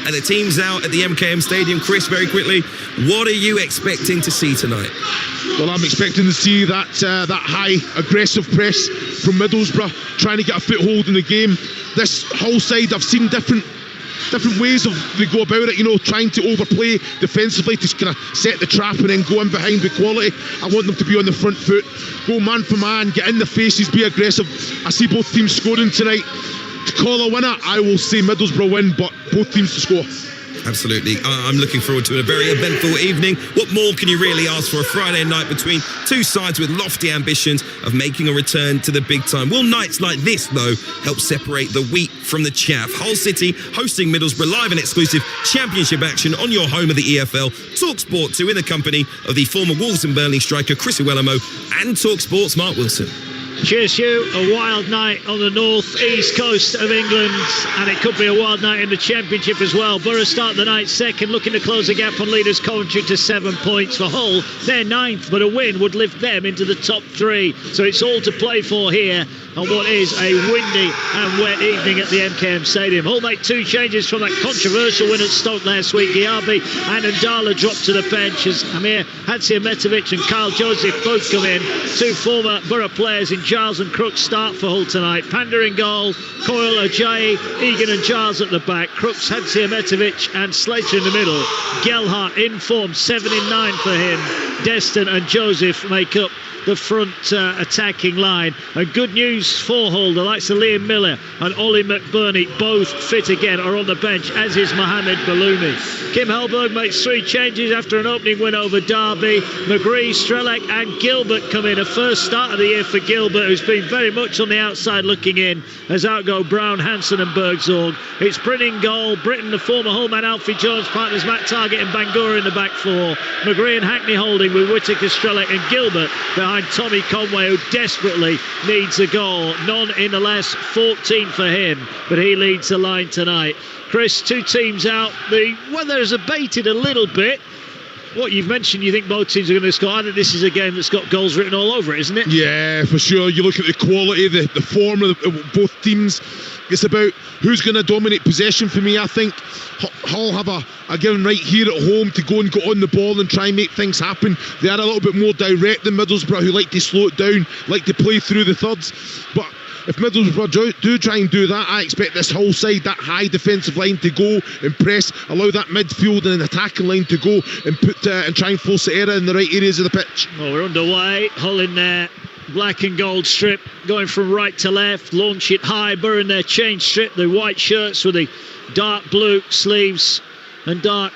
and the team's out at the MKM Stadium. Chris, very quickly, what are you expecting to see tonight? Well, I'm expecting to see that high aggressive press from Middlesbrough, trying to get a foothold in the game. This whole side, I've seen different ways of they go about it, trying to overplay defensively to kind of set the trap and then go in behind with quality. I want them to be on the front foot, go man for man, get in the faces, be aggressive. I see both teams scoring tonight. To call a winner, I will say Middlesbrough win, but both teams to score. Absolutely. I'm looking forward to a very eventful evening. What more can you really ask for a Friday night between two sides with lofty ambitions of making a return to the big time? Will nights like this, though, help separate the wheat from the chaff? Hull City hosting Middlesbrough, live and exclusive championship action on your home of the EFL. Talksport 2 in the company of the former Wolves and Burnley striker Chris Iwelumo and Talksport's Mark Wilson. Cheers, Hugh. A wild night on the north-east coast of England, and it could be a wild night in the Championship as well. Borough start the night second, looking to close the gap on leaders Coventry to 7 points. For Hull, they're ninth, but a win would lift them into the top 3. So it's all to play for here on what is a windy and wet evening at the MKM Stadium. Hull make 2 changes from that controversial win at Stoke last week. Diaby and Ndala drop to the bench as Amir Hadzimetovic and Kyle Joseph both come in. 2 former Borough players in Giles and Crooks start for Hull tonight. Panda in goal, Coyle, Ajayi, Egan and Giles at the back. Crooks, Hadzimetovic and Slater in the middle. Gelhardt in form, 7 in 9 for him. Destin and Joseph make up the front attacking line. And good news for Hull, the likes of Liam Miller and Ollie McBurney, both fit again, are on the bench, as is Mohamed Baloumi. Kim Hellberg makes 3 changes after an opening win over Derby. McGree, Strelak and Gilbert come in. A first start of the year for Gilbert, who's been very much on the outside looking in, as out go Brown, Hansen and Bergzorg. It's Britton goal. Britton, the former Hull man, Alfie Jones, partners Matt Targett and Bangura in the back 4. McGree and Hackney holding with Whittaker, Strelak and Gilbert behind Tommy Conway, who desperately needs a goal. None in the last 14 for him, but he leads the line tonight. Chris, 2 teams out. The weather has abated a little bit. What you've mentioned, you think both teams are going to score. I think this is a game that's got goals written all over it, isn't it? Yeah, for sure. You look at the quality, the form of both teams. It's about who's going to dominate possession for me. I think Hull have a given right here at home to go and get on the ball and try and make things happen. They are a little bit more direct than Middlesbrough, who like to slow it down, like to play through the thirds. But if Middlesbrough do try and do that, I expect this whole side, that high defensive line, to go and press, allow that midfield and an attacking line to go and put and try and force the error in the right areas of the pitch. Well, we're underway. Hull in there. Black and gold strip, going from right to left, launch it high. Borough in their change strip, the white shirts with the dark blue sleeves and dark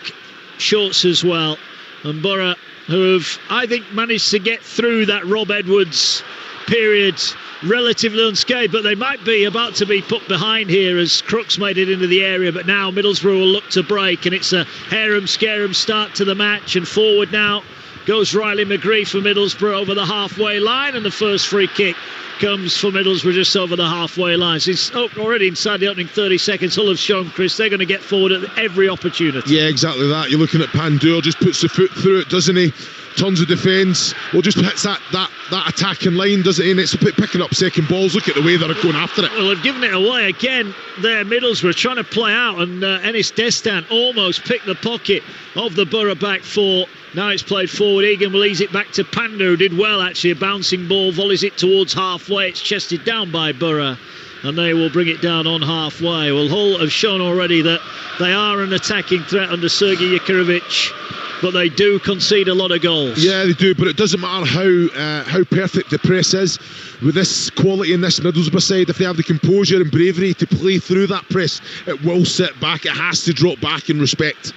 shorts as well. And Borough, who have, I think, managed to get through that Rob Edwards period relatively unscathed, but they might be about to be put behind here as Crooks made it into the area. But now Middlesbrough will look to break, and it's a harum-scarum start to the match. And forward now goes Riley McGree for Middlesbrough over the halfway line, and the first free kick comes for Middlesbrough just over the halfway line. So it's already inside the opening 30 seconds. Hull have shown, Chris, they're going to get forward at every opportunity. Yeah, exactly that. You're looking at Pandur, just puts the foot through it, doesn't he? Tons of defence, well, just hits that attacking line, doesn't he? And it's picking up second balls. Look at the way they're going after it. Well, they've given it away again there. Middlesbrough trying to play out, and Enis Destin almost picked the pocket of the Borough back 4. Now it's played forward. Egan will ease it back to Panda, who did well actually. A bouncing ball, volleys it towards halfway. It's chested down by Borough, and they will bring it down on halfway. Well, Hull have shown already that they are an attacking threat under Sergei Yukorovic, but they do concede a lot of goals. Yeah, they do, but it doesn't matter how perfect the press is. With this quality in this Middlesbrough side, if they have the composure and bravery to play through that press, it will sit back. It has to drop back in respect.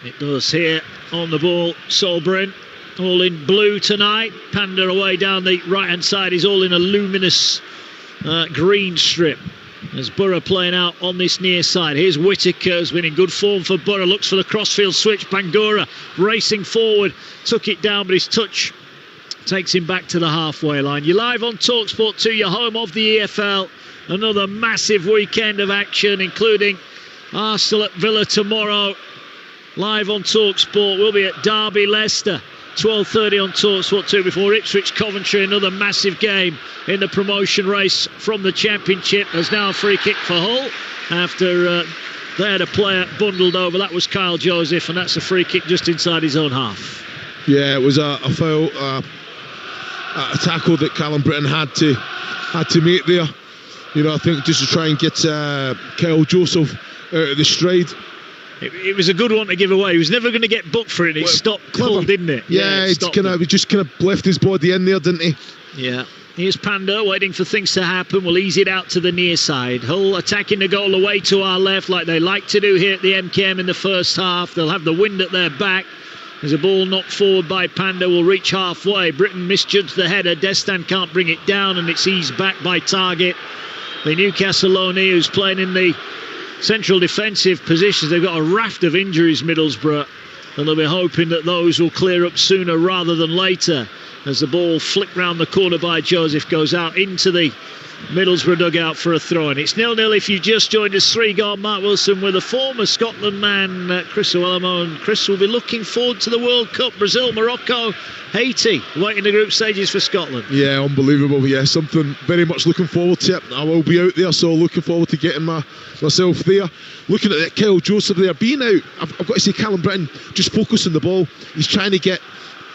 It does here on the ball. Solbrin, all in blue tonight. Panda away down the right-hand side is all in a luminous green strip. As Borough playing out on this near side. Here's Whittaker, who's been in good form for Borough. Looks for the crossfield switch. Bangura racing forward. Took it down, but his touch takes him back to the halfway line. You're live on Talksport 2, your home of the EFL. Another massive weekend of action, including Arsenal at Villa tomorrow. Live on Talksport. We'll be at Derby, Leicester. 12:30 on Talksport 2 before Ipswich Coventry. Another massive game in the promotion race from the Championship. There's now a free kick for Hull after They had a player bundled over. That was Kyle Joseph, and that's a free kick just inside his own half. Yeah, it was a foul, a tackle that Callum Britton had to make there. You know, I think just to try and get Kyle Joseph out of the stride. It was a good one to give away. He was never going to get booked for it. It stopped cold, didn't it? Yeah, he just kind of left his body in there, didn't he? Yeah. Here's Panda waiting for things to happen. We'll ease it out to the near side. Hull attacking the goal away to our left like they like to do here at the MKM in the first half. They'll have the wind at their back. There's a ball knocked forward by Panda. Will reach halfway. Britain misjudged the header. Destan can't bring it down, and it's eased back by Target. The Newcastle-Loney, who's playing in the central defensive positions. They've got a raft of injuries, Middlesbrough, and they'll be hoping that those will clear up sooner rather than later, as the ball flicked round the corner by Joseph goes out into the Middlesbrough dugout for a throw-in. It's 0-0 if you just joined us. 3-goal Mark Wilson with a former Scotland man, Chris Owellamo, and Chris will be looking forward to the World Cup. Brazil, Morocco, Haiti waiting the group stages for Scotland. Yeah, unbelievable. Yeah, something very much looking forward to it. I will be out there, so looking forward to getting myself there. Looking at that, Kyle Joseph there being out, I've got to say Callum Britton just focus on the ball. He's trying to get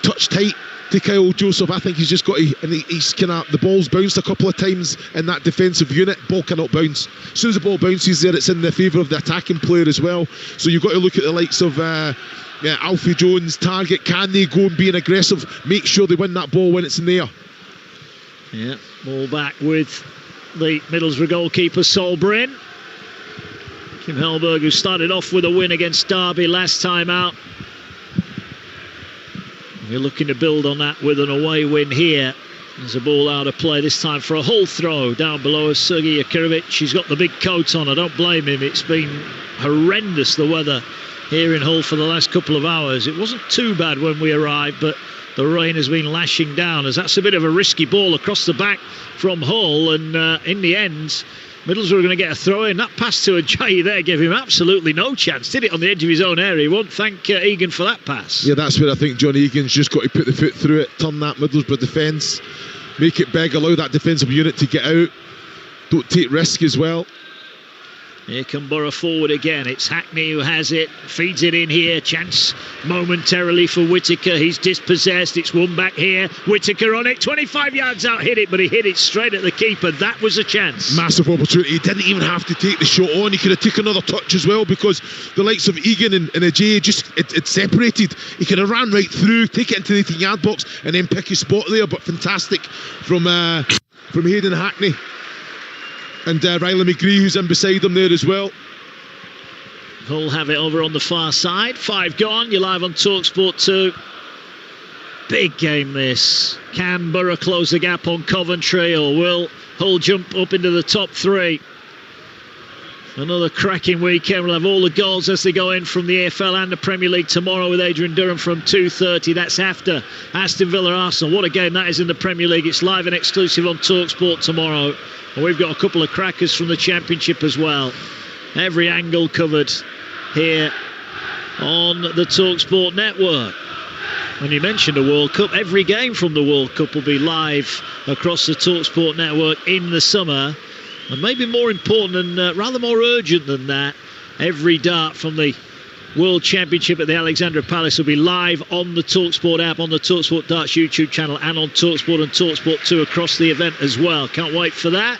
touch tight to Kyle Joseph. I think he's just got to, and he's kind of, the ball's bounced a couple of times in that defensive unit. Ball cannot bounce. As soon as the ball bounces there, it's in the favour of the attacking player as well. So you've got to look at the likes of Alfie Jones, Target. Can they go and being aggressive? Make sure they win that ball when it's in there. Yeah, ball back with the Middlesbrough goalkeeper Sol Bryn. Kim Hellberg, who started off with a win against Derby last time out. We're looking to build on that with an away win here. There's a ball out of play this time for a Hull throw. Down below is Sergei Yakirovic. He's got the big coat on. I don't blame him. It's been horrendous, the weather here in Hull for the last couple of hours. It wasn't too bad when we arrived, but the rain has been lashing down, as that's a bit of a risky ball across the back from Hull. And in the end, Middlesbrough are going to get a throw in. That pass to Ajayi there gave him absolutely no chance. Did it on the edge of his own area. He won't thank Egan for that pass. Yeah, that's where I think John Egan's just got to put the foot through it, turn that Middlesbrough defence, make it big, allow that defensive unit to get out. Don't take risk as well. Here come Borough forward again. It's Hackney who has it, feeds it in here. Chance momentarily for Whittaker. He's dispossessed. It's won back here. Whittaker on it. 25 yards out, hit it, but he hit it straight at the keeper. That was a chance. Massive opportunity. He didn't even have to take the shot on. He could have taken another touch as well, because the likes of Egan and Ajayi just it separated. He could have ran right through, take it into the 18-yard box, and then pick his spot there. But fantastic from Hayden Hackney. And Riley McGree, who's in beside him there as well. Hull have it over on the far side. 5 gone. You're live on Talksport 2. Big game this. Can Borough close the gap on Coventry, or will Hull jump up into the top 3? Another cracking weekend. We'll have all the goals as they go in from the EFL and the Premier League tomorrow with Adrian Durham from 2:30. That's after Aston Villa Arsenal. What a game that is in the Premier League. It's live and exclusive on Talksport tomorrow. And we've got a couple of crackers from the Championship as well. Every angle covered here on the Talksport network. When you mentioned the World Cup, every game from the World Cup will be live across the Talksport network in the summer. And maybe more important and rather more urgent than that, every dart from the World Championship at the Alexandra Palace will be live on the TalkSport app, on the TalkSport Darts YouTube channel, and on TalkSport and TalkSport 2 across the event as well. Can't wait for that.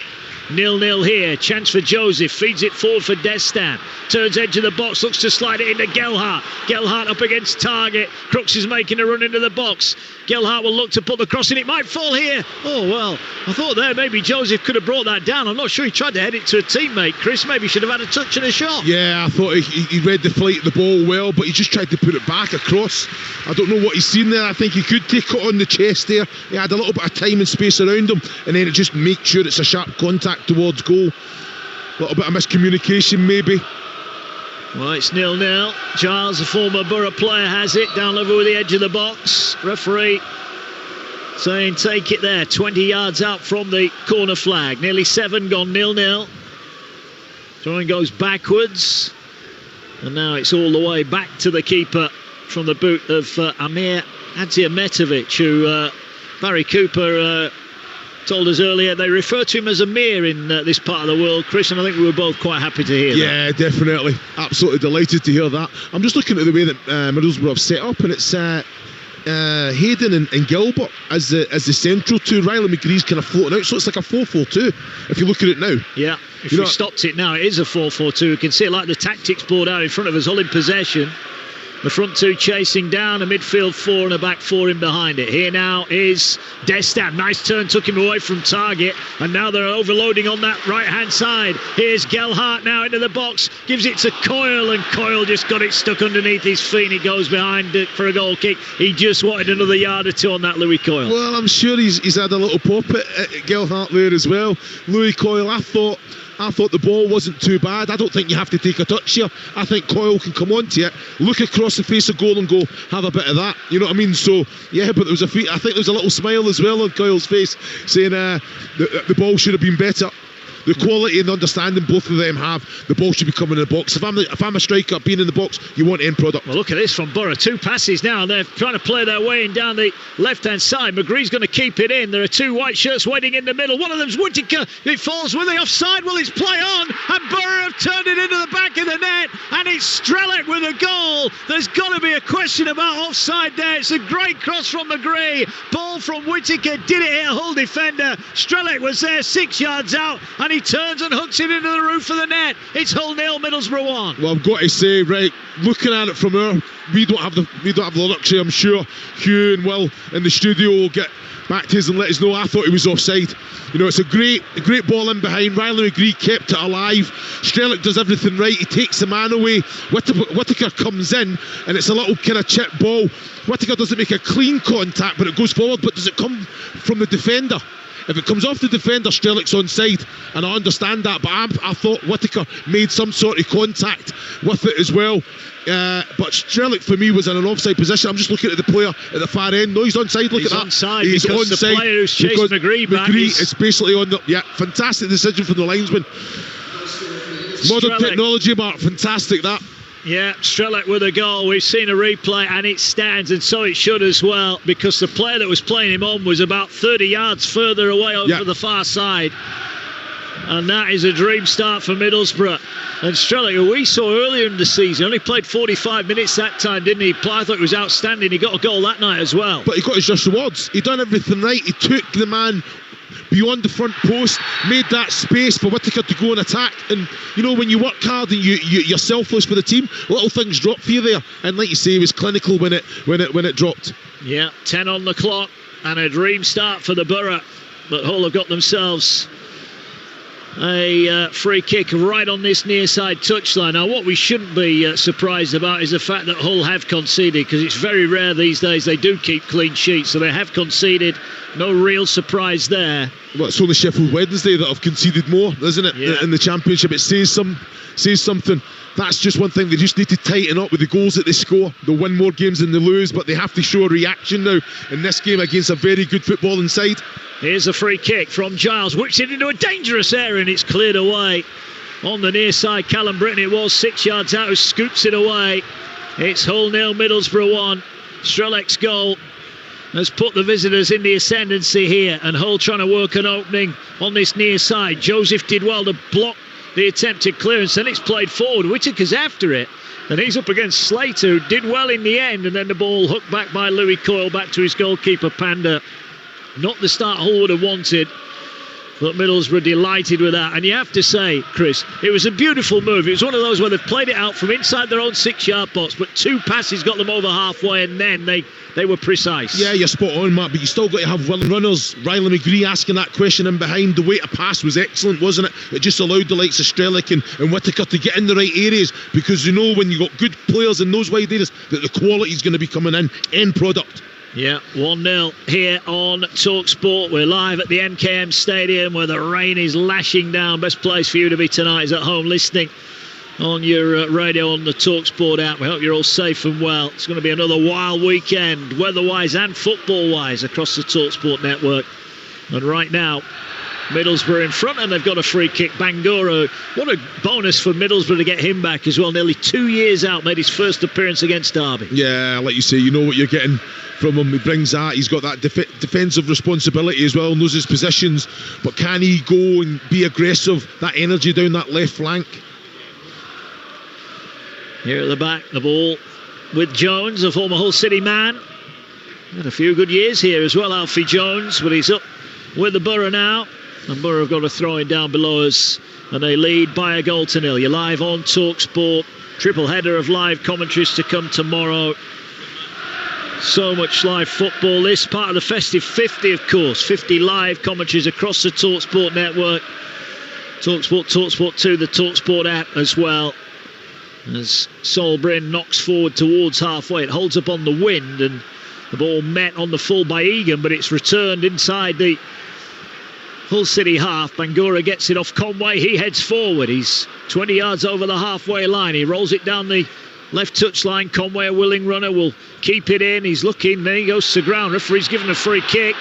0-0 here. Chance for Joseph. Feeds it forward for Destan. Turns edge of the box. Looks to slide it into Gelhardt. Gelhardt up against Target. Crooks is making a run into the box. Gelhardt will look to put the cross in. It might fall here. Oh, well, I thought there maybe Joseph could have brought that down. I'm not sure he tried to head it to a teammate. Chris maybe should have had a touch and a shot. Yeah, I thought he read the flight of the ball well, but he just tried to put it back across. I don't know what he's seen there. I think he could take it on the chest there. He had a little bit of time and space around him, and then it just makes sure it's a sharp contact towards goal. A little bit of miscommunication maybe. Well, it's 0-0. Giles, a former Borough player, has it down level with the edge of the box. Referee saying take it there, 20 yards out from the corner flag. Nearly 7 gone, 0-0. Throwing goes backwards, and now it's all the way back to the keeper from the boot of Amir Adzirmetovic, who Barry Cooper told us earlier they refer to him as Amir in this part of the world, Chris, and I think we were both quite happy to hear that. Yeah, definitely. Absolutely delighted to hear that. I'm just looking at the way that Middlesbrough have set up, and it's Hayden and Gilbert as the central two. Riley McGree's kind of floating out, so it's like a 4-4-2 if you look at it now. Yeah, if we stopped it now, it is a 4-4-2. You can see it like the tactics board out in front of us, all in possession. The front two chasing down, a midfield four and a back four in behind it. Here now is Destan. Nice turn, took him away from target. And now they're overloading on that right-hand side. Here's Gelhardt now into the box. Gives it to Coyle, and Coyle just got it stuck underneath his feet. He goes behind it for a goal kick. He just wanted another yard or two on that, Louis Coyle. Well, I'm sure he's had a little pop at Gelhardt there as well. Louis Coyle, I thought the ball wasn't too bad. I don't think you have to take a touch here. I think Coyle can come onto it, look across the face of goal and go, have a bit of that. You know what I mean? So, yeah, but I think there was a little smile as well on Coyle's face, saying the ball should have been better. The quality and understanding both of them have, the ball should be coming in the box. If I'm a striker being in the box, you want end product. Well, look at this from Borough. 2 passes now. They're trying to play their way in down the left-hand side. McGree's going to keep it in. There are 2 white shirts waiting in the middle. One of them's Whittaker. It falls with the offside. Well, it's play on. And Borough have turned it into the back of the net. And it's Strelec with a goal. There's got to be a question about offside there. It's a great cross from McGree. Ball from Whittaker. Did it hit a Hull defender? Strelec was there 6 yards out. And he turns and hooks it into the roof of the net. It's Hull 0, Middlesbrough 1. Well, I've got to say, right, looking at it from here, we don't have the luxury. I'm sure Hugh and Will in the studio will get back to us and let us know. I thought he was offside. You know, it's a great ball in behind. Riley McGree kept it alive. Strelec does everything right. He takes the man away. Whittaker comes in, and it's a little kind of chip ball. Whittaker doesn't make a clean contact, but it goes forward. But does it come from the defender? If it comes off the defender, Strelic's onside, and I understand that, but I thought Whittaker made some sort of contact with it as well. But Strelic for me was in an offside position. I'm just looking at the player at the far end. No, he's onside. Look at that. He's onside. The player who's chased McGree back. McGree is basically on the. Yeah, fantastic decision from the linesman. Modern technology, Mark. Fantastic that. Yeah, Strelec with a goal. We've seen a replay and it stands, and so it should as well, because the player that was playing him on was about 30 yards further away over the far side. And that is a dream start for Middlesbrough. And Strelec, who we saw earlier in the season, only played 45 minutes that time, didn't he? I thought he was outstanding. He got a goal that night as well. But he got his just rewards. He done everything right. He took the man beyond the front post, made that space for Whittaker to go and attack. And you know, when you work hard and you're selfless for the team, little things drop for you there. And like you say, he was clinical when it dropped. Yeah, 10 on the clock and a dream start for the Borough. But Hull have got themselves a free kick right on this near side touchline. Now, what we shouldn't be surprised about is the fact that Hull have conceded, because it's very rare these days they do keep clean sheets. So they have conceded. No real surprise there. Well, it's only Sheffield Wednesday that have conceded more, isn't it? Yeah. In the Championship, it says something. That's just one thing. They just need to tighten up with the goals that they score. They'll win more games than they lose, but they have to show a reaction now in this game against a very good footballing side. Here's a free kick from Giles, whips it into a dangerous area, and it's cleared away on the near side. Callum Britton, it was 6 yards out, who scoops it away. It's Hull 0, Middlesbrough 1. Strelec's goal has put the visitors in the ascendancy here, and Hull trying to work an opening on this near side. Joseph did well to block the attempted clearance, and it's played forward. Whittaker's after it, and he's up against Slater, who did well in the end, and then the ball hooked back by Louis Coyle back to his goalkeeper Panda. Not the start Hull would have wanted, but Middlesbrough delighted with that. And you have to say, Chris, it was a beautiful move. It was one of those where they've played it out from inside their own 6-yard box, but 2 passes got them over halfway, and then they were precise. Yeah, you're spot on, Matt, but you still got to have willing runners. Riley McGree asking that question in behind. The way to pass was excellent, wasn't it? It just allowed the likes of Strelic and Whittaker to get in the right areas, because you know when you've got good players in those wide areas that the quality is going to be coming in. End product. Yeah, 1-0 here on Talksport. We're live at the MKM Stadium where the rain is lashing down. Best place for you to be tonight is at home listening on your radio on the Talksport app. We hope you're all safe and well. It's going to be another wild weekend, weather-wise and football-wise, across the Talksport network. And right now, Middlesbrough in front, and they've got a free kick. Bangura, what a bonus for Middlesbrough to get him back as well. Nearly 2 years out, made his first appearance against Derby. Yeah, like you say, you know what you're getting from him. He brings that. He's got that defensive responsibility as well, knows his positions. But can he go and be aggressive? That energy down that left flank. Here at the back, the ball with Jones, a former Hull City man. Had a few good years here as well, Alfie Jones, but he's up with the Borough now. And Borough have got a throw-in down below us, and they lead by a goal to nil. You're live on Talksport. Triple header of live commentaries to come tomorrow. So much live football. This part of the festive 50, of course. 50 live commentaries across the Talksport network. Talksport, Talksport 2, the Talksport app as well. As Sol Bryn knocks forward towards halfway, it holds up on the wind, and the ball met on the full by Egan, but it's returned inside the Hull City half. Bangura gets it off Conway. He heads forward. He's 20 yards over the halfway line. He rolls it down the left touchline. Conway, a willing runner, will keep it in. He's looking. Then he goes to ground. Referee's given a free kick.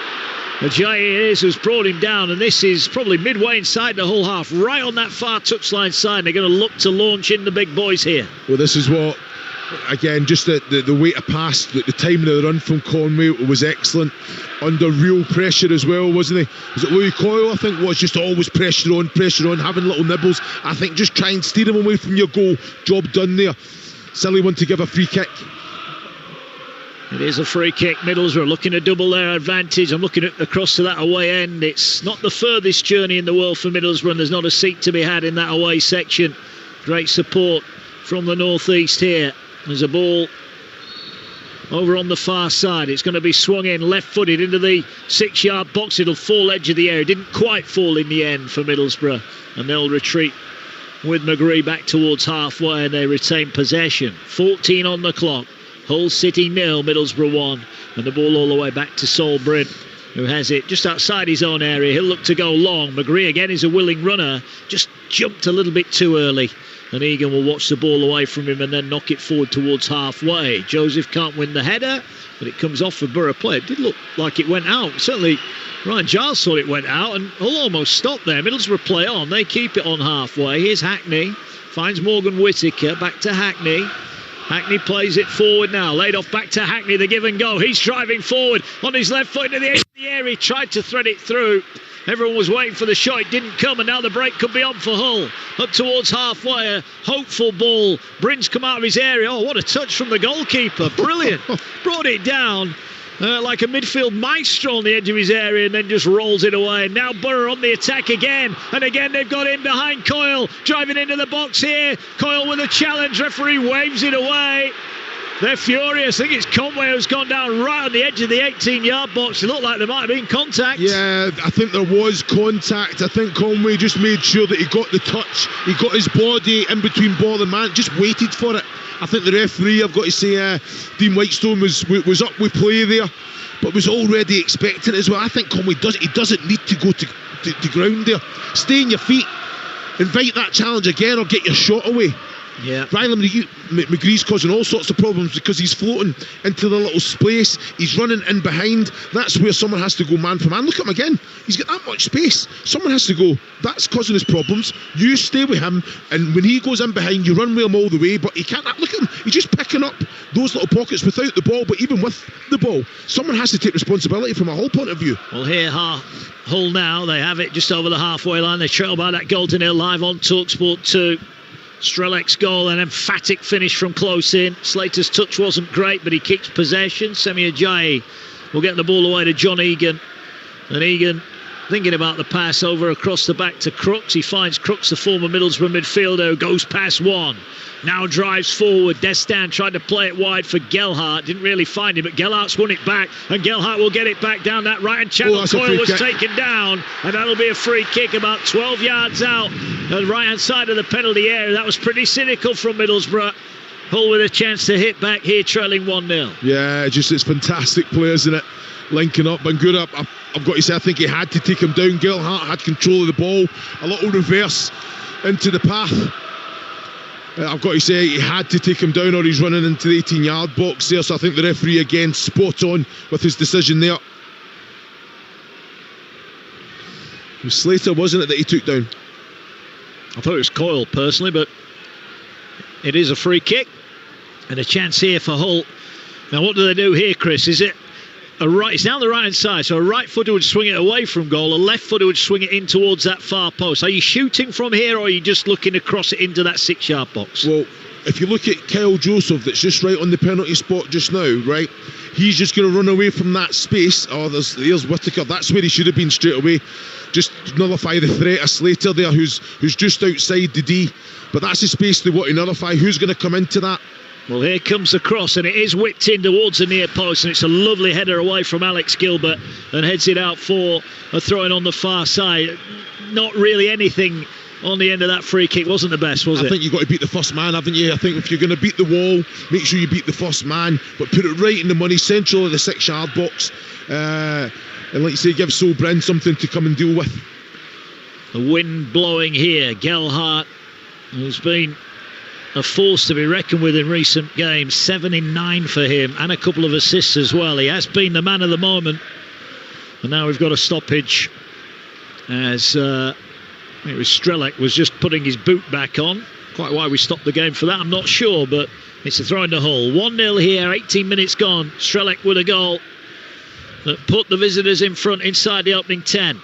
Ajayi is who's brought him down, and this is probably midway inside the Hull half, right on that far touchline side. They're going to look to launch in the big boys here. Well, this is what, again, just the way to pass, the timing of the run from Conway was excellent. Under real pressure as well, wasn't he? Was it Louis Coyle, I think, was just always pressure on, having little nibbles. I think just try and steer him away from your goal. Job done there. Silly one to give a free kick. It is a free kick. Middlesbrough looking to double their advantage. I'm looking across to that away end. It's not the furthest journey in the world for Middlesbrough, and there's not a seat to be had in that away section. Great support from the northeast here. There's a ball over on the far side. It's going to be swung in left-footed into the 6-yard box. It'll fall edge of the area. It didn't quite fall in the end for Middlesbrough, and they'll retreat with McGree back towards halfway, and they retain possession. 14 on the clock. Hull City 0, Middlesbrough 1, and the ball all the way back to Sol Bryn, who has it just outside his own area. He'll look to go long. McGree again is a willing runner, just jumped a little bit too early, and Egan will watch the ball away from him and then knock it forward towards halfway. Joseph can't win the header, but it comes off for Borough play. It did look like it went out. Certainly Ryan Giles thought it went out, and Hull almost stopped there. Middlesbrough play on. They keep it on halfway. Here's Hackney, finds Morgan Whittaker, back to Hackney. Hackney plays it forward now, laid off back to Hackney, the give and go. He's driving forward on his left foot into the edge of the area. He tried to thread it through. Everyone was waiting for the shot. It didn't come, and now the break could be on for Hull. Up towards halfway, a hopeful ball. Bryn's come out of his area. Oh, what a touch from the goalkeeper. Brilliant. Brought it down like a midfield maestro on the edge of his area, and then just rolls it away. Now Borough on the attack again, and again they've got him behind Coyle, driving into the box here. Coyle with a challenge. Referee waves it away. They're furious. I think it's Conway who's gone down right on the edge of the 18-yard box. It looked like there might have been contact. Yeah, I think there was contact. I think Conway just made sure that he got the touch. He got his body in between ball and man, just waited for it. I think the referee, I've got to say, Dean Whitestone was up with play there, but was already expecting it as well. I think Conway doesn't need to go to ground there. Stay in your feet, invite that challenge again, or get your shot away. Yeah. Ryland McGree's causing all sorts of problems because he's floating into the little space. He's running in behind. That's where someone has to go man for man. Look at him again. He's got that much space. Someone has to go. That's causing us problems. You stay with him, and when he goes in behind, you run with him all the way. But he can't. Look at him. He's just picking up those little pockets without the ball. But even with the ball, someone has to take responsibility from a Hull point of view. Well, here Hull now. They have it just over the halfway line. They trail by that goal to nil. Live on Talksport 2. Strelek's goal, an emphatic finish from close in. Slater's touch wasn't great, but he keeps possession. Semi Ajayi will get the ball away to John Egan, and Egan thinking about the pass over across the back to Crooks. He finds Crooks, the former Middlesbrough midfielder, who goes past one. Now drives forward. Destin tried to play it wide for Gelhardt. Didn't really find him, but Gelhardt's won it back, and Gelhardt will get it back down that right-hand channel. Coyle was taken down, and that'll be a free kick about 12 yards out on the right-hand side of the penalty area. That was pretty cynical from Middlesbrough. Hull with a chance to hit back here, trailing 1-0. Yeah, it's fantastic players, isn't it? Linking up. Bangura, I've got to say, I think he had to take him down. Gelhardt had control of the ball. A little reverse into the path. I've got to say, he had to take him down, or he's running into the 18-yard box there. So I think the referee again spot on with his decision there. It was Slater, wasn't it, that he took down? I thought it was Coyle personally, but it is a free kick and a chance here for Hull. Now what do they do here, Chris? Is it it's down the right hand side, so a right footer would swing it away from goal, a left footer would swing it in towards that far post. Are you shooting from here, or are you just looking to cross it into that 6-yard box? Well, if you look at Kyle Joseph, that's just right on the penalty spot just now, right, he's just going to run away from that space. Oh, there's Whittaker. That's where he should have been straight away. Just nullify the threat of Slater there, who's just outside the D. But that's the space they want to nullify. Who's going to come into that? Well, here comes the cross, and it is whipped in towards the near post, and it's a lovely header away from Alex Gilbert, and heads it out for a throw-in on the far side. Not really anything on the end of that free kick. Wasn't the best, was it? I think you've got to beat the first man, haven't you? I think if you're going to beat the wall, make sure you beat the first man, but put it right in the money, central of the 6-yard box, and like you say, give Sol Bryn something to come and deal with. The wind blowing here. Gelhardt, who's been a force to be reckoned with in recent games, 7 in 9 for him, and a couple of assists as well. He has been the man of the moment, and now we've got a stoppage as it was Strelec was just putting his boot back on. Quite why we stopped the game for that, I'm not sure, but it's a throw in the Hull. 1-0 here, 18 minutes gone. Strelec with a goal that put the visitors in front inside the opening 10.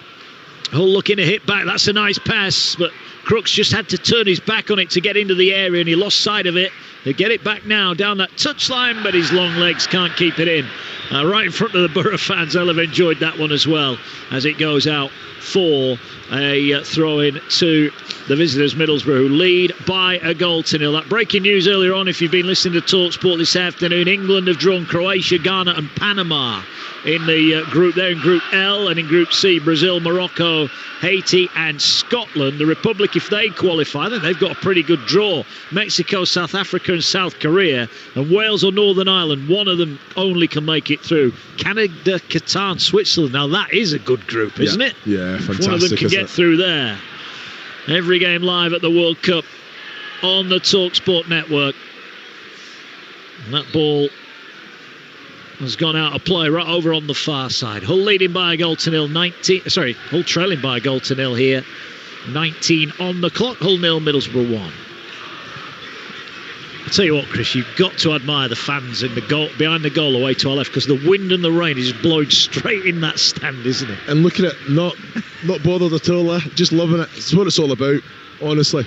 Hull looking to hit back. That's a nice pass, but Crooks just had to turn his back on it to get into the area, and he lost sight of it. They get it back now down that touchline, but his long legs can't keep it in. Right in front of the Borough fans, they'll have enjoyed that one as well, as it goes out for a throw-in to the visitors, Middlesbrough, who lead by a goal to nil. That breaking news earlier on, if you've been listening to Talksport this afternoon, England have drawn Croatia, Ghana and Panama in the group. They're in Group L, and in Group C, Brazil, Morocco, Haiti and Scotland. The Republic, if they qualify, then they've got a pretty good draw. Mexico, South Africa and South Korea, and Wales or Northern Ireland, one of them only can make it through. Canada, Qatar and Switzerland. Now that is a good group, isn't it? Yeah, fantastic. One of them can get through there. Every game live at the World Cup on the Talksport network. And that ball has gone out of play right over on the far side. Hull leading by a goal to nil. Hull trailing by a goal to nil here. 19 on the clock. Hull nil, Middlesbrough 1. I'll tell you what, Chris, you've got to admire the fans in the goal, behind the goal away to our left, because the wind and the rain is blowing straight in that stand, isn't it? And looking at not bothered at all, just loving it. It's what it's all about, honestly.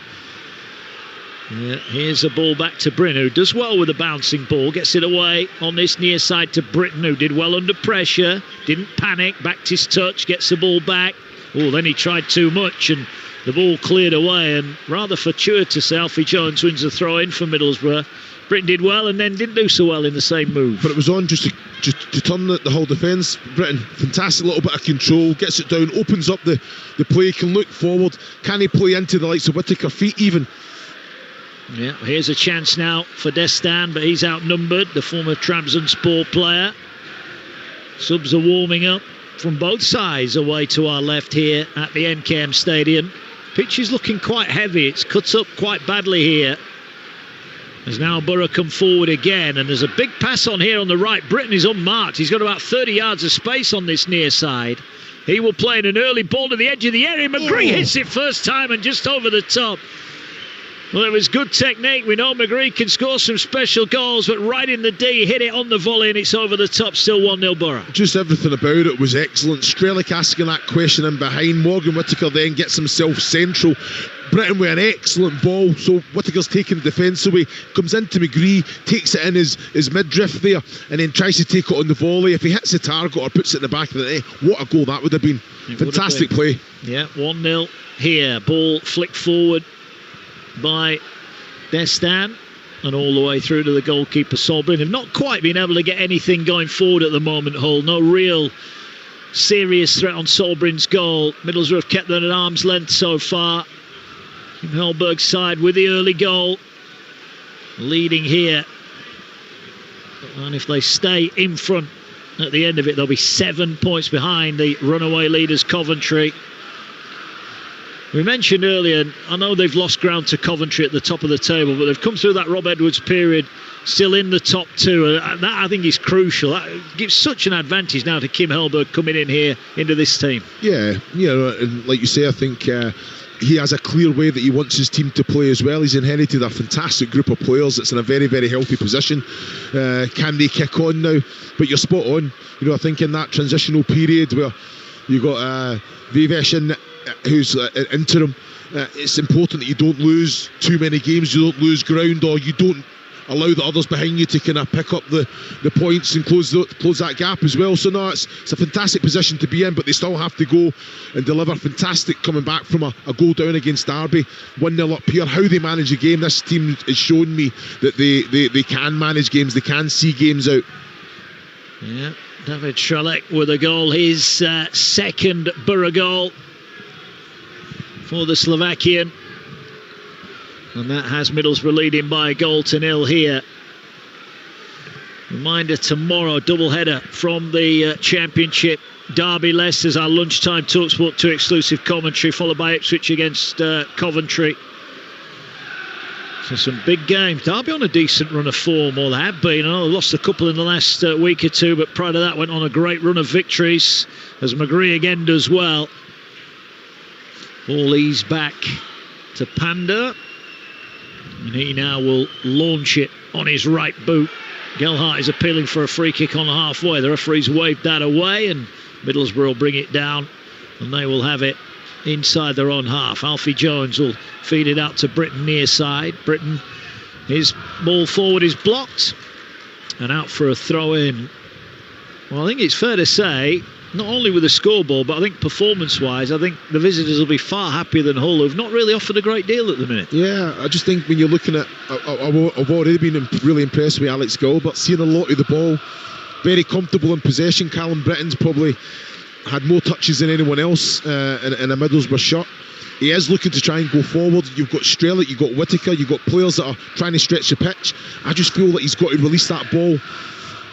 Yeah, here's a ball back to Bryn, who does well with a bouncing ball, gets it away on this near side to Britton, who did well under pressure, didn't panic, backed his touch, gets the ball back. Oh, then he tried too much and the ball cleared away, and rather fortuitously Alfie Jones wins the throw in for Middlesbrough. Britain did well and then didn't do so well in the same move. But it was on just to turn the whole defence. Britain, fantastic little bit of control, gets it down, opens up the play, can look forward. Can he play into the likes of Whittaker feet even? Yeah, here's a chance now for Destan, but he's outnumbered, the former Trabzonspor player. Subs are warming up from both sides away to our left here at the NKM Stadium. Pitch is looking quite heavy, it's cut up quite badly here. As now Borough come forward again, and there's a big pass on here on the right. Britton is unmarked, he's got about 30 yards of space on this near side. He will play in an early ball to the edge of the area. McGree hits it first time and just over the top. Well, it was good technique. We know McGree can score some special goals, but right in the D, hit it on the volley and it's over the top. Still 1-0 Borough. Just everything about it was excellent. Strelec asking that question in behind. Morgan Whittaker then gets himself central. Britton with an excellent ball, so Whittaker's taking the defence away, comes into McGree, takes it in his midriff there, and then tries to take it on the volley. If he hits the target or puts it in the back of the net, what a goal that would have been. Fantastic play. Yeah, 1-0 here. Ball flicked forward by Destan and all the way through to the goalkeeper Solbrin. Have not quite been able to get anything going forward at the moment, Hull. No real serious threat on Solbrin's goal. Middlesbrough have kept them at arm's length so far. Kim Hellberg's side with the early goal, leading here, and if they stay in front at the end of it, they'll be 7 points behind the runaway leaders Coventry. We mentioned earlier, I know they've lost ground to Coventry at the top of the table, but they've come through that Rob Edwards period still in the top two. And that, I think, is crucial. That gives such an advantage now to Kim Hellberg coming in here into this team. Yeah, and like you say, I think he has a clear way that he wants his team to play as well. He's inherited a fantastic group of players that's in a very, very healthy position. Can they kick on now? But you're spot on. I think in that transitional period where you got Vivesh in, who's interim, it's important that you don't lose too many games, you don't lose ground, or you don't allow the others behind you to kind of pick up the points and close that gap as well. So no, it's a fantastic position to be in, but they still have to go and deliver. Fantastic coming back from a goal down against Derby, 1-0 up here. How they manage a game, this team has shown me that they can manage games, they can see games out. Yeah, David Strelec with a goal, his second Borough goal for the Slovakian, and that has Middlesbrough leading by 1-0 here. Reminder, tomorrow doubleheader from the Championship. Derby Leicester's our lunchtime Talksport 2 exclusive commentary, followed by Ipswich against Coventry. So some big games. Derby on a decent run of form, or they have been. I know they lost a couple in the last week or two, but prior to that went on a great run of victories, as McGree again does well. Ball eased back to Panda, and he now will launch it on his right boot. Gelhardt is appealing for a free kick on halfway. The referee's waved that away, and Middlesbrough will bring it down, and they will have it inside their own half. Alfie Jones will feed it out to Britton near side. Britton, his ball forward is blocked and out for a throw in. Well, I think it's fair to say, not only with the scoreboard, but I think performance-wise, I think the visitors will be far happier than Hull, who've not really offered a great deal at the minute. Yeah, I just think when you're looking at, I've already been really impressed with Alex Gilbert, seeing a lot of the ball, very comfortable in possession. Callum Britton's probably had more touches than anyone else in a Middlesbrough shirt. He is looking to try and go forward. You've got Strelec, you've got Whittaker, you've got players that are trying to stretch the pitch. I just feel that he's got to release that ball.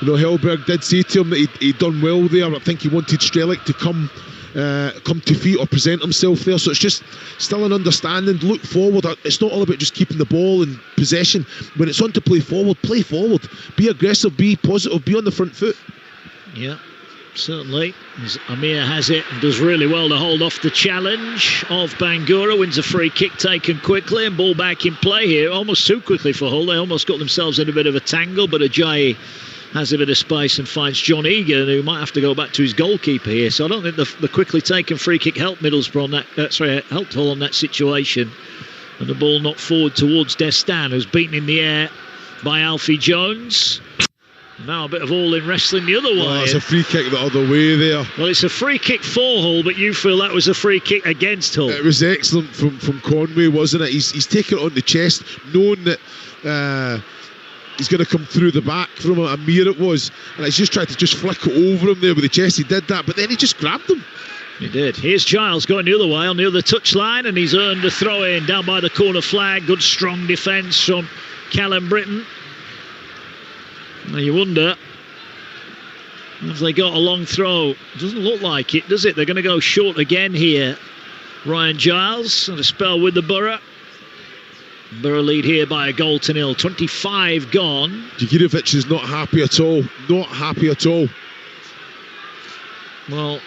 Hellberg did say to him that he'd done well there. I think he wanted Strelec to come to feet or present himself there. So it's just still an understanding. Look forward. It's not all about just keeping the ball in possession. When it's on to play forward. Be aggressive, be positive, be on the front foot. Yeah, certainly. As Amir has it and does really well to hold off the challenge of Bangura. Wins a free kick taken quickly, and ball back in play here. Almost too quickly for Hull. They almost got themselves in a bit of a tangle, but Ajayi has a bit of space and finds John Egan, who might have to go back to his goalkeeper here. So I don't think the quickly taken free kick helped Middlesbrough on that. Helped Hull on that situation. And the ball knocked forward towards Destan, who's beaten in the air by Alfie Jones. Now a bit of all-in wrestling the other way. Oh, it's a free kick the other way there. Well, it's a free kick for Hull, but you feel that was a free kick against Hull. It was excellent from Conway, wasn't it? He's taken it on the chest, knowing that he's going to come through the back from Amir it was, and he's just tried to just flick it over him there with the chest. He did that, but then he just grabbed him. He did. Here's Giles going the other way on the other touchline, and he's earned a throw in down by the corner flag. Good strong defence from Callum Britton. Now you wonder, have they got a long throw? Doesn't look like it, does it? They're going to go short again here. Ryan Giles had a spell with the Borough. Borough lead here by 1-0. 25 gone. Djurjevic is not happy at all. Not happy at all. Well,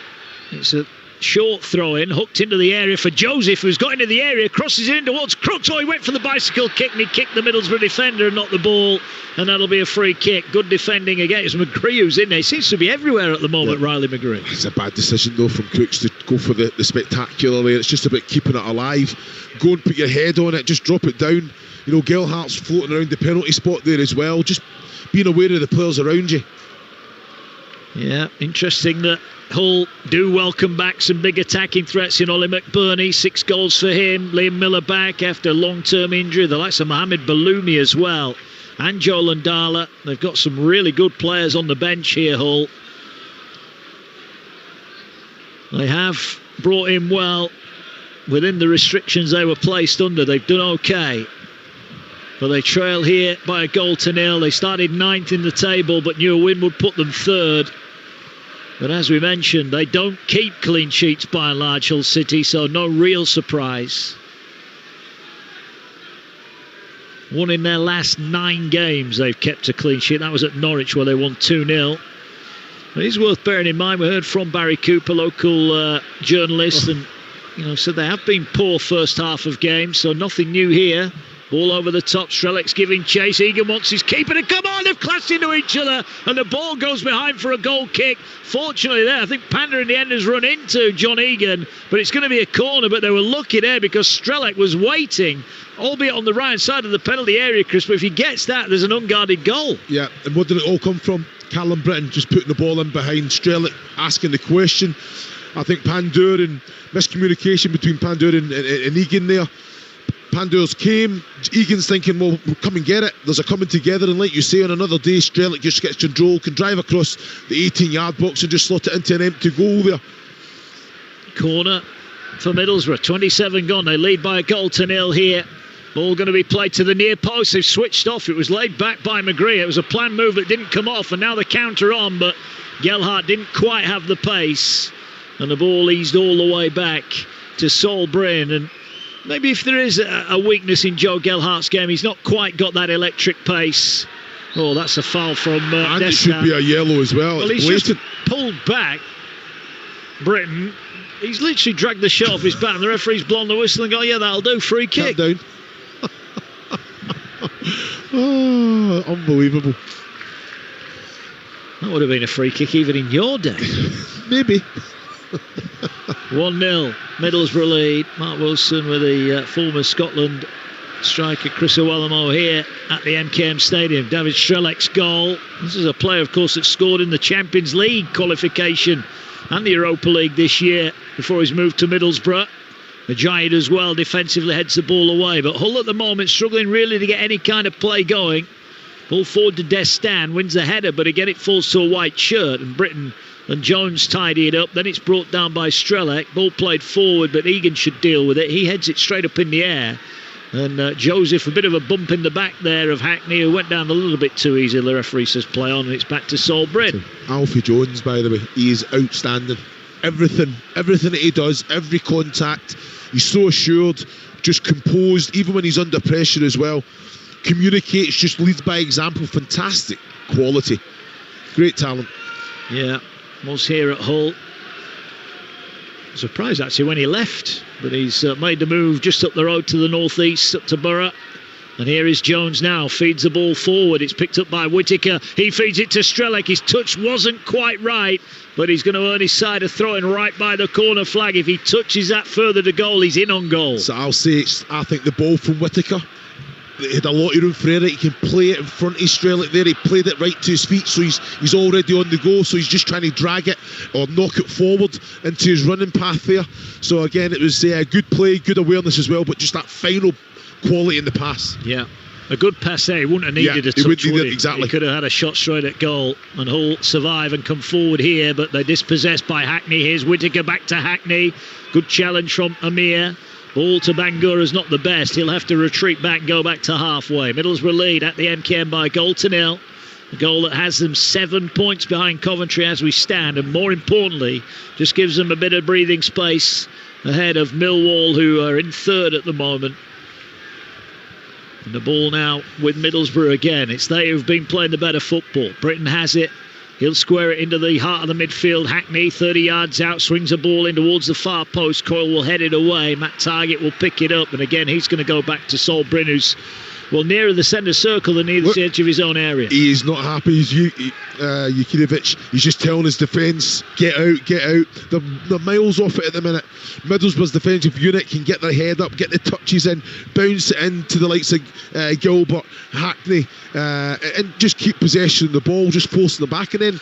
it's a short throw in, hooked into the area for Joseph, who's got into the area, crosses it in towards Crooks. Oh, he went for the bicycle kick, and he kicked the Middlesbrough defender and knocked the ball, and that'll be a free kick. Good defending again. It's McGree who's in there. He seems to be everywhere at the moment, yeah. Riley McGree. It's a bad decision though from Crooks to go for the spectacular there. It's just about keeping it alive. Go and put your head on it, just drop it down. Gelhardt's floating around the penalty spot there as well. Just being aware of the players around you. Yeah, interesting that Hull do welcome back some big attacking threats in Ollie McBurney. 6 goals for him. Liam Miller back after a long-term injury. The likes of Mohamed Baloumi as well. And Joel Ndala. They've got some really good players on the bench here, Hull. They have brought in well within the restrictions they were placed under. They've done okay. But they trail here by 1-0. They started 9th in the table, but knew a win would put them 3rd. But as we mentioned, they don't keep clean sheets by and large, Hull City, so no real surprise. Won in their last 9 games, they've kept a clean sheet. That was at Norwich where they won 2-0. It is worth bearing in mind, we heard from Barry Cooper, local journalist, and said they have been poor first half of games, so nothing new here. Ball over the top, Strelek's giving chase. Egan wants his keeper to come on. They've clashed into each other, and the ball goes behind for a goal kick. Fortunately there, I think Panda in the end has run into John Egan, but it's going to be a corner. But they were lucky there because Strelek was waiting, albeit on the right side of the penalty area, Chris. But if he gets that, there's an unguarded goal. Yeah, and what did it all come from? Callum Britton just putting the ball in behind Strelek, asking the question. I think Pandur and miscommunication between Pandur and Egan there. Pandur's came, Egan's thinking, well, come and get it. There's a coming together, and like you say, on another day, Strelek just gets control, can drive across the 18-yard box and just slot it into an empty goal there. Corner for Middlesbrough, 27 gone. They lead by a goal to 0 here. Ball going to be played to the near post. They've switched off. It was laid back by McGree. It was a planned move that didn't come off, and now the counter on, but Gelhardt didn't quite have the pace, and the ball eased all the way back to Sol Bryn. And maybe if there is a weakness in Joe Gelhardt's game, he's not quite got that electric pace. Oh, that's a foul from and Destin. It should be a yellow as well. Well, he's just pulled back Britain. He's literally dragged the shirt off his back, and the referee's blown the whistle and go, yeah, that'll do, free kick. Down. Oh, unbelievable. That would have been a free kick even in your day. Maybe. 1-0, Middlesbrough lead. Mark Wilson with the former Scotland striker Chris Owellamo here at the MKM Stadium. David Strelek's goal. This is a player, of course, that scored in the Champions League qualification and the Europa League this year before he's moved to Middlesbrough. The Giant as well defensively heads the ball away, but Hull at the moment struggling really to get any kind of play going. Ball forward to Destin, wins the header, but again it falls to a white shirt, and Britton and Jones tidy it up. Then it's brought down by Strelek. Ball played forward, but Egan should deal with it. He heads it straight up in the air, and Joseph, a bit of a bump in the back there of Hackney, who went down a little bit too easy. The referee says play on, and it's back to Sol Bryn. Alfie Jones, by the way, he is outstanding. Everything that he does, every contact, he's so assured, just composed, even when he's under pressure as well. Communicates, just leads by example. Fantastic quality, great talent. Yeah, was here at Hull. Surprised actually when he left, but he's made the move just up the road to the northeast, up to Borough. And here is Jones now, feeds the ball forward. It's picked up by Whittaker. He feeds it to Strelek. His touch wasn't quite right, but he's going to earn his side of throwing right by the corner flag. If he touches that further to goal, he's in on goal. So I'll say, I think the ball from Whittaker, he had a lot of room for Eric. He can play it in front of Strelek there. He played it right to his feet, so he's already on the go. So he's just trying to drag it or knock it forward into his running path there. So again, it was a good play, good awareness as well, but just that final quality in the pass. Yeah, a good pass there. He wouldn't have needed a touch, would he? Exactly. He could have had a shot straight at goal, and Hull survive and come forward here, but they're dispossessed by Hackney. Here's Whittaker back to Hackney. Good challenge from Amir. Ball to Bangura's not the best. He'll have to retreat back and go back to halfway. Middlesbrough lead at the MKM by a goal to 0. A goal that has them 7 points behind Coventry as we stand, and more importantly, just gives them a bit of breathing space ahead of Millwall, who are in third at the moment. And the ball now with Middlesbrough again. It's they who've been playing the better football. Britton has it. He'll square it into the heart of the midfield. Hackney, 30 yards out, swings the ball in towards the far post. Coyle will head it away. Matt Targett will pick it up. And again, he's going to go back to Sol Bryn, who's, well, nearer the centre circle than near the edge of his own area. He is not happy. Jukinovic, he's just telling his defence, get out, get out. They're miles off it at the minute. Middlesbrough's defensive unit can get their head up, get the touches in, bounce it into the likes of Gilbert, Hackney, and just keep possession of the ball, just forcing the back, and then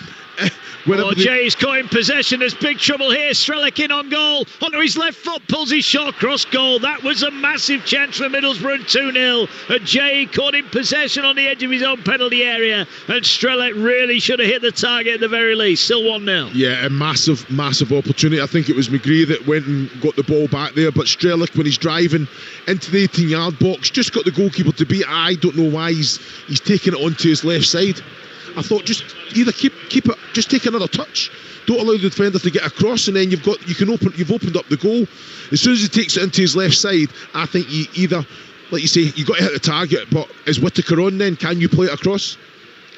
Jay's caught in possession. There's big trouble here. Strelek in on goal, onto his left foot, pulls his shot cross goal. That was a massive chance for Middlesbrough. 2-0, and Jay caught in possession on the edge of his own penalty area, and Strelek really should have hit the target at the very least. Still 1-0. Yeah, a massive opportunity. I think it was McGree that went and got the ball back there, but Strelek, when he's driving into the 18-yard box, just got the goalkeeper to beat. I don't know why he's taking it onto his left side. I thought just either keep it, just take another touch. Don't allow the defender to get across, and then you've opened up the goal. As soon as he takes it into his left side, I think you either, like you say, you got to hit the target. But is Whittaker on then? Can you play it across?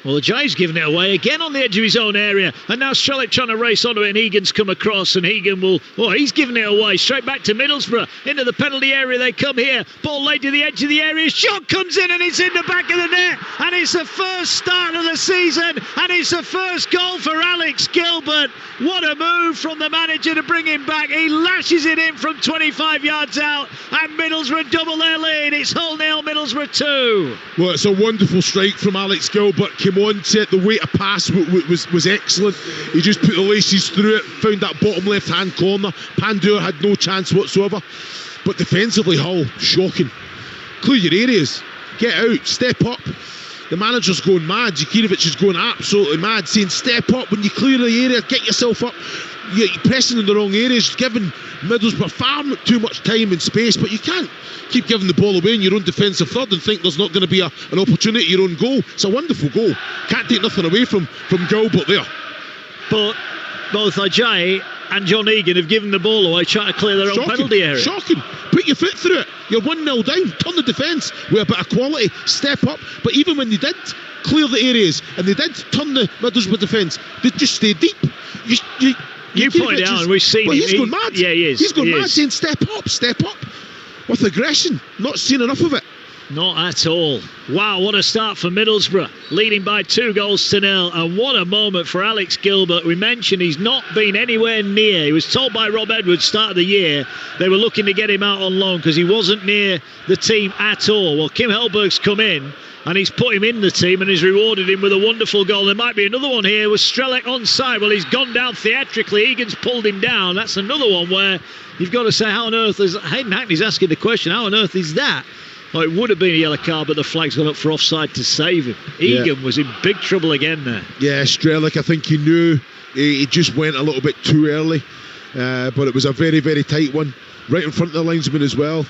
Well, Jay's given it away again on the edge of his own area, and now Strelic trying to race onto it, and Egan's come across, and Egan he's given it away straight back to Middlesbrough. Into the penalty area they come here. Ball laid to the edge of the area. Shot comes in, and it's in the back of the net, and it's the first start of the season, and it's the first goal for Alex Gilbert. What a move from the manager to bring him back. He lashes it in from 25 yards out, and Middlesbrough double their lead. It's 0-0 Middlesbrough 2. Well, it's a wonderful strike from Alex Gilbert. Came on to it. The way to pass was excellent. He just put the laces through it, found that bottom left hand corner. Pandur had no chance whatsoever. But defensively, Hull, shocking. Clear your areas, get out, step up. The manager's going mad. Zakirevich is going absolutely mad, saying step up when you clear the area, get yourself up. You're pressing in the wrong areas, giving Middlesbrough far too much time and space, but you can't keep giving the ball away in your own defensive third and think there's not going to be an opportunity at your own goal. It's a wonderful goal. Can't take nothing away from Gilbert there. But both Ajay and John Egan have given the ball away, trying to clear their own penalty area. Shocking. Put your foot through it. You're 1-0 down. Turn the defence with a bit of quality. Step up. But even when they did clear the areas and they did turn the Middlesbrough defence, they just stayed deep. You pointed out, and we've seen him. He's going mad. Yeah, he is. He's going mad, saying step up. With aggression. Not seen enough of it. Not at all. Wow, what a start for Middlesbrough, leading by 2-0, and what a moment for Alex Gilbert. We mentioned he's not been anywhere near. He was told by Rob Edwards start of the year they were looking to get him out on loan because he wasn't near the team at all. Well, Kim Hellberg's come in and he's put him in the team and he's rewarded him with a wonderful goal. There might be another one here with Strelic onside. Well, he's gone down theatrically. Egan's pulled him down. That's another one where you've got to say, how on earth is... Hayden Hackney's asking the question, how on earth is that? Well, it would have been a yellow card, but the flag's gone up for offside to save him. Egan was in big trouble again there. Yeah, Strelic, I think he knew he just went a little bit too early, but it was a very, very tight one, right in front of the linesman as well.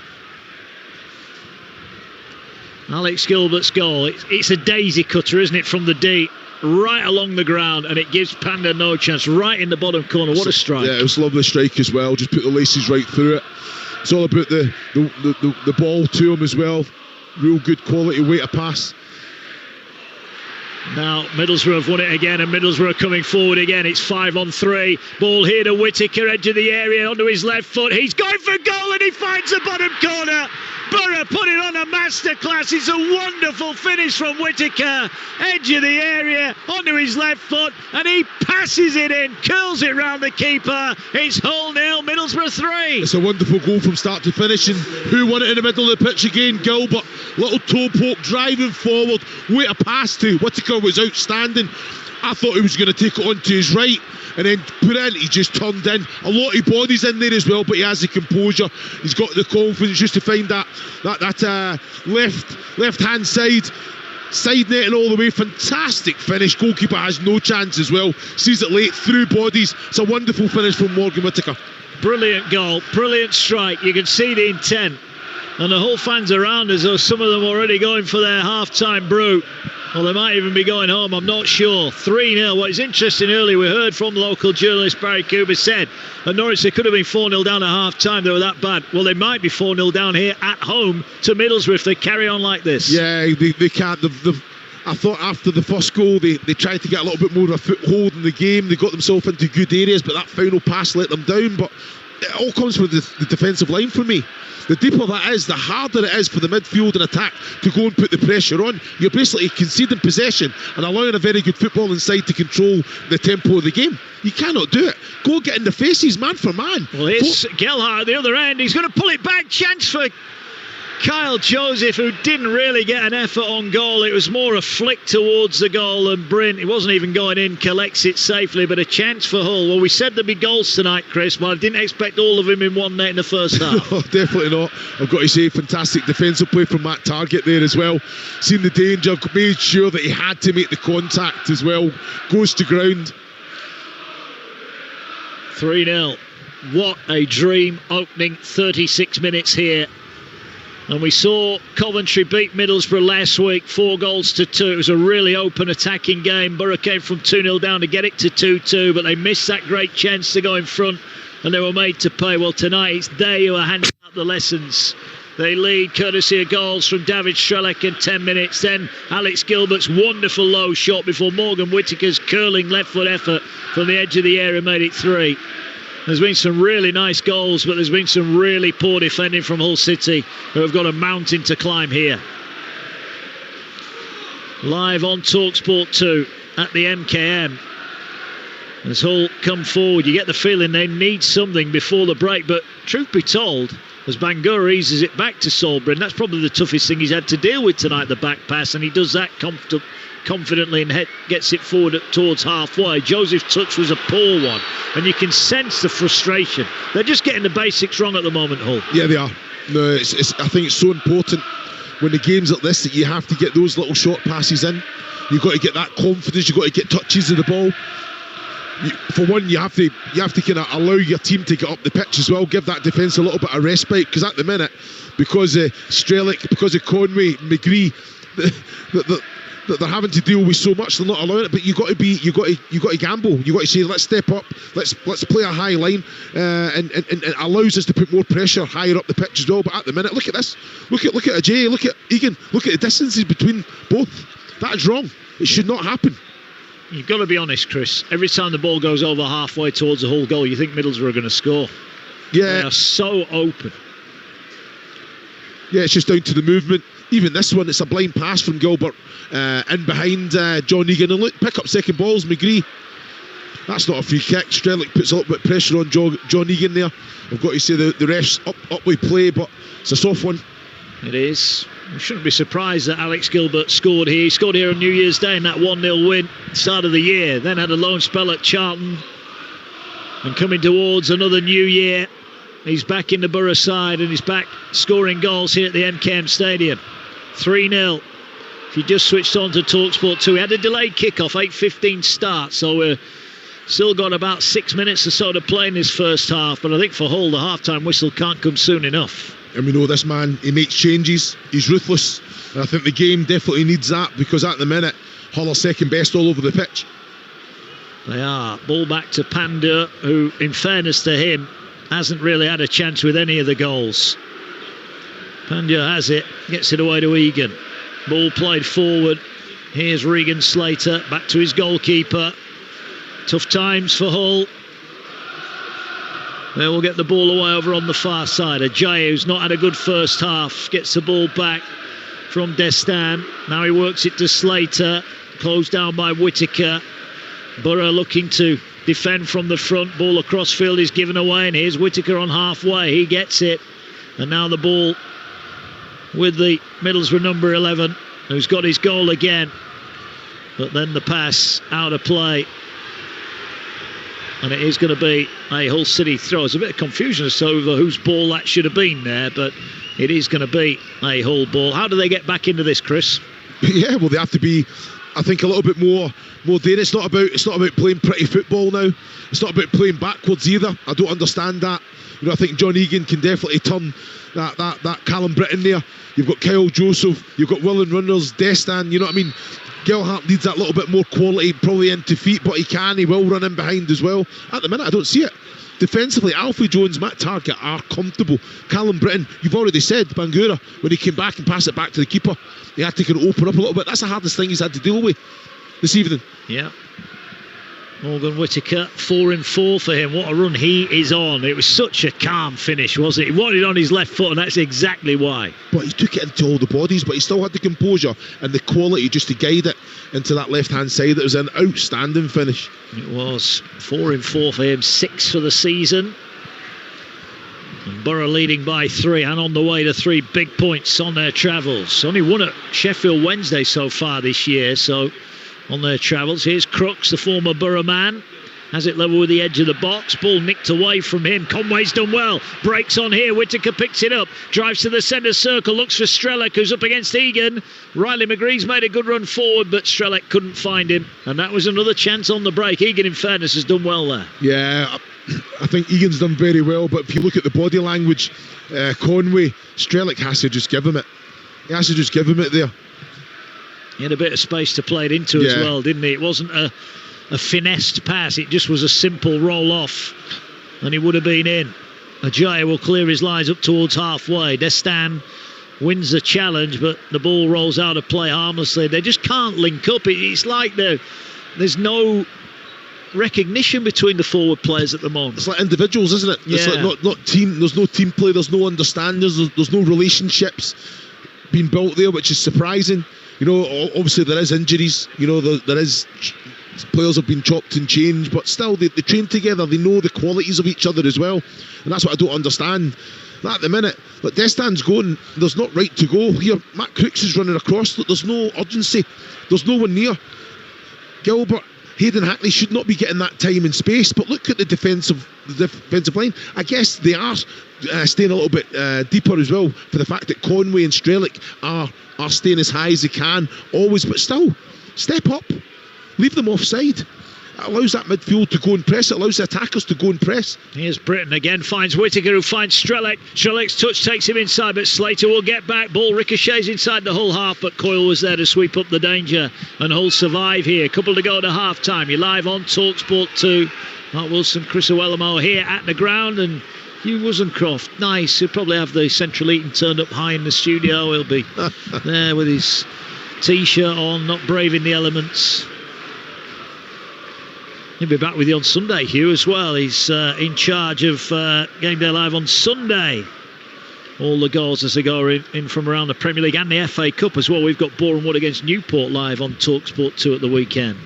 Alex Gilbert's goal, it's a daisy cutter, isn't it, from the deep, right along the ground, and it gives Panda no chance, right in the bottom corner. What a strike. Yeah, it was a lovely strike as well, just put the laces right through it. It's all about the ball to him as well. Real good quality way to pass. Now Middlesbrough have won it again, and Middlesbrough are coming forward again. It's 5-on-3. Ball here to Whittaker, edge of the area, onto his left foot. He's going for goal and he finds the bottom corner. Borough put it on a masterclass. It's a wonderful finish from Whittaker, edge of the area, onto his left foot, and he passes it in, curls it round the keeper. It's 0-0, Middlesbrough 3. It's a wonderful goal from start to finish, and who won it in the middle of the pitch again? Gilbert. Little toe poke, driving forward, way to pass to. Whittaker was outstanding. I thought he was going to take it on to his right and then put in. He just turned in. A lot of bodies in there as well, but he has the composure. He's got the confidence just to find that left hand side netting all the way. Fantastic finish. Goalkeeper has no chance as well. Sees it late through bodies. It's a wonderful finish from Morgan Whittaker. Brilliant goal, brilliant strike. You can see the intent, and the whole fans around us, though some of them already going for their half-time brew. Well, they might even be going home, I'm not sure. 3-0. What is interesting, earlier we heard from local journalist Barry Cooper said at Norwich they could have been 4-0 down at half-time. They were that bad. Well, they might be 4-0 down here at home to Middlesbrough if they carry on like this. Yeah, they can't. I thought after the first goal they tried to get a little bit more of a foothold in the game. They got themselves into good areas, but that final pass let them down. But it all comes from the defensive line for me. The deeper that is, the harder it is for the midfield and attack to go and put the pressure on. You're basically conceding possession and allowing a very good footballing side to control the tempo of the game. You cannot do it. Go get in the faces, man for man. Well, here's Gelhardt at the other end. He's going to pull it back. Chance for Kyle Joseph, who didn't really get an effort on goal. It was more a flick towards the goal, and Brint, he wasn't even going in, collects it safely, but a chance for Hull. Well, we said there'd be goals tonight, Chris, but I didn't expect all of them in one net in the first half. No, definitely not. I've got to say, fantastic defensive play from Matt Targett there as well. Seen the danger, made sure that he had to make the contact as well. Goes to ground. 3-0. What a dream opening 36 minutes here And we saw Coventry beat Middlesbrough last week, 4-2. It was a really open attacking game. Borough came from 2-0 down to get it to 2-2, but they missed that great chance to go in front and they were made to pay. Well, tonight it's they who are handing out the lessons. They lead courtesy of goals from David Strelec in 10 minutes. Then Alex Gilbert's wonderful low shot before Morgan Whittaker's curling left foot effort from the edge of the area made it 3. There's been some really nice goals, but there's been some really poor defending from Hull City, who have got a mountain to climb here. Live on Talksport 2 at the MKM. As Hull come forward, you get the feeling they need something before the break, but truth be told, as Bangura eases it back to Salisbury, and that's probably the toughest thing he's had to deal with tonight, the back pass, and he does that confidently and gets it forward towards halfway. Joseph's touch was a poor one, and you can sense the frustration. They're just getting the basics wrong at the moment, Hull. Yeah, they are. No, I think it's so important when the game's like this that you have to get those little short passes in. You've got to get that confidence. You've got to get touches of the ball. For one, you have to kind of allow your team to get up the pitch as well. Give that defence a little bit of respite, because at the minute, because of Strelec, because of Conway, McGree, that they're having to deal with so much, they're not allowing it. But you got to gamble. You got to say, let's step up, let's play a high line, and it allows us to put more pressure higher up the pitch as well. But at the minute, look at this, look at Ajay, look at Egan, look at the distances between both. That's wrong. It should not happen. You've got to be honest, Chris. Every time the ball goes over halfway towards the Hull goal, you think Middlesbrough are going to score. Yeah, they are so open. Yeah, it's just down to the movement. Even this one, it's a blind pass from Gilbert in behind John Egan. And look, pick up second balls, McGree. That's not a free kick. Strelec puts a little bit of pressure on John Egan there. I've got to say the refs up with play, but it's a soft one. It is. We shouldn't be surprised that Alex Gilbert scored here. He scored here on New Year's Day in that 1-0 win, start of the year. Then had a loan spell at Charlton. And coming towards another new year, he's back in the Borough side and he's back scoring goals here at the MKM Stadium. 3-0. If you just switched on to Talksport 2, he had a delayed kickoff, 8:15 start, so we're still got about 6 minutes or so to play in this first half. But I think for Hull, the half-time whistle can't come soon enough. And we know this man, he makes changes, he's ruthless, and I think the game definitely needs that, because at the minute Hull are second best all over the pitch. They are. Ball back to Pandur, who, in fairness to him, hasn't really had a chance with any of the goals. Pandur has it, gets it away to Egan. Ball played forward. Here's Regan Slater, back to his goalkeeper. Tough times for Hull. They will get the ball away over on the far side. Ajayi, who's not had a good first half, gets the ball back from Destan. Now he works it to Slater, closed down by Whittaker. Borough looking to defend from the front. Ball across field is given away, and here's Whittaker on halfway. He gets it, and now the ball with the Middlesbrough number 11, who's got his goal again. But then the pass out of play. And it is going to be a Hull City throw. There's a bit of confusion as to over whose ball that should have been there, but it is going to be a Hull ball. How do they get back into this, Chris? Yeah, well, they have to be, I think, a little bit more daring. It's not about playing pretty football now. It's not about playing backwards either. I don't understand that. You know, I think John Egan can definitely turn that Callum Britton there. You've got Kyle Joseph, you've got Willen Runners, Destan, you know what I mean? Gelhardt needs that little bit more quality, probably into feet, but he will run in behind as well. At the minute, I don't see it. Defensively, Alfie Jones, Matt Targett are comfortable. Callum Britton, you've already said, Bangura, when he came back and passed it back to the keeper, he had to kind of open up a little bit. That's the hardest thing he's had to deal with this evening. Yeah. Morgan Whittaker, 4-4 for him. What a run he is on. It was such a calm finish, wasn't it? He wanted it on his left foot, and that's exactly why. But he took it into all the bodies, but he still had the composure and the quality just to guide it into that left-hand side. It was an outstanding finish. It was. 4-4 for him, 6 for the season. And Borough leading by 3 and on the way to 3 big points on their travels. Only won at Sheffield Wednesday so far this year, so on their travels. Here's Crooks, the former Borough man. Has it level with the edge of the box. Ball nicked away from him. Conway's done well. Breaks on here. Whittaker picks it up. Drives to the centre circle. Looks for Strelec, who's up against Egan. Riley McGree's made a good run forward, but Strelec couldn't find him. And that was another chance on the break. Egan, in fairness, has done well there. Yeah, I think Egan's done very well, but if you look at the body language, Conway, Strelic has to just give him it. He has to just give him it there. He had a bit of space to play it into as well, didn't he? It wasn't a finessed pass, it just was a simple roll off, and he would have been in. Ajayi will clear his lines up towards halfway. Destan wins the challenge, but the ball rolls out of play harmlessly. They just can't link up. It's like there's no recognition between the forward players at the moment. It's like individuals, isn't it? Yeah. It's like not team. There's no team play. There's no understanding. There's no relationships being built there, which is surprising. You know, obviously there is injuries. You know, there is players have been chopped and changed, but still they train together. They know the qualities of each other as well, and that's what I don't understand. At the minute, but Destan's going, there's not right to go here. Matt Crooks is running across. There's no urgency. There's no one near. Gilbert, Hayden Hackley should not be getting that time and space. But look at the defensive line. I guess they are staying a little bit deeper as well, for the fact that Conway and Strelic are staying as high as they can always. But still, step up, leave them offside. It allows that midfield to go and press. It allows the attackers to go and press. Here's Britton again, finds Whittaker, who finds Strelic. Strelic's touch takes him inside, but Slater will get back. Ball ricochets inside the Hull half, but Coyle was there to sweep up the danger, and Hull survive here. Couple to go to half time. You're live on Talksport 2. Mark Wilson, Chris Owellamo here at the ground, and Hugh Wozencroft, nice. He'll probably have the central heating turned up high in the studio. He'll be there with his t-shirt on, not braving the elements. He'll be back with you on Sunday, Hugh, as well. He's in charge of Game Day Live on Sunday. All the goals as they go in from around the Premier League and the FA Cup as well. We've got Boreham Wood against Newport live on Talksport 2 at the weekend.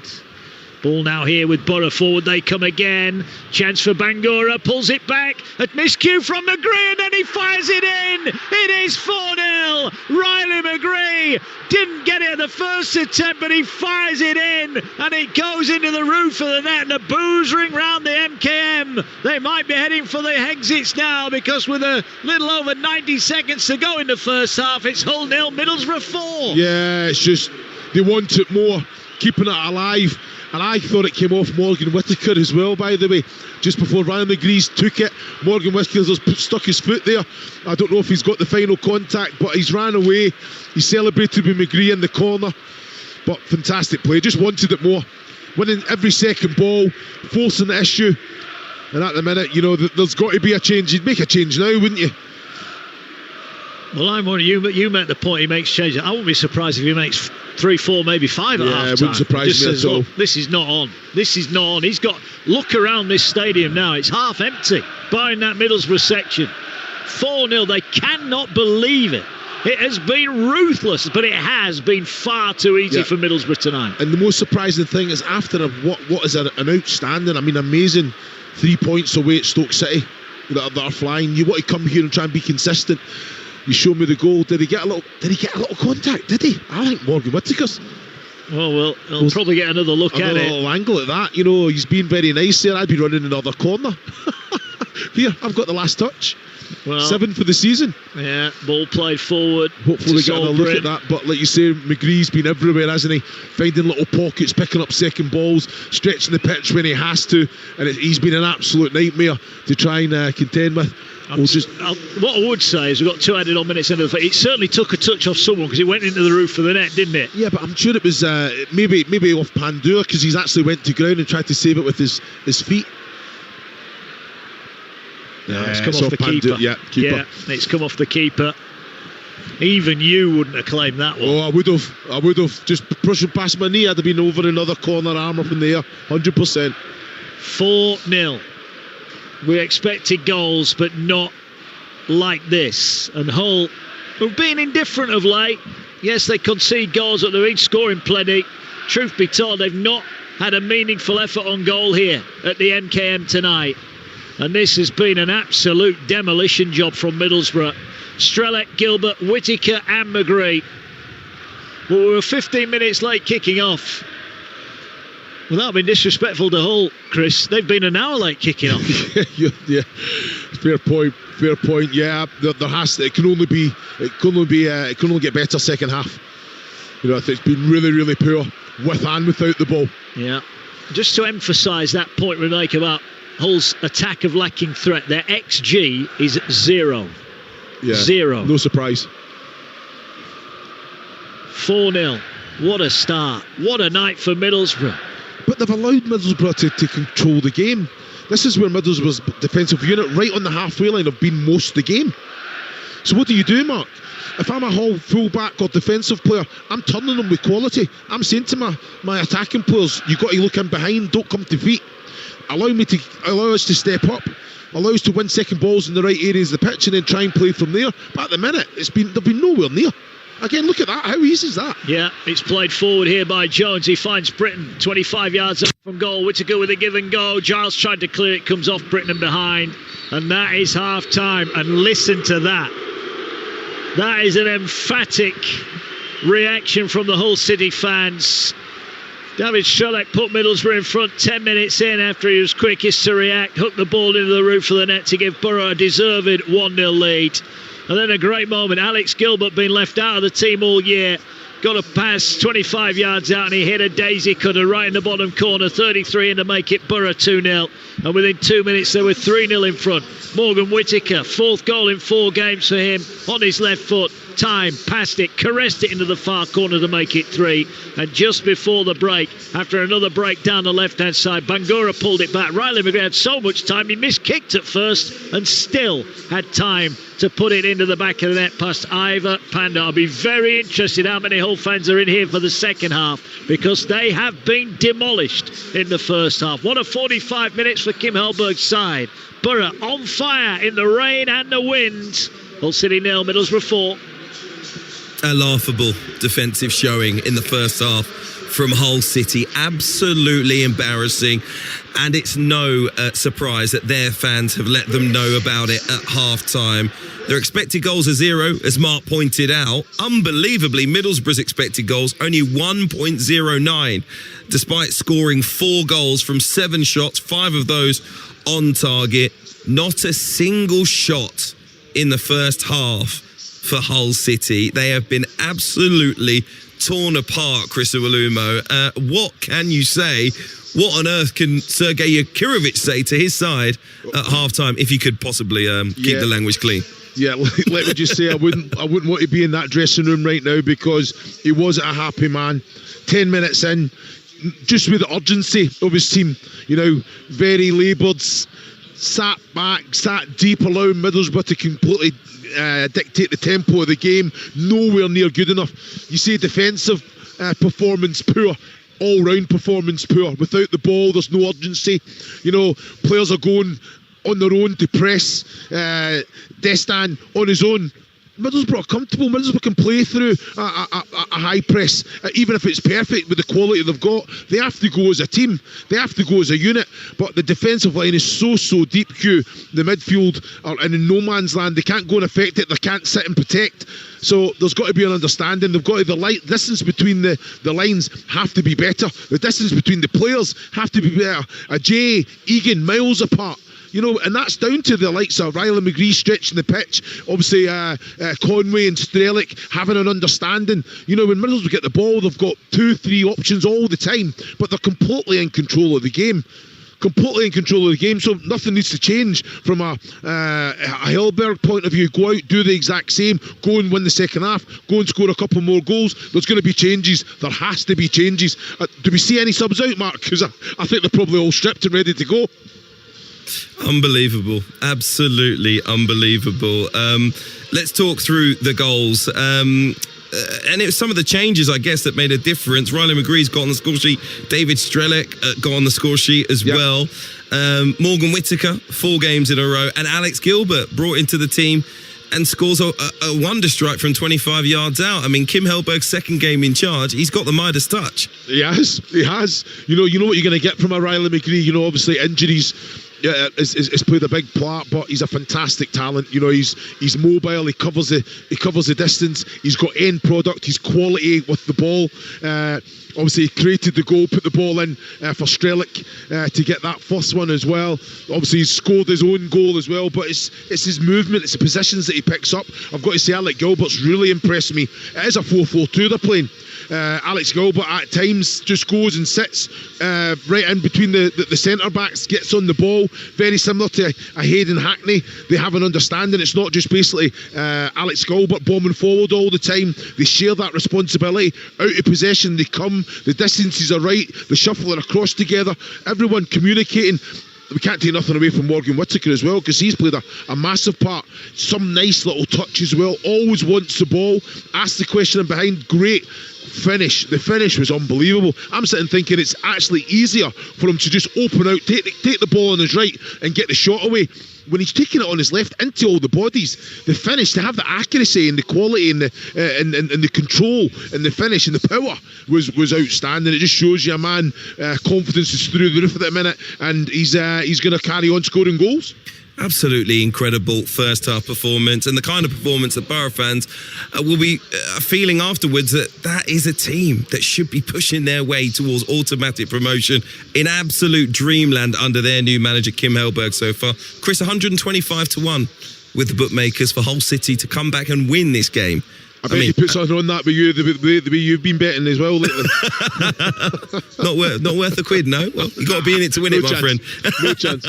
Ball now here with Borough forward. They come again. Chance for Bangura. Pulls it back. At miscue from McGree, and then he fires it in. It is 4-0. Riley McGree didn't get it at the first attempt, but he fires it in, and it goes into the roof of the net, and the boos ring round the MKM. They might be heading for the exits now, because with a little over 90 seconds to go in the first half, it's Hull 0, Middlesbrough 4. Yeah, it's just they want it more, keeping it alive. And I thought it came off Morgan Whittaker as well, by the way, just before Ryan McGree's took it. Morgan Whittaker's stuck his foot there. I don't know if he's got the final contact, but he's ran away. He celebrated with McGree in the corner. But fantastic play, just wanted it more. Winning every second ball, forcing the issue. And at the minute, you know, there's got to be a change. You'd make a change now, wouldn't you? Well, I'm one of you, but you make the point he makes changes. I wouldn't be surprised if he makes 3, 4, maybe 5 at half time. It wouldn't surprise me at all. This is not on. This is not on. He's got, look around this stadium now. It's half empty behind that Middlesbrough section. 4-0. They cannot believe it. It has been ruthless, but it has been far too easy for Middlesbrough tonight. And the most surprising thing is, after what is an outstanding, I mean, amazing 3 points away at Stoke City that are flying, you want to come here and try and be consistent. You show me the goal. Did he get a little contact? Did he? I think Morgan Whittaker's. Well, he'll probably get another look at it. A little angle at that. You know, he's been very nice there. I'd be running another corner. Here, I've got the last touch. Well, 7 for the season. Yeah, ball played forward. Hopefully we get another look at that. But like you say, McGree's been everywhere, hasn't he? Finding little pockets, picking up second balls, stretching the pitch when he has to. And he's been an absolute nightmare to try and contend with. What I would say is we've got 2 added on minutes into the fight. It certainly took a touch off someone, because it went into the roof of the net, didn't it? Yeah, but I'm sure it was maybe off Pandura, because he's actually went to ground and tried to save it with his feet. No, it's come off the keeper. Yeah, keeper. Yeah, it's come off the keeper. Even you wouldn't have claimed that one. Oh, I would have. Just pushing past my knee, I'd have been over another corner arm up in the air. 100%. 4-0. We expected goals, but not like this. And Hull have been indifferent of late. Yes, they concede goals, but they're each scoring plenty. Truth be told, they've not had a meaningful effort on goal here at the MKM tonight. And this has been an absolute demolition job from Middlesbrough. Strelic, Gilbert, Whittaker and McGree. Well, we were 15 minutes late kicking off. Without being disrespectful to Hull, Chris, they've been an hour late kicking off. yeah, fair point. Yeah, there has to. It can only get better second half. You know, I think it's been really, really poor with and without the ball. Yeah, just to emphasise that point we make about Hull's attack of lacking threat. Their XG is 0. Yeah, 0. no surprise. 4-0. What a start. What a night for Middlesbrough. But they've allowed Middlesbrough to control the game. This is where Middlesbrough's defensive unit, right on the halfway line, have been most of the game. So what do you do, Mark? If I'm a Hull full-back or defensive player, I'm turning them with quality. I'm saying to my attacking players, you've got to look in behind, don't come to feet. Allow us to step up. Allow us to win second balls in the right areas of the pitch and then try and play from there. But at the minute, they've been nowhere near. Again, look at that. How easy is that? Yeah, it's played forward here by Jones. He finds Britton 25 yards up from goal. Whittaker with a give and go. Giles tried to clear it, comes off Britton and behind. And that is half time. And listen to that. That is an emphatic reaction from the Hull City fans. David Strelak put Middlesbrough in front 10 minutes in after he was quickest to react, hooked the ball into the roof of the net to give Borough a deserved 1-0 lead. And then a great moment, Alex Gilbert been left out of the team all year, got a pass 25 yards out and he hit a daisy cutter right in the bottom corner, 33 in to make it Borough 2-0. And within 2 minutes they were 3-0 in front. Morgan Whittaker, 4th goal in 4 games for him, on his left foot, time, passed it, caressed it into the far corner to make it 3. And just before the break, after another break down the left-hand side, Bangura pulled it back. Riley McGree had so much time, he miskicked at first and still had time to put it into the back of the net past Ivor Panda. I'll be very interested how many Hull fans are in here for the second half, because they have been demolished in the first half. What a 45 minutes for Kim Hellberg's side. Borough on fire in the rain and the wind. Hull City 0, Middlesbrough 4. A laughable defensive showing in the first half from Hull City. Absolutely embarrassing. And it's no surprise that their fans have let them know about it at half-time. Their expected goals are 0, as Mark pointed out. Unbelievably, Middlesbrough's expected goals only 1.09, despite scoring 4 goals from 7 shots, 5 of those on target. Not a single shot in the first half for Hull City. They have been absolutely torn apart, Chris Iwelumo. What can you say? What on earth can Sergei Yakirovic say to his side at half-time, if you could possibly keep the language clean? Yeah, let me just say, I wouldn't want to be in that dressing room right now, because he wasn't a happy man. 10 minutes in, just with the urgency of his team, very laboured, sat back, sat deep, allowing Middlesbrough to completely dictate the tempo of the game. Nowhere near good enough. You see defensive performance poor, all-round performance poor. Without the ball, there's no urgency. Players are going on their own to press. Destan on his own. Middlesbrough are comfortable. Middlesbrough can play through a high press, even if it's perfect with the quality they've got. They have to go as a team. They have to go as a unit. But the defensive line is so deep, Q. The midfield are in no man's land. They can't go and affect it. They can't sit and protect. So there's got to be an understanding. They've got to, the distance between the lines have to be better. The distance between the players have to be better. Jay, Egan, miles apart. And that's down to the likes of Riley McGree stretching the pitch. Obviously, Conway and Strelak having an understanding. When Middlesbrough get the ball, they've got 2-3 options all the time, but they're completely in control of the game. So nothing needs to change from a Hellberg point of view. Go out, do the exact same, go and win the second half, go and score a couple more goals. There's going to be changes. There has to be changes. Do we see any subs out, Mark? Because I think they're probably all stripped and ready to go. Unbelievable, absolutely unbelievable. Let's talk through the goals. And it was some of the changes, I guess, that made a difference. Riley McGree's got on the score sheet. David Strelak got on the score sheet as well. Morgan Whittaker, 4 games in a row. And Alex Gilbert brought into the team and scores a wonder strike from 25 yards out. I mean, Kim Hellberg's second game in charge, he's got the Midas touch. He has. You know what you're going to get from a Riley McGree. Obviously injuries has played a big part, but he's a fantastic talent. He's mobile. He covers the distance. He's got end product. He's quality with the ball. Obviously, he created the goal, put the ball in for Strelic to get that first one as well. Obviously, he's scored his own goal as well, but it's his movement, it's the positions that he picks up. I've got to say, Alec Gilbert's really impressed me. It is a 4-4-2 they're playing. Alex Gilbert at times just goes and sits right in between the centre backs, gets on the ball, very similar to a Hayden Hackney. They have an understanding. It's not just basically Alex Gilbert bombing forward all the time. They share that responsibility. Out of possession they come, the distances are right, the shuffling across together, everyone communicating. We can't take nothing away from Morgan Whittaker as well, because he's played a massive part. Some nice little touch as well, always wants the ball, asks the question behind, great finish. The finish was unbelievable. I'm sitting thinking it's actually easier for him to just open out, take the ball on his right and get the shot away. When he's taking it on his left into all the bodies, the finish, to have the accuracy and the quality and the control and the finish and the power was outstanding. It just shows you a man, confidence is through the roof at the minute, and he's going to carry on scoring goals. Absolutely incredible first half performance, and the kind of performance that Borough fans will be feeling afterwards, that is a team that should be pushing their way towards automatic promotion in absolute dreamland under their new manager Kim Hellberg so far. Chris, 125-1 with the bookmakers for Hull City to come back and win this game. I bet you put something on that with you, the way you've been betting as well lately. not worth a quid, no? Well, you've got to be in it to win it, my friend. No chance.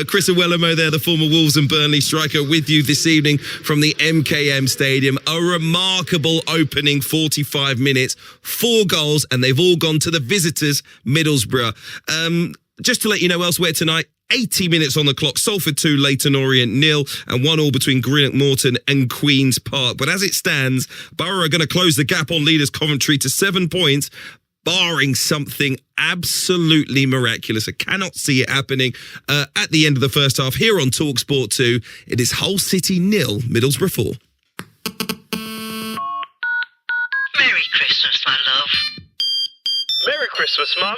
Chris Awelamo there, the former Wolves and Burnley striker, with you this evening from the MKM Stadium. A remarkable opening 45 minutes, 4 goals, and they've all gone to the visitors, Middlesbrough. Just to let you know elsewhere tonight, 80 minutes on the clock, Salford 2, Leyton Orient 0, and 1-1 between Greenock Morton and Queen's Park. But as it stands, Borough are going to close the gap on leaders Coventry to 7 points, barring something absolutely miraculous. I cannot see it happening at the end of the first half. Here on Talksport 2, it is Hull City 0, Middlesbrough 4. Merry Christmas, my love. Merry Christmas, Mum.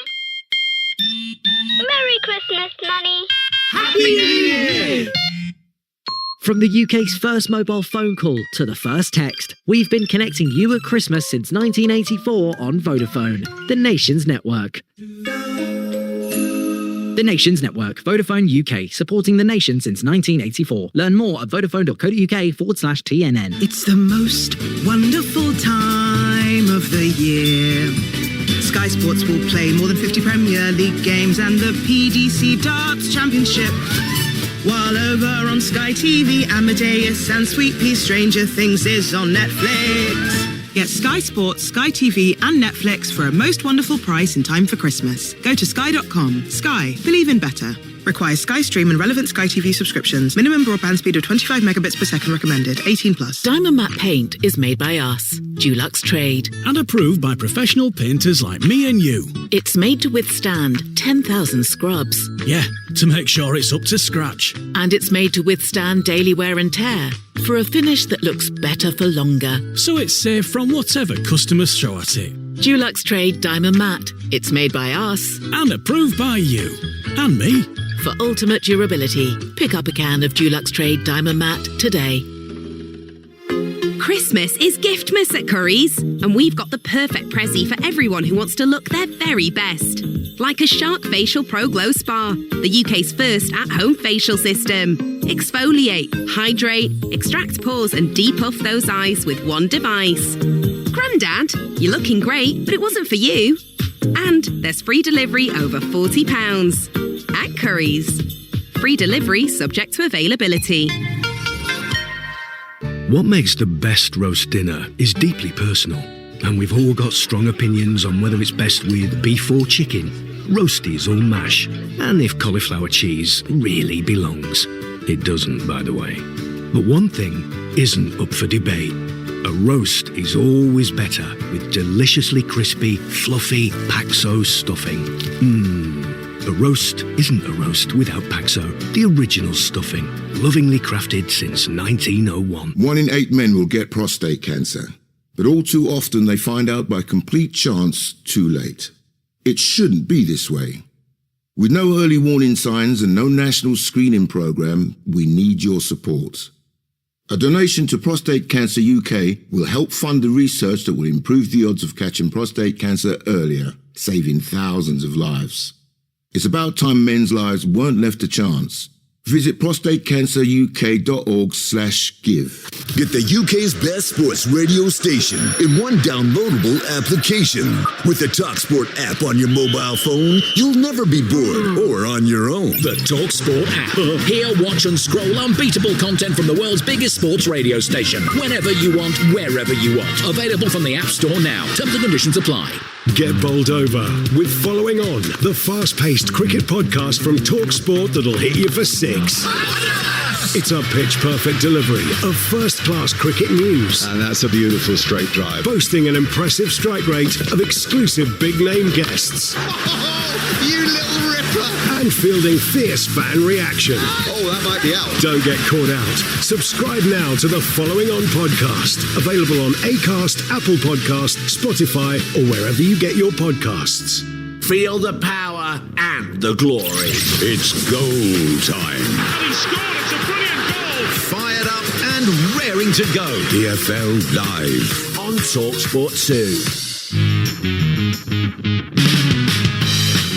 Merry Christmas, Nanny. Happy New Year! From the UK's first mobile phone call to the first text, we've been connecting you at Christmas since 1984 on Vodafone, the nation's network. The Nations Network, Vodafone UK, supporting the nation since 1984. Learn more at vodafone.co.uk/TNN. It's the most wonderful time of the year. Sky Sports will play more than 50 Premier League games and the PDC Darts Championship. While over on Sky TV, Amadeus and Sweet Pea Stranger Things is on Netflix. Get Sky Sports, Sky TV and Netflix for a most wonderful price in time for Christmas. Go to sky.com. Sky. Believe in better. Requires Sky Stream and relevant Sky TV subscriptions. Minimum broadband speed of 25 megabits per second recommended. 18 plus. Diamond Matte Paint is made by us, Dulux Trade. And approved by professional painters like me and you. It's made to withstand 10,000 scrubs. Yeah, to make sure it's up to scratch. And it's made to withstand daily wear and tear for a finish that looks better for longer. So it's safe from whatever customers throw at it. Dulux Trade Diamond Matte. It's made by us. And approved by you. And me. For ultimate durability, pick up a can of Dulux Trade Diamond Matte today. Christmas is Giftmas at Currys, and we've got the perfect prezi for everyone who wants to look their very best. Like a Shark Facial Pro Glow Spa, the UK's first at-home facial system. Exfoliate, hydrate, extract pores and depuff those eyes with one device. Grandad, you're looking great, but it wasn't for you. And there's free delivery over £40. At Currys. Free delivery subject to availability. What makes the best roast dinner is deeply personal, and we've all got strong opinions on whether it's best with beef or chicken, roasties or mash, and if cauliflower cheese really belongs. It doesn't, by the way. But one thing isn't up for debate. A roast is always better with deliciously crispy, fluffy Paxo stuffing. A roast isn't a roast without Paxo, the original stuffing, lovingly crafted since 1901. 1 in 8 men will get prostate cancer, but all too often they find out by complete chance too late. It shouldn't be this way. With no early warning signs and no national screening program, we need your support. A donation to Prostate Cancer UK will help fund the research that will improve the odds of catching prostate cancer earlier, saving thousands of lives. It's about time men's lives weren't left to chance. Visit prostatecanceruk.org/give. Get the UK's best sports radio station in one downloadable application. With the Talksport app on your mobile phone, you'll never be bored or on your own. The Talksport app. Hear, watch and scroll unbeatable content from the world's biggest sports radio station. Whenever you want, wherever you want. Available from the App Store now. Terms and conditions apply. Get bowled over with Following On, the fast-paced cricket podcast from Talksport that'll hit you for 6. It's a pitch-perfect delivery of first-class cricket news. And that's a beautiful straight drive. Boasting an impressive strike rate of exclusive big-name guests. You little ripper! And fielding fierce fan reaction. Oh, that might be out. Don't get caught out. Subscribe now to the Following On podcast. Available on Acast, Apple Podcasts, Spotify, or wherever you get your podcasts. Feel the power and the glory. It's goal time. And he scored. It's a brilliant goal. Fired up and raring to go. EFL Live On TalkSport 2.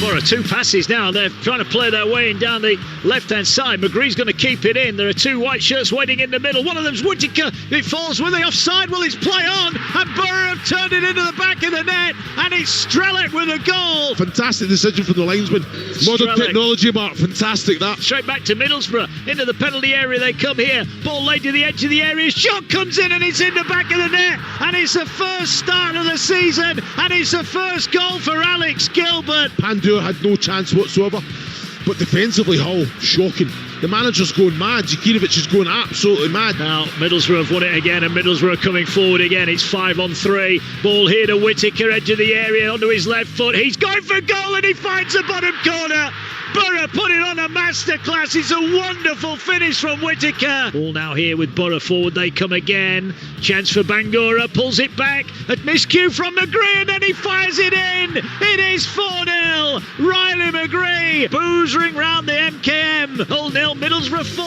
Borough, 2 passes now. They're trying to play their way in down the left-hand side. McGree's going to keep it in. There are 2 white shirts waiting in the middle. One of them's Whittaker. It falls. Were they offside? Will it's play on? And Borough have turned it into the back of the net. And it's Strelec with a goal. Fantastic decision from the linesman. Modern technology, Mark. Fantastic that. Straight back to Middlesbrough. Into the penalty area they come here. Ball laid to the edge of the area. Shot comes in and it's in the back of the net. And it's the first start of the season. And it's the first goal for Alex Gilbert. Pandur had no chance whatsoever, but defensively, Hull, shocking. The manager's going mad. Zakirevich is going absolutely mad. Now Middlesbrough have won it again, and Middlesbrough are coming forward again. It's 5-on-3. Ball here to Whittaker, edge of the area, onto his left foot. He's going for goal and he finds the bottom corner. Borough put it on a masterclass. It's a wonderful finish from Whittaker. Ball now here with Borough forward. They come again. Chance for Bangura. Pulls it back. At miscue from McGree, and then he fires it in. It is 4-0. Riley McGree. Boos ring round the MKM. Hull 0, Middlesbrough 4.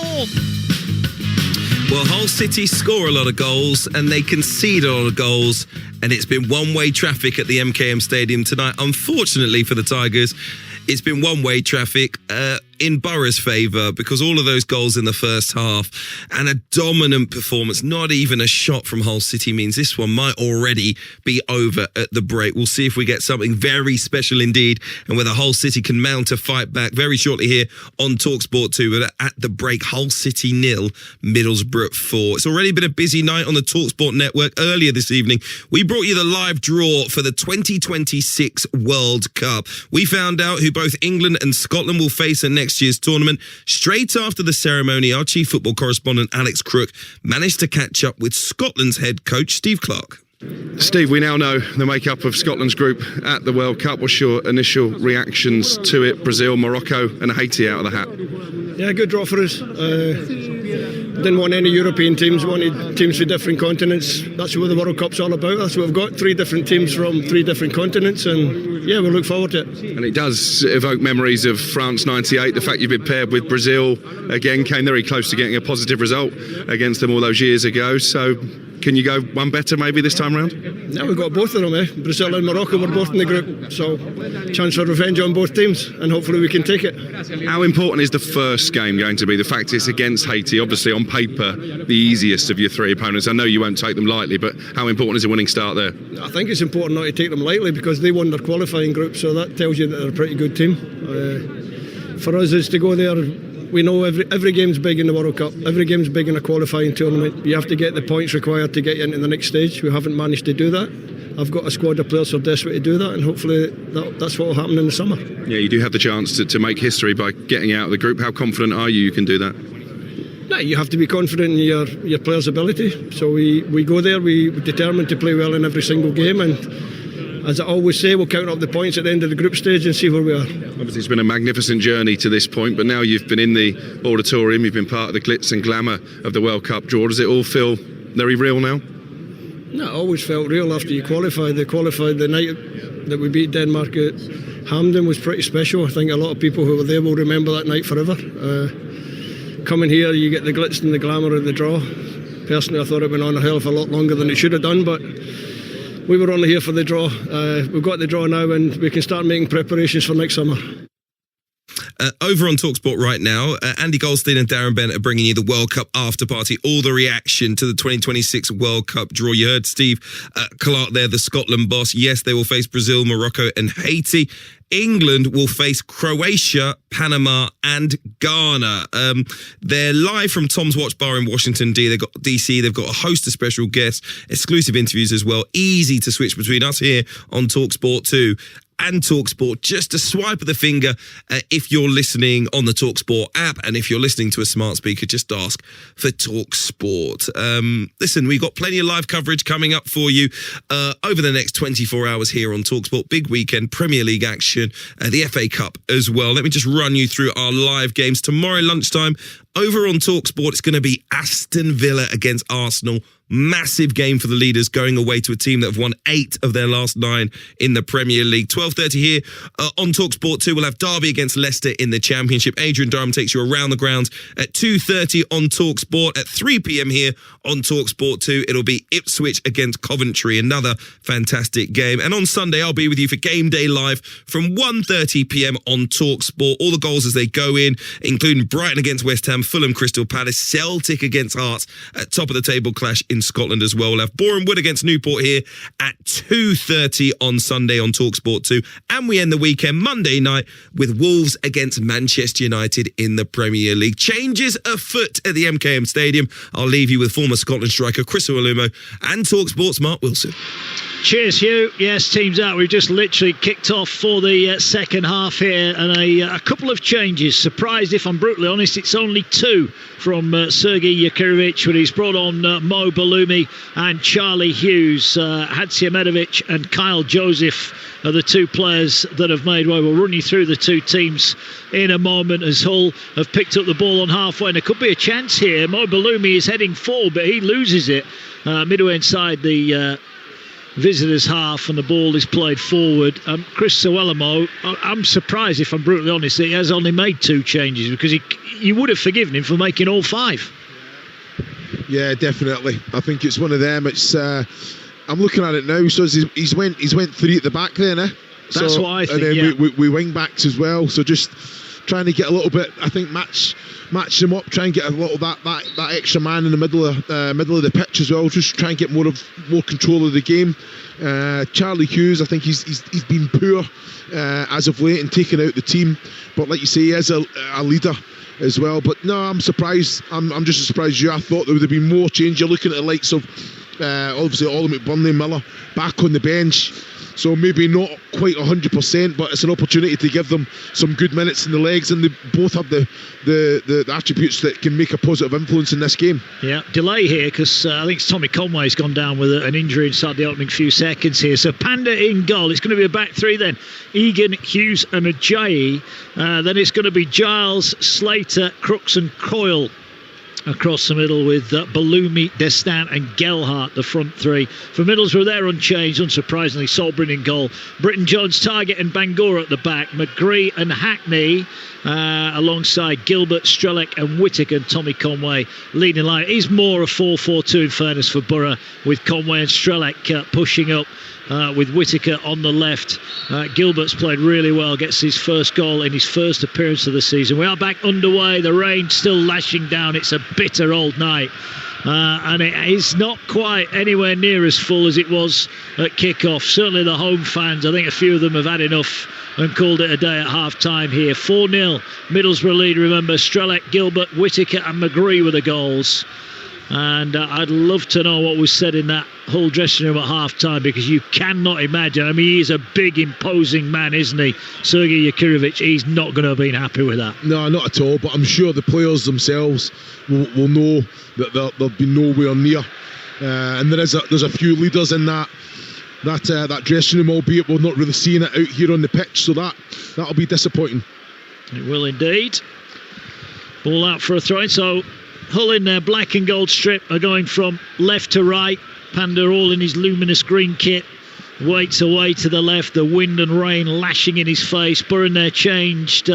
Well, Hull City score a lot of goals and they concede a lot of goals, and it's been one-way traffic at the MKM Stadium tonight. Unfortunately for the Tigers, it's been one-way traffic in Borough's favour, because all of those goals in the first half and a dominant performance, not even a shot from Hull City, means this one might already be over at the break. We'll see if we get something very special indeed, and whether Hull City can mount a fight back very shortly here on Talksport 2. But at the break, Hull City 0, Middlesbrough 4. It's already been a busy night on the Talksport network. Earlier this evening, we brought you the live draw for the 2026 World Cup. We found out who both England and Scotland will face in next year's tournament. Straight after the ceremony, our chief football correspondent Alex Crook managed to catch up with Scotland's head coach Steve Clarke. Steve, we now know the makeup of Scotland's group at the World Cup. What's your initial reactions to it? Brazil, Morocco and Haiti out of the hat. Yeah, good draw for us. Didn't want any European teams, wanted teams from different continents. That's what the World Cup's all about. That's what we've got, 3 different teams from 3 different continents, and yeah, we look forward to it. And it does evoke memories of France 98. The fact you've been paired with Brazil again, came very close to getting a positive result against them all those years ago. So can you go one better maybe this time round? Yeah, we've got both of them, Brazil and Morocco were both in the group, so chance for revenge on both teams, and hopefully we can take it. How important is the first game going to be? The fact it's against Haiti, obviously on paper the easiest of your 3 opponents. I know you won't take them lightly, but how important is a winning start there? I think it's important not to take them lightly, because they won their qualifying group, so that tells you that they're a pretty good team. For us is to go there. We know every game's big in the World Cup. Every game's big in a qualifying tournament. You have to get the points required to get you into the next stage. We haven't managed to do that. I've got a squad of players who are desperate to do that, and hopefully that's what will happen in the summer. Yeah, you do have the chance to make history by getting out of the group. How confident are you can do that? No, you have to be confident in your players' ability. So we go there, we're determined to play well in every single game, and as I always say, we'll count up the points at the end of the group stage and see where we are. Obviously it's been a magnificent journey to this point, but now you've been in the auditorium, you've been part of the glitz and glamour of the World Cup draw. Does it all feel very real now? No, it always felt real after you qualified. They qualified the night that we beat Denmark at Hampden was pretty special. I think a lot of people who were there will remember that night forever. Coming here, you get the glitz and the glamour of the draw. Personally, I thought it went on a hell of a lot longer than it should have done, but we were only here for the draw. We've got the draw now, and we can start making preparations for next summer. Over on Talksport right now, Andy Goldstein and Darren Bennett are bringing you the World Cup after party, all the reaction to the 2026 World Cup draw. You heard Steve Clark there, the Scotland boss. Yes, they will face Brazil, Morocco and Haiti. England will face Croatia, Panama and Ghana. They're live from Tom's Watch Bar in Washington, DC. They've got a host of special guests, exclusive interviews as well. Easy to switch between us here on Talksport 2 and Talksport. Just a swipe of the finger if you're listening on the Talksport app, and if you're listening to a smart speaker, just ask for Talksport. Listen, we've got plenty of live coverage coming up for you over the next 24 hours here on Talksport. Big weekend, Premier League action, the FA Cup as well. Let me just run you through our live games. Tomorrow lunchtime over on Talksport, it's going to be Aston Villa against Arsenal. Massive game for the leaders, going away to a team that have won 8 of their last 9 in the Premier League. 12:30 here on Talksport 2. We'll have Derby against Leicester in the Championship. Adrian Durham takes you around the grounds at 2:30 on Talksport. At 3 p.m. here on Talksport 2, it'll be Ipswich against Coventry. Another fantastic game. And on Sunday, I'll be with you for Game Day Live from 1:30 p.m. on Talksport. All the goals as they go in, including Brighton against West Ham, Fulham, Crystal Palace, Celtic against Hearts at top of the table clash in Scotland as well. We'll have Boreham Wood against Newport here at 2:30 on Sunday on Talksport 2. And we end the weekend Monday night with Wolves against Manchester United in the Premier League. Changes afoot at the MKM Stadium. I'll leave you with former Scotland striker Chris Olumo and Talksport's Mark Wilson. Cheers, Hugh. Yes, team's out. We've just literally kicked off for the second half here, and a couple of changes. Surprised, if I'm brutally honest, it's only 2 from Sergei Yakirovic, when he's brought on Mo Balumi and Charlie Hughes. Hadziemedovich and Kyle Joseph are the 2 players that have made way. We'll run you through the 2 teams in a moment, as Hull have picked up the ball on halfway, and there could be a chance here. Mo Balumi is heading forward, but he loses it midway inside the visitors' half, and the ball is played forward. Chris Olumo, I'm surprised, if I'm brutally honest, that he has only made 2 changes, because you would have forgiven him for making all 5. Yeah, definitely. I think it's one of them. It's I'm looking at it now. So he's went 3 at the back there, eh? That's what I think. And then yeah. we wing backs as well. So just trying to get a little bit, I think, match them up. Try and get a little that extra man in the middle of the pitch as well. Just try and get more control of the game. Charlie Hughes, I think he's been poor as of late and taking out the team. But like you say, he is a leader as well. But no, I'm surprised. I'm just as surprised as you. I thought there would have been more change. You're looking at the likes of obviously Ollie McBurney, Miller back on the bench. So maybe not quite 100%, but it's an opportunity to give them some good minutes in the legs, and they both have the attributes that can make a positive influence in this game. Yeah, delay here because I think Tommy Conway's gone down with an injury inside the opening few seconds here. So Panda in goal. It's going to be a back 3 then. Egan, Hughes and Ajayi. Then it's going to be Giles, Slater, Crooks and Coyle across the middle, with Balumi, Destin and Gelhardt, the front 3. For Middlesbrough, they're unchanged, unsurprisingly. Solbrin in goal, Britton Jones, Target and Bangura at the back, McGree and Hackney alongside Gilbert, Strelec and Whittaker, and Tommy Conway leading line. It is more a 4-4-2 in fairness for Borough, with Conway and Strelec pushing up with Whittaker on the left. Gilbert's played really well, gets his first goal in his first appearance of the season. We are back underway, the rain still lashing down. It's a bitter old night, and it is not quite anywhere near as full as it was at kick-off. Certainly the home fans, I think a few of them have had enough and called it a day at half-time here. 4-0 Middlesbrough lead. Remember, Strelec, Gilbert, Whittaker and McGree were the goals. And I'd love to know what was said in that whole dressing room at half-time, because you cannot imagine. I mean, he is a big, imposing man, isn't he? Sergei Yakirovic, he's not going to have been happy with that. No, not at all. But I'm sure the players themselves will know that they'll be nowhere near. And there's a few leaders in that dressing room, albeit we're not really seeing it out here on the pitch. So that'll be disappointing. It will indeed. Ball out for a throw-in. So Hull in their black and gold strip are going from left to right. Panda all in his luminous green kit waits away to the left, the wind and rain lashing in his face. Borough in their changed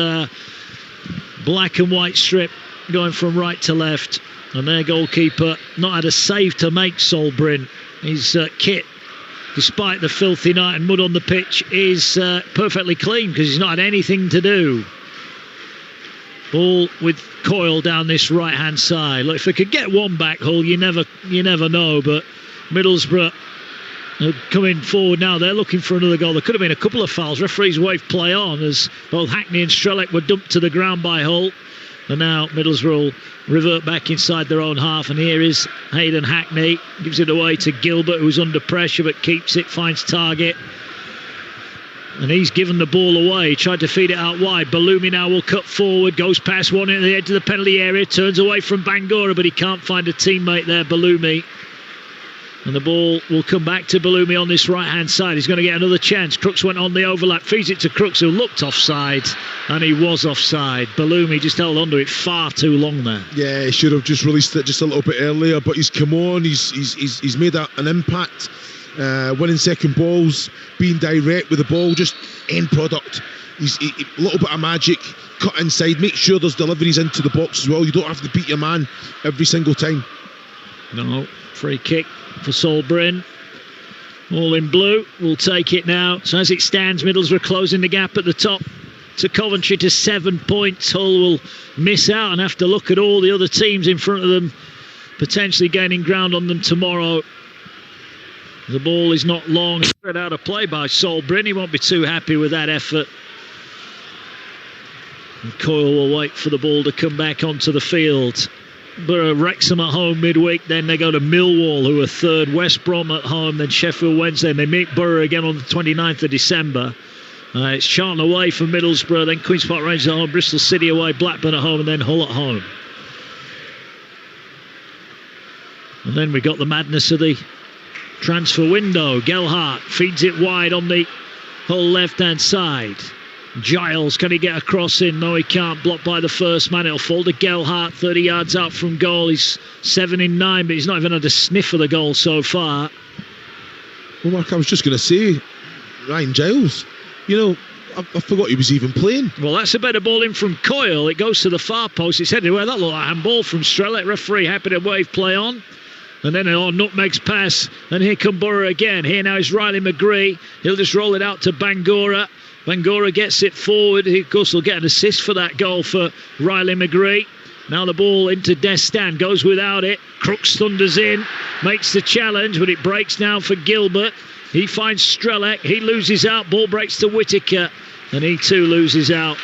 black and white strip going from right to left, and their goalkeeper not had a save to make. Solbryn, his kit, despite the filthy night and mud on the pitch, is perfectly clean because he's not had anything to do. Ball with Coyle down this right hand side. Look, if they could get one back, Hull, you never know, but Middlesbrough are coming forward now. They're looking for another goal. There could have been a couple of fouls. Referees waved play on as both Hackney and Strelec were dumped to the ground by Hull. And now Middlesbrough revert back inside their own half. And here is Hayden Hackney. Gives it away to Gilbert, who's under pressure but keeps it, finds target. And he's given the ball away. He tried to feed it out wide. Bellumi now will cut forward, goes past one at the edge of the penalty area, turns away from Bangura, but he can't find a teammate there, Bellumi. And the ball will come back to Bellumi on this right-hand side. He's going to get another chance. Crooks went on the overlap, feeds it to Crooks, who looked offside, and he was offside. Bellumi just held onto it far too long there. Yeah, he should have just released it just a little bit earlier, but he's come on, he's made an impact. Winning second balls, being direct with the ball, just end product. He's a little bit of magic, cut inside, make sure there's deliveries into the box as well. You don't have to beat your man every single time. No, free kick for Solbryn. All in blue, we'll take it now. So as it stands, Middlesbrough closing the gap at the top to Coventry to 7 points. Hull will miss out and have to look at all the other teams in front of them, potentially gaining ground on them tomorrow. The ball is not long, spread out of play by Solbryn. He won't be too happy with that effort. And Coyle will wait for the ball to come back onto the field. Borough Wrexham at home midweek, then they go to Millwall, who are third, West Brom at home, then Sheffield Wednesday, and they meet Borough again on the 29th of December. It's Charlton away for Middlesbrough, then Queen's Park Rangers at home, Bristol City away, Blackburn at home, and then Hull at home. And then we got the madness of the transfer window. Gelhardt feeds it wide on the Hull left-hand side. Giles, can he get a cross in? No, he can't. Blocked by the first man. It'll fall to Gelhardt, 30 yards out from goal. He's 7 in 9, but he's not even had a sniff of the goal so far. Well, Mark, I was just going to say, Ryan Giles, you know, I forgot he was even playing. Well, that's a better ball in from Coyle. It goes to the far post. It's headed away. That looked like a handball from Strelec. Referee happy to wave play on. And then Nutmeg's pass. And here come Borough again. Here now is Riley McGree. He'll just roll it out to Bangura. Bangura gets it forward. He, of course, will get an assist for that goal for Riley McGree. Now the ball into Destan. Goes without it. Crooks thunders in. Makes the challenge, but it breaks now for Gilbert. He finds Strelec. He loses out. Ball breaks to Whittaker. And he too loses out.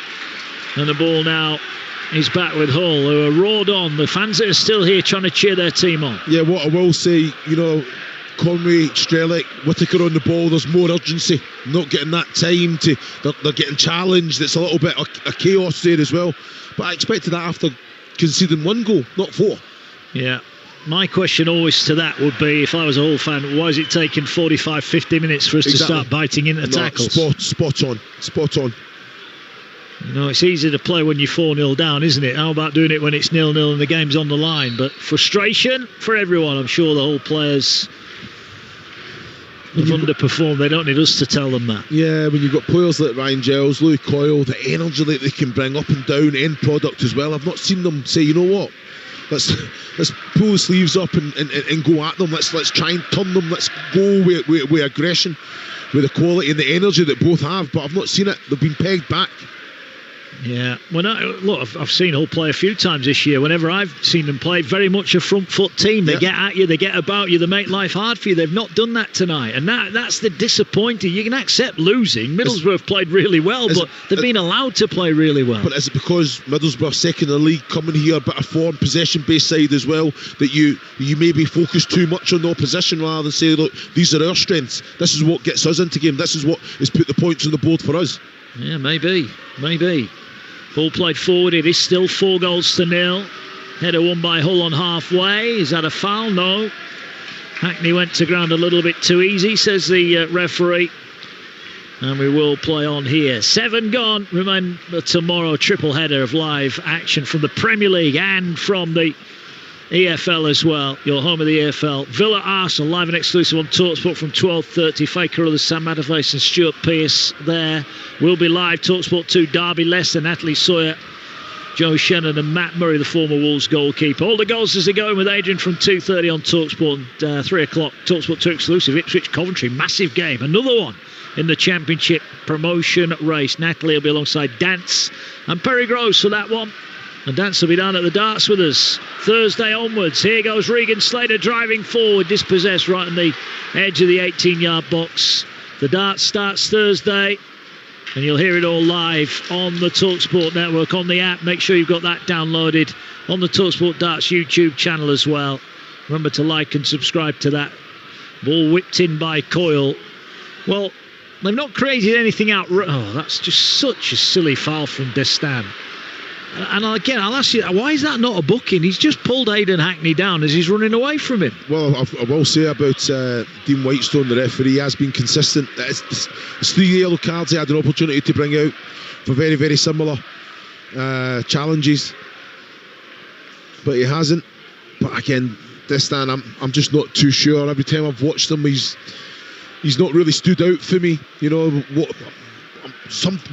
And the ball now is back with Hull, who are roared on. The fans that are still here trying to cheer their team on. Yeah, what I will say, you know, Conway, Strelec, Whittaker on the ball, there's more urgency. Not getting that time to, they're getting challenged. It's a little bit of chaos there as well. But I expected that after conceding 1 goal, not 4. Yeah. My question always to that would be, if I was a Hull fan, why is it taking 45, 50 minutes for us to start biting into tackles? Spot on. You know, it's easy to play when you're 4-0 down, isn't it? How about doing it when it's 0-0 and the game's on the line? But frustration for everyone. I'm sure the Hull players have underperformed. They don't need us to tell them that. Yeah, when you've got players like Ryan Giles, Louis Coyle, the energy that they can bring up and down, end product as well. I've not seen them say, you know what, let's pull the sleeves up and go at them. Let's try and turn them. Let's go with aggression, with the quality and the energy that both have. But I've not seen it. They've been pegged back. Yeah, I've seen Hull play a few times this year. Whenever I've seen them play, very much a front foot team. They get at you, they get about you, they make life hard for you. They've not done that tonight, and that's the disappointing. You can accept losing. Middlesbrough have played really well, but they've been allowed to play really well. But is it because Middlesbrough second in the league, coming here a bit of form, possession-based side as well, that you maybe focus too much on the opposition rather than say, look, these are our strengths. This is what gets us into game. This is what has put the points on the board for us. Yeah, maybe. Ball played forward. It is still 4-0. Header won by Hull on halfway. Is that a foul? No. Hackney went to ground a little bit too easy, says the referee. And we will play on here. 7 gone. Remember, tomorrow, triple header of live action from the Premier League and from the EFL as well. Your home of the EFL. Villa Arsenal, live and exclusive on Talksport from 12:30. Faye Carruthers, Sam Matterface and Stuart Pearce there. Will be live. Talksport 2, Derby, Leicester, Natalie Sawyer Joe Shannon and Matt Murray, the former Wolves goalkeeper. All the goals as they go in with Adrian from 2:30 on Talksport, and 3 o'clock Talksport 2 exclusive. Ipswich Coventry, massive game. Another one in the Championship promotion race. Natalie will be alongside Dance and Perry Groves for that one. And Dance will be down at the darts with us Thursday onwards. Here goes Regan Slater driving forward, dispossessed right on the edge of the 18-yard box. The darts starts Thursday, and you'll hear it all live on the Talksport network, on the app. Make sure you've got that downloaded on the Talksport Darts YouTube channel as well. Remember to like and subscribe to that. Ball whipped in by Coyle. Well, they've not created anything out. Oh, that's just such a silly foul from Destan. And again, I'll ask you, why is that not a booking? He's just pulled Aidan Hackney down as he's running away from him. Well, I will say about Dean Whitestone, the referee, has been consistent. It's 3 yellow cards he had an opportunity to bring out for very, very similar challenges, but he hasn't. But again, this time I'm just not too sure. Every time I've watched him, he's not really stood out for me. You know,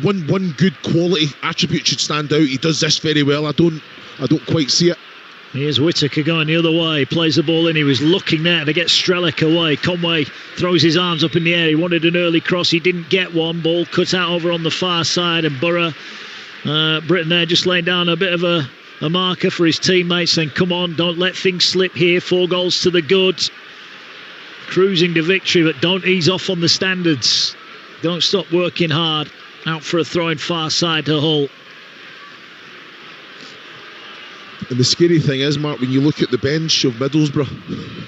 one good quality attribute should stand out. He does this very well. I don't quite see it. Here's Whittaker going the other way, plays the ball in. He was looking there to get Strelick away. Conway throws his arms up in the air. He wanted an early cross, he didn't get one. Ball cut out over on the far side, and Borough, Britain there just laying down a bit of a marker for his teammates, saying come on, don't let things slip here. 4 goals to the good, cruising to victory, but don't ease off on the standards. Don't stop working hard. Out for a throw in far side to Hull. And the scary thing is, Mark, when you look at the bench of Middlesbrough,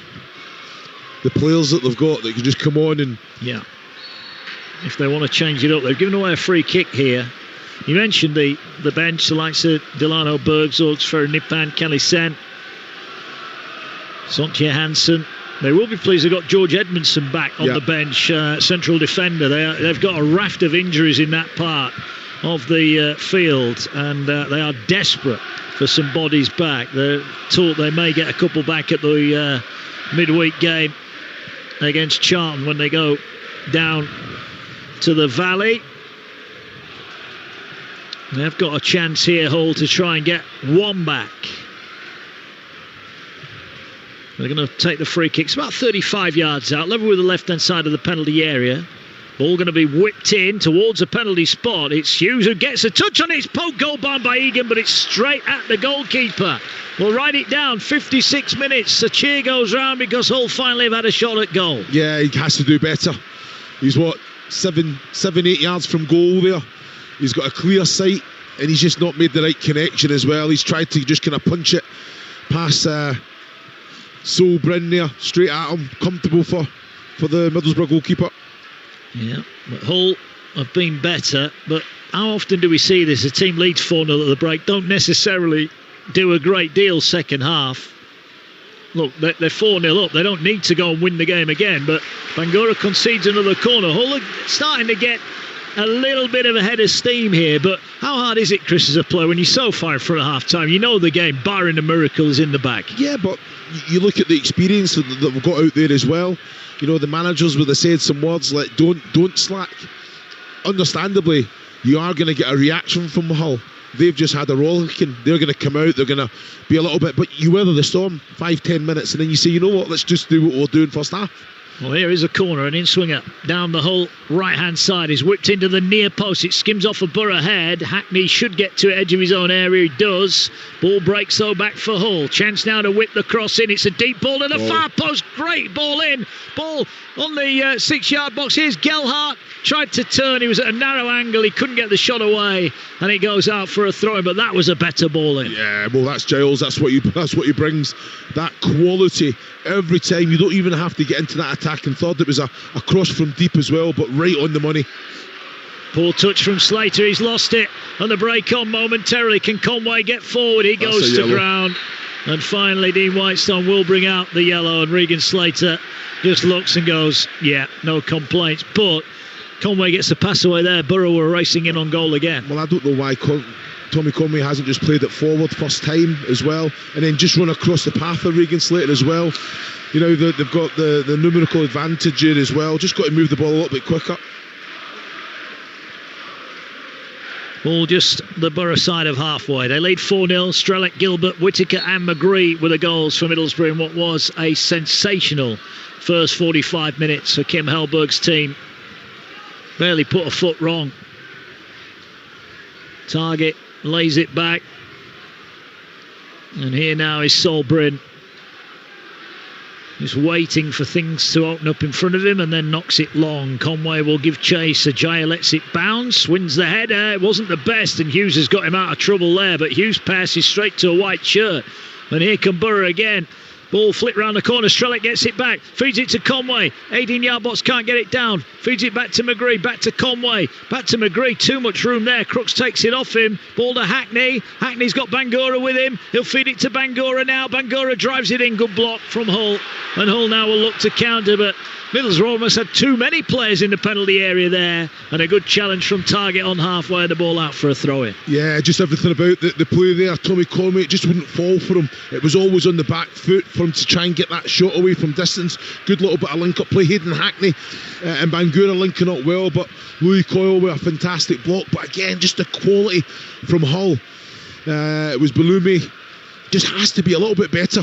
the players that they've got that can just come on and... Yeah. If they want to change it up. They've given away a free kick here. You mentioned the bench, the likes of Delano Bergsorgs, Ferry Nipan, Kelly Sen, Sontje Hansen. They will be pleased they've got George Edmondson back on the bench, central defender. They've got a raft of injuries in that part of the field, and they are desperate for some bodies back. They're taught they may get a couple back at the midweek game against Charlton when they go down to the Valley. They've got a chance here, Hull, to try and get one back. They're going to take the free kick. It's about 35 yards out, level with the left-hand side of the penalty area. Ball going to be whipped in towards a penalty spot. It's Hughes who gets a touch on it. It's poked goal bound by Egan, but it's straight at the goalkeeper. We'll write it down. 56 minutes. The cheer goes round because Hull finally have had a shot at goal. Yeah, he has to do better. He's 7-8 yards from goal there. He's got a clear sight, and he's just not made the right connection as well. He's tried to just kind of punch it past Sol Bryn there, straight at him. Comfortable for the Middlesbrough goalkeeper. Yeah, but Hull have been better. But how often do we see this? A team leads 4-0 at the break, don't necessarily do a great deal second half. Look, they're 4-0 up. They don't need to go and win the game again. But Bangura concedes another corner. Hull are starting to get a little bit of a head of steam here, but how hard is it, Chris, as a player when you're so far in front of half time? You know the game, barring a miracle, is in the bag. Yeah, but you look at the experience that we've got out there as well. You know, the managers would have said some words like don't slack. Understandably, you are going to get a reaction from Hull. They've just had a rollicking. They're going to come out, they're going to be a little bit, but you weather the storm 5-10 minutes, and then you say, you know what, let's just do what we're doing first half. Well, here is a corner, an in-swinger down the Hull right-hand side. He's whipped into the near post. It skims off a Borough head. Hackney should get to the edge of his own area. He does. Ball breaks, though, back for Hull. Chance now to whip the cross in. It's a deep ball to the far post. Great ball in. Ball on the 6-yard box. Here's Gelhardt. Tried to turn. He was at a narrow angle. He couldn't get the shot away, and it goes out for a throw. But that was a better ball in. Yeah, well, that's Giles. That's what he brings. That quality every time. You don't even have to get into that attack. And thought it was a cross from deep as well, but right on the money. Poor touch from Slater. He's lost it on the break on momentarily. Can Conway get forward? He goes to ground. And finally, Dean Whitestone will bring out the yellow, and Regan Slater just looks and goes, yeah, no complaints. But Conway gets a pass away there. Borough were racing in on goal again. Well, I don't know why Tommy Conway hasn't just played it forward first time as well, and then just run across the path of Regan Slater as well. You know, they've got the numerical advantage here as well. Just got to move the ball a little bit quicker. All just the Borough side of halfway. They lead 4-0. Strelec, Gilbert, Whittaker and McGree were the goals for Middlesbrough in what was a sensational first 45 minutes for Kim Hellberg's team. Barely put a foot wrong. Target lays it back. And here now is Sol Bryn. Just waiting for things to open up in front of him and then knocks it long. Conway will give chase. Ajaya lets it bounce, wins the header. It wasn't the best and Hughes has got him out of trouble there, but Hughes passes straight to a white shirt. And here come Borough again. Ball flicked round the corner. Strelec gets it back. Feeds it to Conway. 18-yard box can't get it down. Feeds it back to McGree. Back to Conway. Back to McGree. Too much room there. Crooks takes it off him. Ball to Hackney. Hackney's got Bangura with him. He'll feed it to Bangura now. Bangura drives it in. Good block from Hull. And Hull now will look to counter, but Middlesbrough almost had too many players in the penalty area there. And a good challenge from Target on halfway. The ball out for a throw-in. Yeah, just everything about the play there. Tommy Conway, it just wouldn't fall for him. It was always on the back foot for him to try and get that shot away from distance. Good little bit of link-up play. Hayden Hackney and Bangura linking up well, but Louis Coyle with a fantastic block. But again, just the quality from Hull. It was Balumi. Just has to be a little bit better.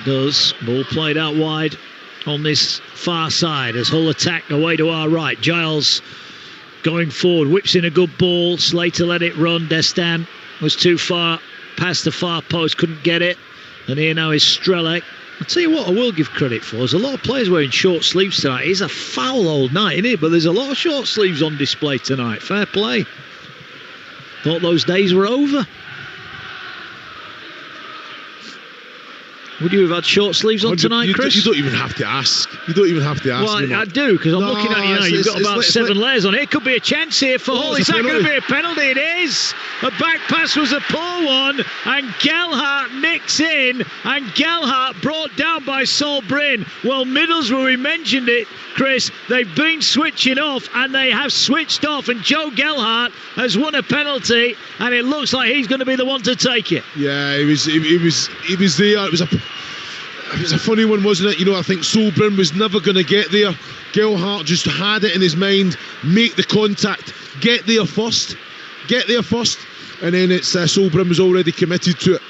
Does. Ball played out wide on this far side as Hull attack away to our right. Giles going forward, whips in a good ball. Slater let it run. Destan was too far past the far post, couldn't get it. And here now is Strelec. I'll tell you what I will give credit for. There's a lot of players wearing short sleeves tonight. It's a foul old night, isn't it? But there's a lot of short sleeves on display tonight. Fair play. Thought those days were over. Would you have had short sleeves on tonight, Chris? You don't even have to ask. You don't even have to ask. Well, I do, because I'm looking at you now. You've got about 7 layers on. It could be a chance here for Hull. Is that going to be a penalty? It is. A back pass was a poor one, and Gelhardt nicks in, and Gelhardt brought down by Sol Bryn. Well, Middlesbrough, we mentioned it, Chris. They've been switching off, and they have switched off, and Joe Gelhardt has won a penalty, and it looks like he's going to be the one to take it. Yeah, he was there. It was a funny one, wasn't it? You know, I think Sol Bryn was never going to get there. Gelhardt just had it in his mind, make the contact, get there first, and then it's Sol Bryn was already committed to it.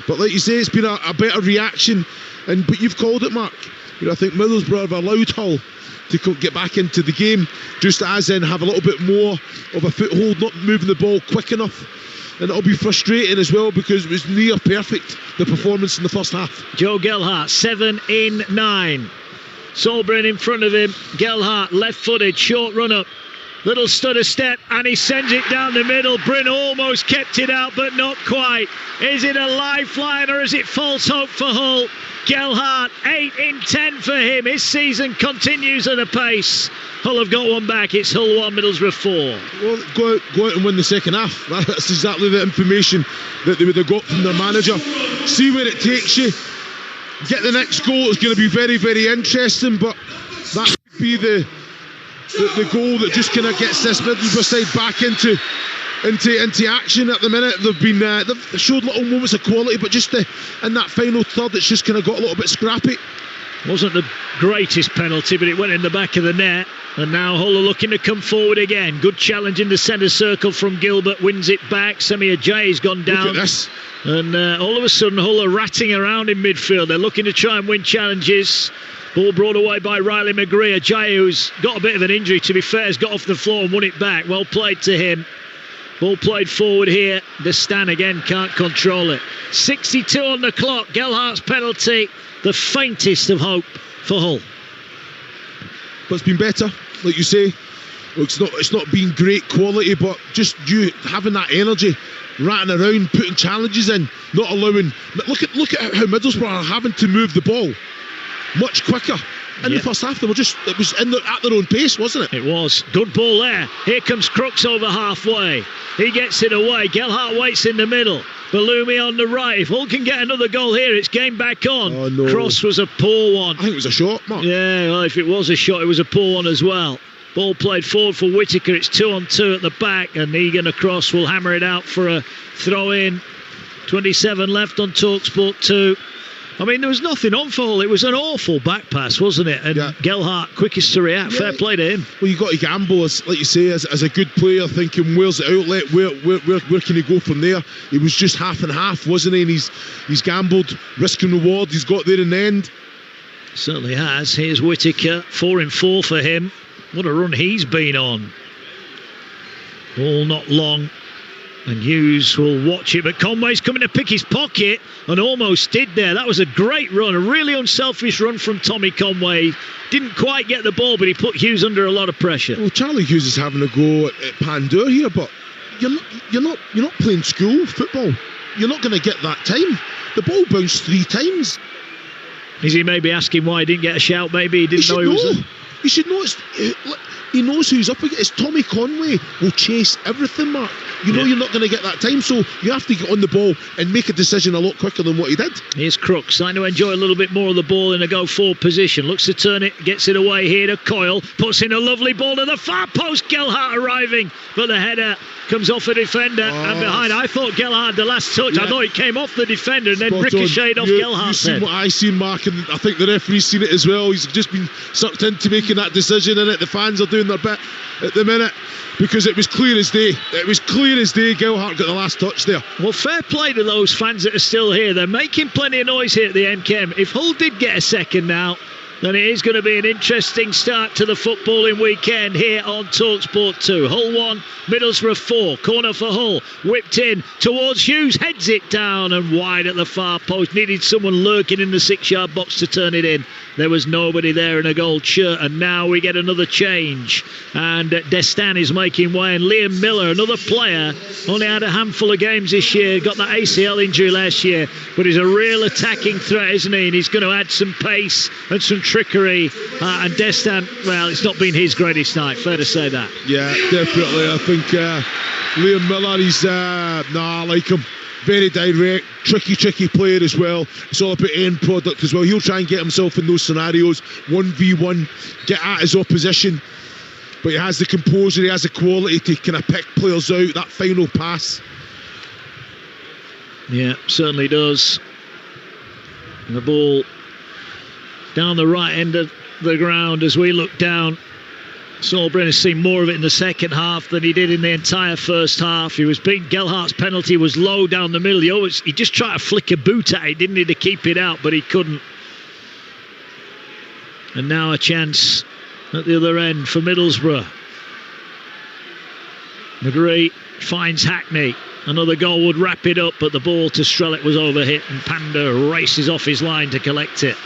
But like you say, it's been a better reaction, but you've called it, Mark. You know, I think Middlesbrough have allowed Hull to get back into the game, just as in have a little bit more of a foothold, not moving the ball quick enough. And it'll be frustrating as well because it was near perfect, the performance in the first half. Joe Gelhardt, 7 in 9. Sol Bryn in front of him. Gelhardt, left-footed, short run-up. Little stutter step, and he sends it down the middle. Bryn almost kept it out, but not quite. Is it a lifeline or is it false hope for Hull? Gelhardt, 8 in 10 for him. His season continues at a pace. Hull have got one back. It's Hull 1, Middlesbrough 4. Well, go out and win the second half. That's exactly the information that they would have got from their manager. See where it takes you. Get the next goal. It's going to be very, very interesting, but that could be the goal that just kind of gets this Middlesbrough side back into action at the minute. They've showed little moments of quality, but just in that final third, it's just kind of got a little bit scrappy. Wasn't the greatest penalty, but it went in the back of the net. And now Hull are looking to come forward again. Good challenge in the centre circle from Gilbert. Wins it back. Semi Ajayi's gone down. Look at this. And all of a sudden Hull are ratting around in midfield. They're looking to try and win challenges. Ball brought away by Riley McGree. Ajayi, who's got a bit of an injury, to be fair, has got off the floor and won it back. Well played to him. Ball played forward here. Destan again can't control it. 62 on the clock. Gelhardt's penalty. The faintest of hope for Hull. But it's been better, like you say. It's not been great quality, but just you having that energy, ratting around, putting challenges in, not allowing. Look at how Middlesbrough are having to move the ball much quicker. In the first half, it was at their own pace, wasn't it? It was. Good ball there. Here comes Crooks over halfway. He gets it away. Gelhardt waits in the middle. Balumi on the right. If Hull can get another goal here, it's game back on. Oh, no. Cross was a poor one. I think it was a shot, Mark. Yeah, well, if it was a shot, it was a poor one as well. Ball played forward for Whittaker. It's 2-on-2 at the back, and Egan across will hammer it out for a throw-in. 27 left on Talksport 2. I mean, there was nothing on for Hull. It was an awful back pass, wasn't it? And Gelhardt, quickest to react. Fair play to him. Well, you got to gamble, like you say, as a good player, thinking where's the outlet, where can he go from there? He was just half and half, wasn't he? And he's gambled, risk and reward. He's got there in the end. Certainly has. Here's Whittaker, 4 in 4 for him. What a run he's been on. Ball not long, and Hughes will watch it, but Conway's coming to pick his pocket and almost did there. That was a great run, a really unselfish run from Tommy Conway. Didn't quite get the ball, but he put Hughes under a lot of pressure. Well, Charlie Hughes is having a go at Pandur here, but you're not playing school football. You're not going to get that time. The ball bounced 3 times. Is he maybe asking why he didn't get a shout? Maybe he didn't know he was there. You should know he knows who's up against. It's Tommy Conway will chase everything, Mark. You know you're not going to get that time, so you have to get on the ball and make a decision a lot quicker than what he did. Here's Crooks, starting to enjoy a little bit more of the ball in a go-forward position. Looks to turn it, gets it away here to Coyle. Puts in a lovely ball to the far post. Gelhardt arriving, but the header comes off a defender and behind. I thought Gelhardt the last touch. I thought it came off the defender and then ricocheted off Gelhardt's head. You've seen what I seen, Mark, and I think the referee's seen it as well. He's just been sucked into making that decision, and the fans are doing their bit at the minute, because it was clear as day. It was clear as day. Gelhardt got the last touch there. Well, fair play to those fans that are still here. They're making plenty of noise here at the end, Kem. If Hull did get a second now, then it is going to be an interesting start to the footballing weekend here on Talksport 2. Hull 1, Middlesbrough 4. Corner for Hull. Whipped in towards Hughes. Heads it down and wide at the far post. Needed someone lurking in the 6-yard box to turn it in. There was nobody there in a gold shirt, and now we get another change. And Destan is making way, and Liam Miller, another player, only had a handful of games this year, got that ACL injury last year, but he's a real attacking threat, isn't he? And he's going to add some pace and some trickery. And Destan, well, it's not been his greatest night, fair to say that. Yeah, definitely. I think Liam Miller, I like him. Very direct, tricky player as well. It's all about end product as well. He'll try and get himself in those scenarios, 1v1, get at his opposition. But he has the composure, he has the quality to kind of pick players out, that final pass. Yeah, certainly does. And the ball down the right end of the ground as we look down. Saul Brenner has seen more of it in the second half than he did in the entire first half. He was beaten. Gelhardt's penalty was low down the middle. He just tried to flick a boot at it, didn't he, to keep it out, but he couldn't. And now a chance at the other end for Middlesbrough. McGree finds Hackney. Another goal would wrap it up, but the ball to Strellick was overhit, and Panda races off his line to collect it.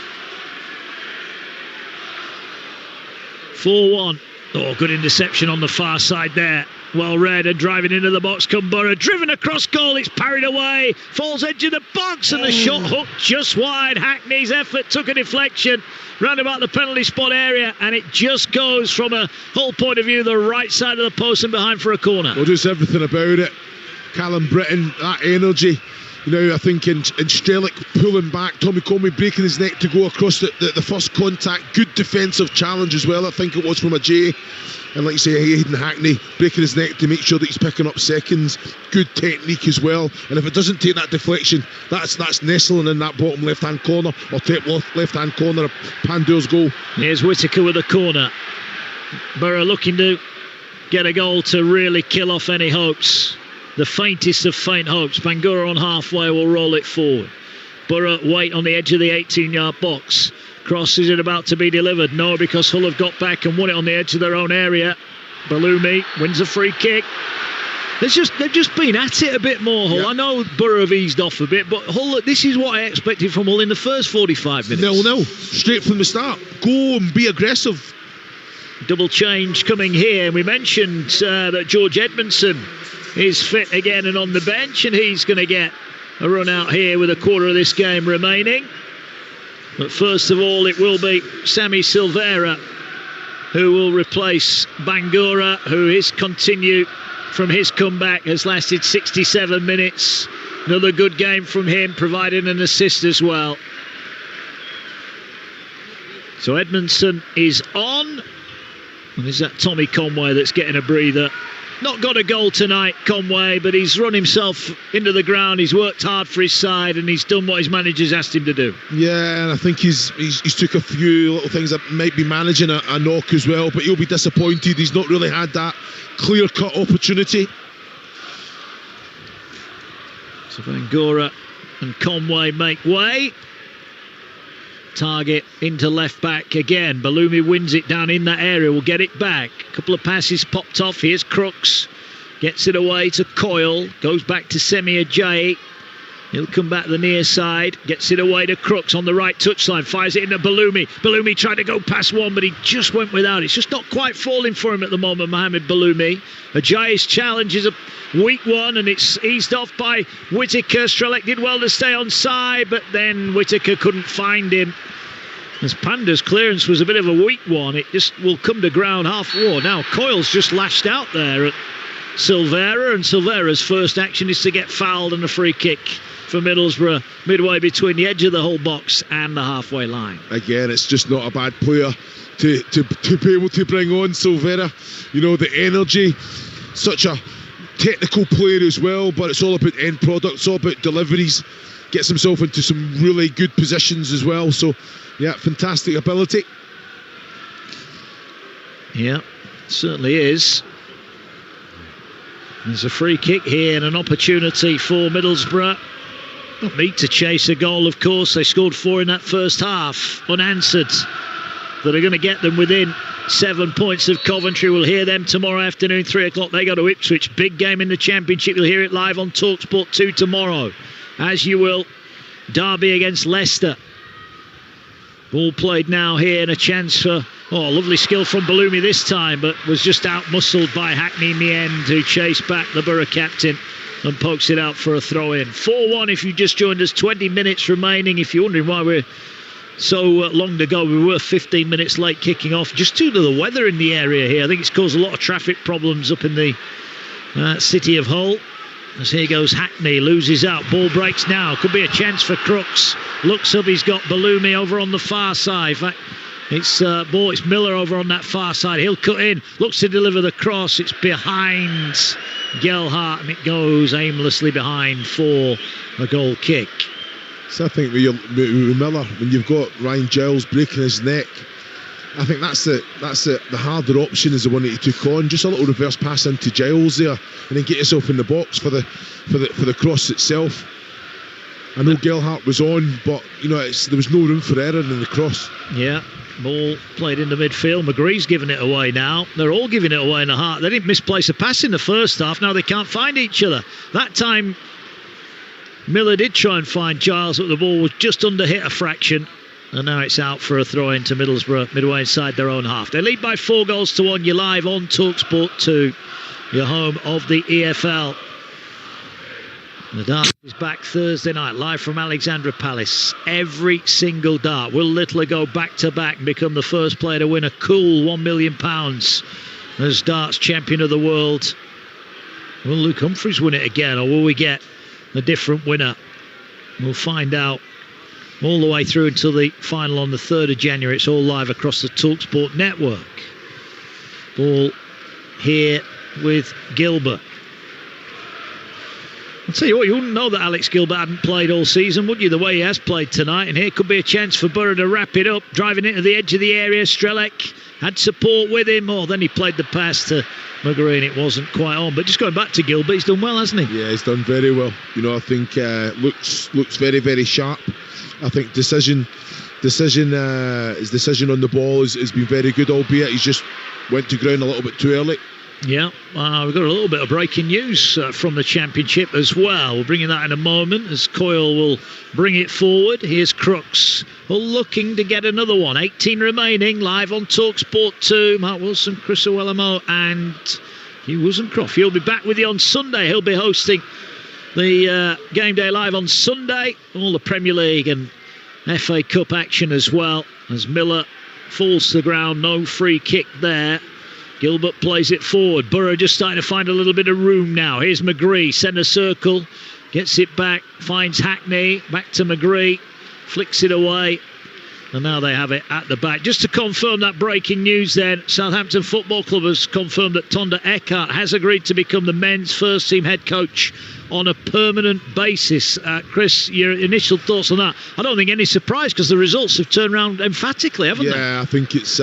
4-1. Oh, good interception on the far side there. Well read, and driving into the box come Borough. Driven across goal, it's parried away. Falls edge of the box, and the shot hooked just wide. Hackney's effort took a deflection round about the penalty spot area, and it just goes from a Hull point of view, the right side of the post and behind for a corner. Well, just everything about it. Callum Britton, that energy. You know, I think in Strellick pulling back, Tommy Conway breaking his neck to go across the first contact. Good defensive challenge as well, I think it was from a J. And like you say, Hayden Hackney breaking his neck to make sure that he's picking up seconds. Good technique as well. And if it doesn't take that deflection, that's nestling in that bottom left-hand corner, or top left-hand corner of Pandur's goal. Here's Whittaker with a corner. Borough looking to get a goal to really kill off any hopes. The faintest of faint hopes. Bangura on halfway will roll it forward. Borough wait on the edge of the 18-yard box. Cross, is it about to be delivered? No, because Hull have got back and won it on the edge of their own area. Balumi wins a free kick. They've just been at it a bit more, Hull. Yeah. I know Borough have eased off a bit, but Hull, this is what I expected from Hull in the first 45 minutes. 0-0, straight from the start. Go and be aggressive. Double change coming here. We mentioned that George Edmondson is fit again and on the bench, and he's going to get a run out here with a quarter of this game remaining. But first of all, it will be Sammy Silvera who will replace Bangura, who is continued from his comeback, has lasted 67 minutes. Another good game from him, providing an assist as well. So Edmondson is on, and is that Tommy Conway that's getting a breather not got a goal tonight, Conway, but he's run himself into the ground. He's worked hard for his side, and he's done what his manager's asked him to do. Yeah, and I think he's took a few little things that might be managing a knock as well, but he'll be disappointed. He's not really had that clear-cut opportunity. So Bangura and Conway make way. Target into left back again. Balumi wins it down in that area. Will get it back. A couple of passes popped off. Here's Crooks. Gets it away to Coyle. Goes back to Semi Ajayi. He'll come back the near side. Gets it away to Crooks on the right touchline. Fires it into Balumi. Balumi tried to go past one, but he just went without. It's just not quite falling for him at the moment, Mohamed Balumi. Ajayi's challenge is a weak one, and it's eased off by Whittaker. Strelec did well to stay on side, but then Whittaker couldn't find him. As Panda's clearance was a bit of a weak one, it just will come to ground half war. Now Coyle's just lashed out there at Silvera, and Silvera's first action is to get fouled and a free kick for Middlesbrough, midway between the edge of the whole box and the halfway line. Again, it's just not a bad player to be able to bring on Silvera. You know, the energy, such a technical player as well, but it's all about end product, it's all about deliveries. Gets himself into some really good positions as well, so yeah, fantastic ability. Yeah, certainly is. There's a free kick here and an opportunity for Middlesbrough. Not need to chase a goal, of course. They scored 4 in that first half, unanswered. That are going to get them within 7 points of Coventry. We'll hear them tomorrow afternoon, 3 o'clock. They go to Ipswich. Big game in the Championship. You'll hear it live on Talksport 2 tomorrow. As you will, Derby against Leicester. Ball played now here, and a chance for lovely skill from Balumi this time, but was just out-muscled by Hackney in the end, who chased back the Borough captain and pokes it out for a throw-in. 4-1 if you just joined us, 20 minutes remaining. If you're wondering why we're so long to go, we were 15 minutes late kicking off, just due to the weather in the area here. I think it's caused a lot of traffic problems up in the city of Hull. As here goes Hackney, loses out, ball breaks now, could be a chance for Crooks. Looks up, he's got Balumi over on the far side. In fact, it's Miller over on that far side. He'll cut in, looks to deliver the cross. It's behind Gelhardt, and it goes aimlessly behind for a goal kick. So I think with Miller, when you've got Ryan Giles breaking his neck, I think that's the harder option is the one that he took on. Just a little reverse pass into Giles there, and then get yourself in the box for the cross itself. I know Gelhardt was on, but you know there was no room for error in the cross. Yeah, ball played into midfield. McGree's giving it away now. They're all giving it away in the heart. They didn't misplace a pass in the first half. Now they can't find each other. That time Miller did try and find Giles, but the ball was just under hit a fraction. And now it's out for a throw into Middlesbrough, midway inside their own half. They lead by 4-1. You're live on Talksport 2, your home of the EFL. The dart is back Thursday night, live from Alexandra Palace. Every single dart. Will Littler go back-to-back and become the first player to win a cool £1 million as darts champion of the world? Will Luke Humphries win it again, or will we get a different winner? We'll find out. All the way through until the final on the 3rd of January. It's all live across the Talksport network. Ball here with Gilbert. I'll tell you what, you wouldn't know that Alex Gilbert hadn't played all season, would you, the way he has played tonight? And here could be a chance for Borough to wrap it up. Driving into the edge of the area, Strelec had support with him. Then he played the pass to McGree and it wasn't quite on. But just going back to Gilbert, he's done well, hasn't he? Yeah, he's done very well. You know, I think looks very, very sharp. I think his decision on the ball has been very good, albeit he's just went to ground a little bit too early. Yeah, we've got a little bit of breaking news from the Championship as well. We'll bring you that in a moment as Coyle will bring it forward. Here's Crooks, looking to get another one. 18 remaining, live on Talksport 2. Mark Wilson, Chris Owellamo and Hugh Wozencroft. He'll be back with you on Sunday. He'll be hosting the Game Day Live on Sunday. All the Premier League and FA Cup action as well. As Miller falls to the ground, no free kick there. Gilbert plays it forward. Borough just starting to find a little bit of room now. Here's McGree, centre circle, gets it back, finds Hackney, back to McGree, flicks it away. And now they have it at the back. Just to confirm that breaking news then, Southampton Football Club has confirmed that Tonda Eckhart has agreed to become the men's first team head coach on a permanent basis. Chris, your initial thoughts on that? I don't think any surprise, because the results have turned around emphatically, haven't they? Yeah, I think it's.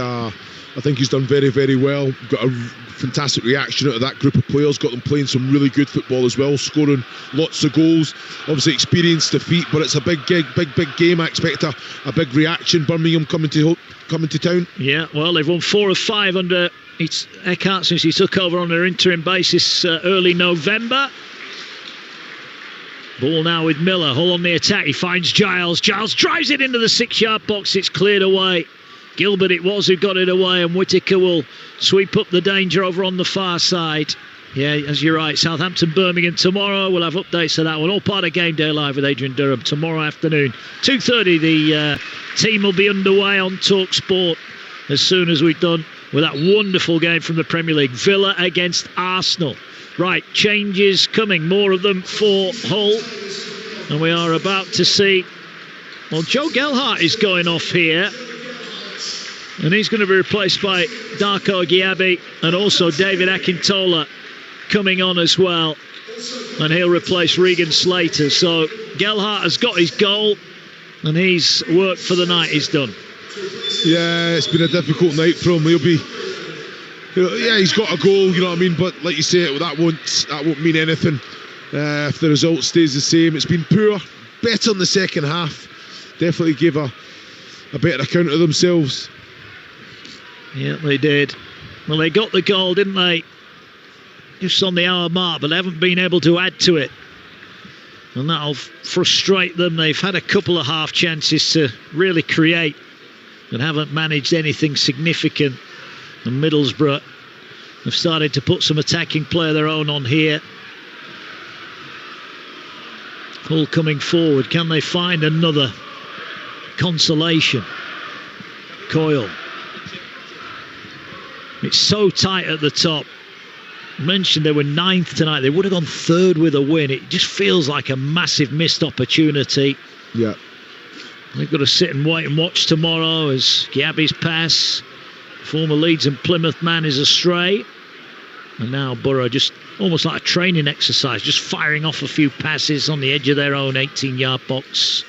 I think he's done very, very well. Got a fantastic reaction out of that group of players. Got them playing some really good football as well, scoring lots of goals. Obviously experienced defeat, but it's a big game. I expect a big reaction. Birmingham coming to town. Yeah, well, they've won 4 of 5 under Eckhart since he took over on an interim basis early November. Ball now with Miller. Hull on the attack. He finds Giles. Giles drives it into the 6-yard box. It's cleared away. Gilbert it was who got it away, and Whittaker will sweep up the danger over on the far side. Yeah, as you're right, Southampton, Birmingham tomorrow. We'll have updates to that one. All part of Game Day Live with Adrian Durham tomorrow afternoon. 2:30, the team will be underway on Talksport as soon as we're done with that wonderful game from the Premier League. Villa against Arsenal. Right, changes coming, more of them for Hull. And we are about to see, well, Joe Gelhardt is going off here. And he's going to be replaced by Darko Giabi, and also David Akintola coming on as well. And he'll replace Regan Slater. So Gelhardt has got his goal, and his work for the night is done. Yeah, it's been a difficult night for him. He'll be... yeah, he's got a goal, you know what I mean, but like you say, that won't mean anything if the result stays the same. It's been poor, better in the second half. Definitely gave a better account of themselves. Yeah, they did. Well, they got the goal, didn't they? Just on the hour mark, but they haven't been able to add to it. And that'll frustrate them. They've had a couple of half chances to really create and haven't managed anything significant. And Middlesbrough have started to put some attacking play of their own on here. Hull coming forward. Can they find another consolation? Coyle. It's so tight at the top. I mentioned they were 9th tonight. They would have gone 3rd with a win. It just feels like a massive missed opportunity. Yeah. They've got to sit and wait and watch tomorrow as Giabi's pass, former Leeds and Plymouth man, is astray. And now Borough, just almost like a training exercise, just firing off a few passes on the edge of their own 18-yard box.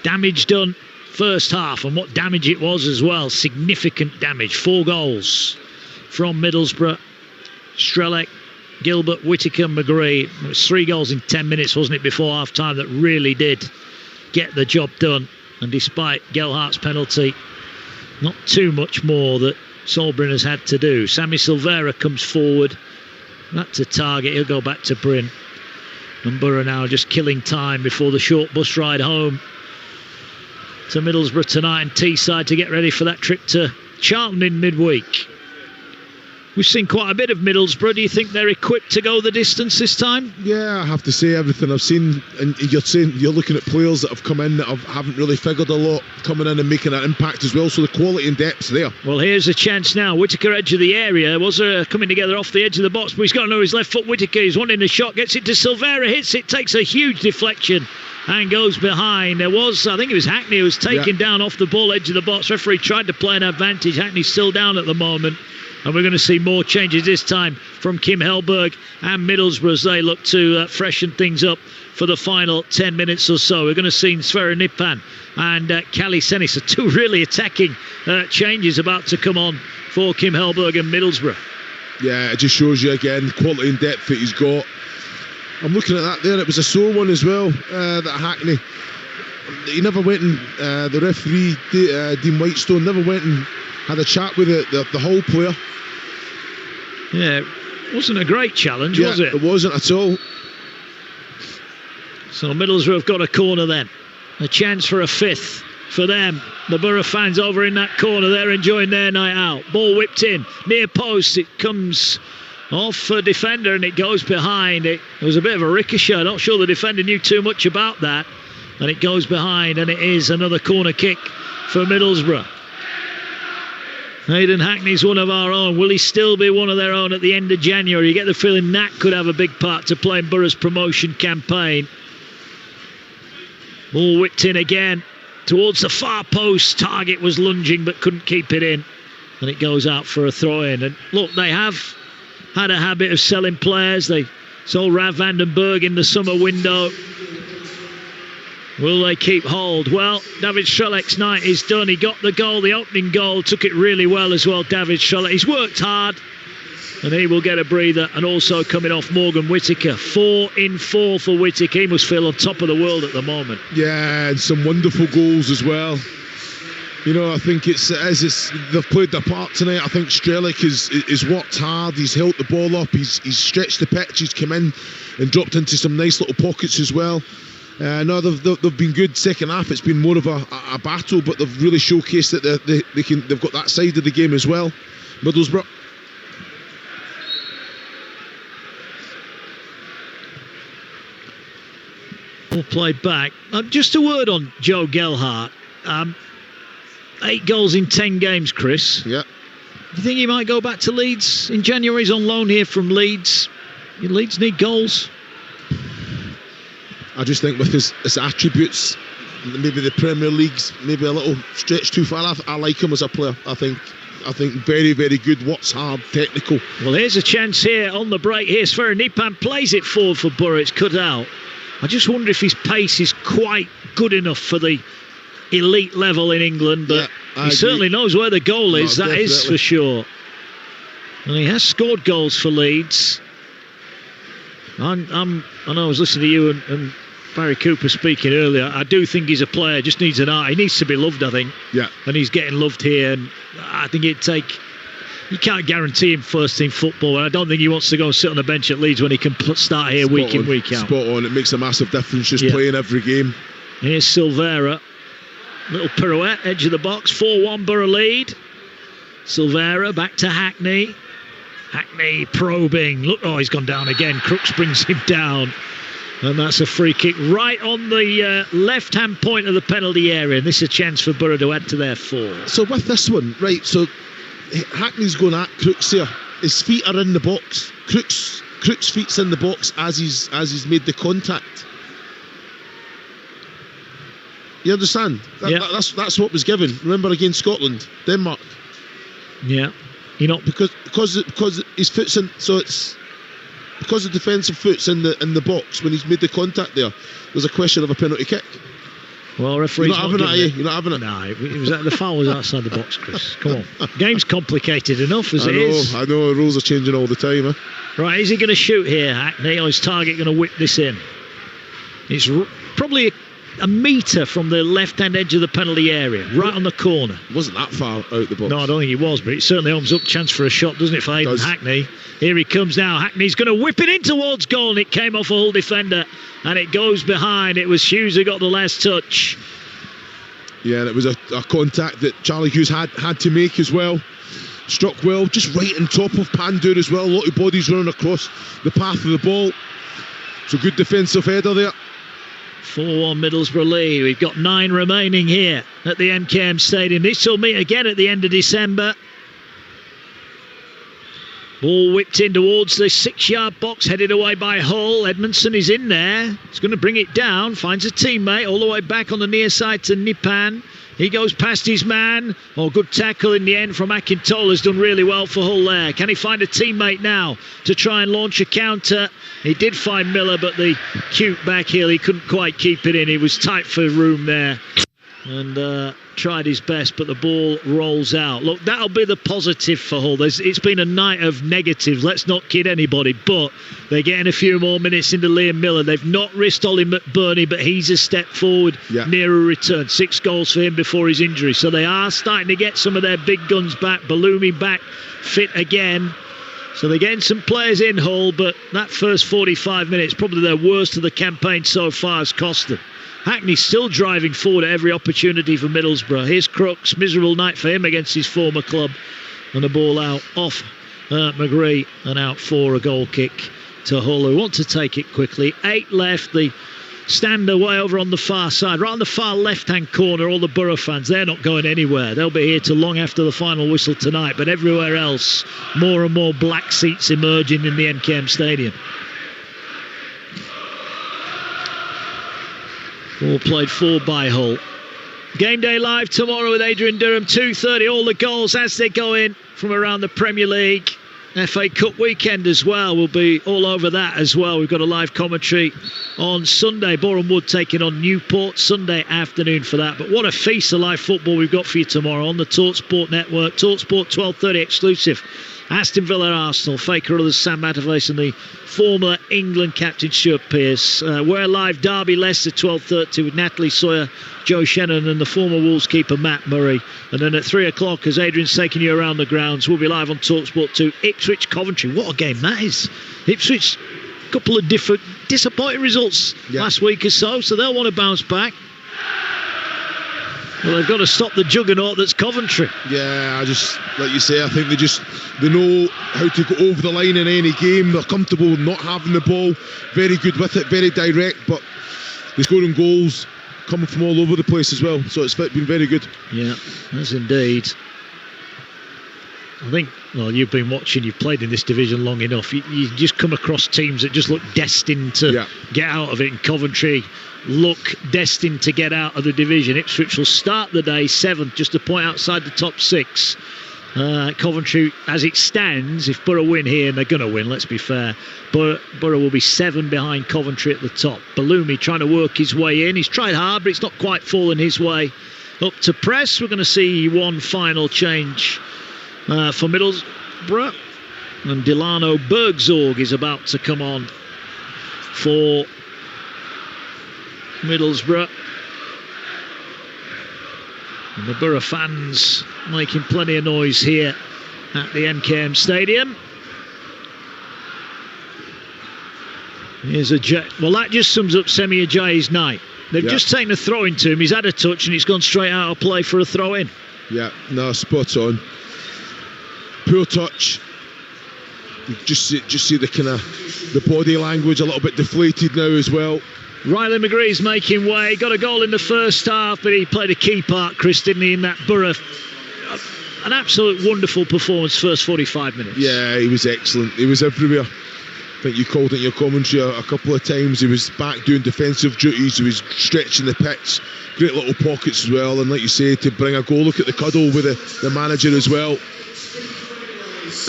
Damage done first half, and what damage it was as well. Significant damage. 4 goals from Middlesbrough. Strelec, Gilbert, Whittaker, McGree. It was 3 goals in 10 minutes, wasn't it, before half time, that really did get the job done. And despite Gelhardt's penalty, not too much more that Solbrin has had to do. Sammy Silvera comes forward. That's a target. He'll go back to Bryn. And Borough now just killing time before the short bus ride home to Middlesbrough tonight and Teesside to get ready for that trip to Charlton in midweek. We've seen quite a bit of Middlesbrough. Do you think they're equipped to go the distance this time? Yeah, I have to say, everything I've seen, and you're looking at players that have come in that haven't really figured a lot, coming in and making an impact as well, so the quality and depth's there. Well, here's a chance now. Whittaker, edge of the area. Was coming together off the edge of the box, but he's got to know his left foot. Whittaker, he's wanting a shot, gets it to Silvera, hits it, takes a huge deflection and goes behind. There was, I think it was Hackney who was taken down off the ball edge of the box. Referee tried to play an advantage. Hackney's still down at the moment. And we're going to see more changes this time from Kim Hellberg and Middlesbrough as they look to freshen things up for the final 10 minutes or so. We're going to see Sverre Nipan and Kali Senni. So 2 really attacking changes about to come on for Kim Hellberg and Middlesbrough. Yeah, it just shows you again quality and depth that he's got. I'm looking at that there. It was a sore one as well, that Hackney. He never went and the referee, Dean Whitestone, never went and had a chat with the Hull player. Yeah, it wasn't a great challenge, was it? It wasn't at all. So Middlesbrough have got a corner then. A chance for a 5th for them. The Borough fans over in that corner, they're enjoying their night out. Ball whipped in, near post. It comes off a defender and it goes behind. It was a bit of a ricochet. I'm not sure the defender knew too much about that. And it goes behind, and it is another corner kick for Middlesbrough. Aidan Hackney's one of our own. Will he still be one of their own at the end of January? You get the feeling that could have a big part to play in Borough's promotion campaign. Ball whipped in again towards the far post. Target was lunging but couldn't keep it in, and it goes out for a throw-in. And look, they have had a habit of selling players. They sold Rav van den Berg in the summer window. Will they keep hold? Well, David Strzelec's night is done. He got the goal, the opening goal, took it really well as well, David Strzelec. He's worked hard, and he will get a breather. And also coming off Morgan Whittaker, 4 in 4 for Whittaker. He must feel on top of the world at the moment. Yeah, and some wonderful goals as well. You know, I think they've played their part tonight. I think Strelec is worked hard. He's held the ball up. He's stretched the pitch. He's come in and dropped into some nice little pockets as well. No, they've been good second half. It's been more of a battle, but they've really showcased that they've got that side of the game as well. Middlesbrough. We'll play back. Just a word on Joe Gelhardt. 8 goals in 10 games, Chris. Yeah. Do you think he might go back to Leeds in January? He's on loan here from Leeds. Leeds need goals. I just think with his attributes, maybe the Premier League's maybe a little stretched too far. I like him as a player. I think very, very good. Works hard, technical. Well, here's a chance here on the break. Here, Sverre Nipan plays it forward for Borough. It's cut out. I just wonder if his pace is quite good enough for the elite level in England, but he certainly knows where the goal is. That is for sure. And he has scored goals for Leeds. I know I was listening to you and Barry Cooper speaking earlier. I do think he's a player, just needs an art. He needs to be loved, I think. Yeah. And he's getting loved here. And I think you can't guarantee him first team football. And I don't think he wants to go and sit on the bench at Leeds when he can start here week in, week out. Spot on. It makes a massive difference just playing every game. Here's Silvera. Little pirouette, edge of the box. 4-1 Borough lead. Silvera back to Hackney. Hackney probing. Look, he's gone down again. Crooks brings him down. And that's a free kick right on the left-hand point of the penalty area. And this is a chance for Borough to add to their 4. So with this one, right, so Hackney's going at Crooks here. His feet are in the box. Crooks' feet's in the box as he's made the contact. You understand? That's what was given. Remember against Scotland, Denmark. Yeah. Because his foot's in, so it's because the defensive foot's in the box when he's made the contact there. There's a question of a penalty kick. Well, referee's You're not having it. You're not having it. No, the foul was outside the box, Chris. Come on, game's complicated enough as it is. I know. Rules are changing all the time. Eh? Right, is he going to shoot here, Hackney, or is Target going to whip this in? It's probably a metre from the left-hand edge of the penalty area, right on the corner. It wasn't that far out the box. No, I don't think it was, but it certainly opens up chance for a shot, doesn't it, for Aidan Hackney? Here he comes now. Hackney's going to whip it in towards goal, and it came off a Hull defender, and it goes behind. It was Hughes who got the last touch. Yeah, and it was a contact that Charlie Hughes had to make as well. Struck well, just right on top of Pandur as well. A lot of bodies running across the path of the ball. It's a good defensive header there. 4-1 Middlesbrough lead. We've got 9 remaining here at the MKM Stadium. This will meet again at the end of December. Ball whipped in towards the 6-yard box, headed away by Hull. Edmondson is in there. He's going to bring it down, finds a teammate all the way back on the near side to Nipan. He goes past his man. Good tackle in the end from Akintola. Done really well for Hull there. Can he find a teammate now to try and launch a counter? He did find Miller, but the cute back heel, he couldn't quite keep it in. He was tight for room there. And tried his best, but the ball rolls out. Look, that'll be the positive for Hull. It's been a night of negatives, let's not kid anybody, but they're getting a few more minutes into Liam Miller. They've not risked Ollie McBurney, but he's a step forward near a return. 6 goals for him before his injury. So they are starting to get some of their big guns back. Ballumi back fit again. So they're getting some players in Hull, but that first 45 minutes, probably their worst of the campaign so far, has cost them. Hackney's still driving forward at every opportunity for Middlesbrough. Here's Crooks, miserable night for him against his former club. And the ball out off McGree and out for a goal kick to Hull, who want to take it quickly. 8 left, the stander way over on the far side, right on the far left-hand corner. All the Borough fans, they're not going anywhere. They'll be here till long after the final whistle tonight. But everywhere else, more and more black seats emerging in the MKM Stadium. All played for by Hull. Game day live tomorrow with Adrian Durham, 2:30. All the goals as they go in from around the Premier League. FA Cup weekend as well. We'll be all over that as well. We've got a live commentary on Sunday. Boreham Wood taking on Newport Sunday afternoon for that. But what a feast of live football we've got for you tomorrow on the Talksport network. Talksport 12:30 exclusive. Aston Villa Arsenal, Faker Others, Sam Matterface and the former England captain Stuart Pearce. We're live Derby Leicester 12:30 with Natalie Sawyer, Joe Shannon and the former Wolves keeper Matt Murray. And then at 3 o'clock, as Adrian's taking you around the grounds, we'll be live on Talksport 2, Ipswich Coventry. What a game that is. Ipswich, a couple of different disappointing results last week or so they'll want to bounce back. Well, they've got to stop the juggernaut that's Coventry. Yeah, like you say, I think they know how to go over the line in any game. They're comfortable not having the ball, very good with it, very direct, but they're scoring goals coming from all over the place as well, so it's been very good. Yeah, that's indeed. I think, well, you've been watching, you've played in this division long enough, you just come across teams that just look destined to get out of it, and Coventry look destined to get out of the division. Ipswich will start the day 7th, just a point outside the top 6. Coventry, as it stands, if Borough win here, and they're going to win, let's be fair, Borough will be 7 behind Coventry at the top. Bellumi trying to work his way in. He's tried hard, but it's not quite fallen his way up to press. We're going to see one final change for Middlesbrough, and Delano Bergzorg is about to come on for Middlesbrough. And the Borough fans making plenty of noise here at the MKM Stadium. Here's well, that just sums up Semi Ajayi's night. They've just taken a throw into him. He's had a touch and he's gone straight out of play for a throw in. Yeah, no, spot on. Poor touch. You just see the kind of the body language a little bit deflated now as well. Riley McGree's making way, got a goal in the first half, but he played a key part, Chris, didn't he, in that Borough? An absolute wonderful performance first 45 minutes. Yeah, he was excellent. He was everywhere. I think you called it in your commentary a couple of times. He was back doing defensive duties, he was stretching the pitch, great little pockets as well, and like you say, to bring a goal, look at the cuddle with the manager as well.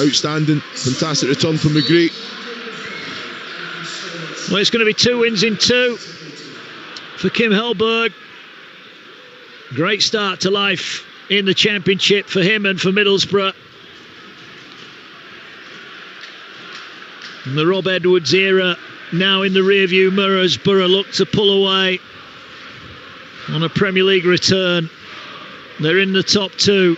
Outstanding, fantastic return from McGree. Well, it's going to be 2 wins in 2 for Kim Hellberg. Great start to life in the Championship for him and for Middlesbrough. And the Rob Edwards era now in the rearview mirror as Borough look to pull away on a Premier League return. They're in the top 2.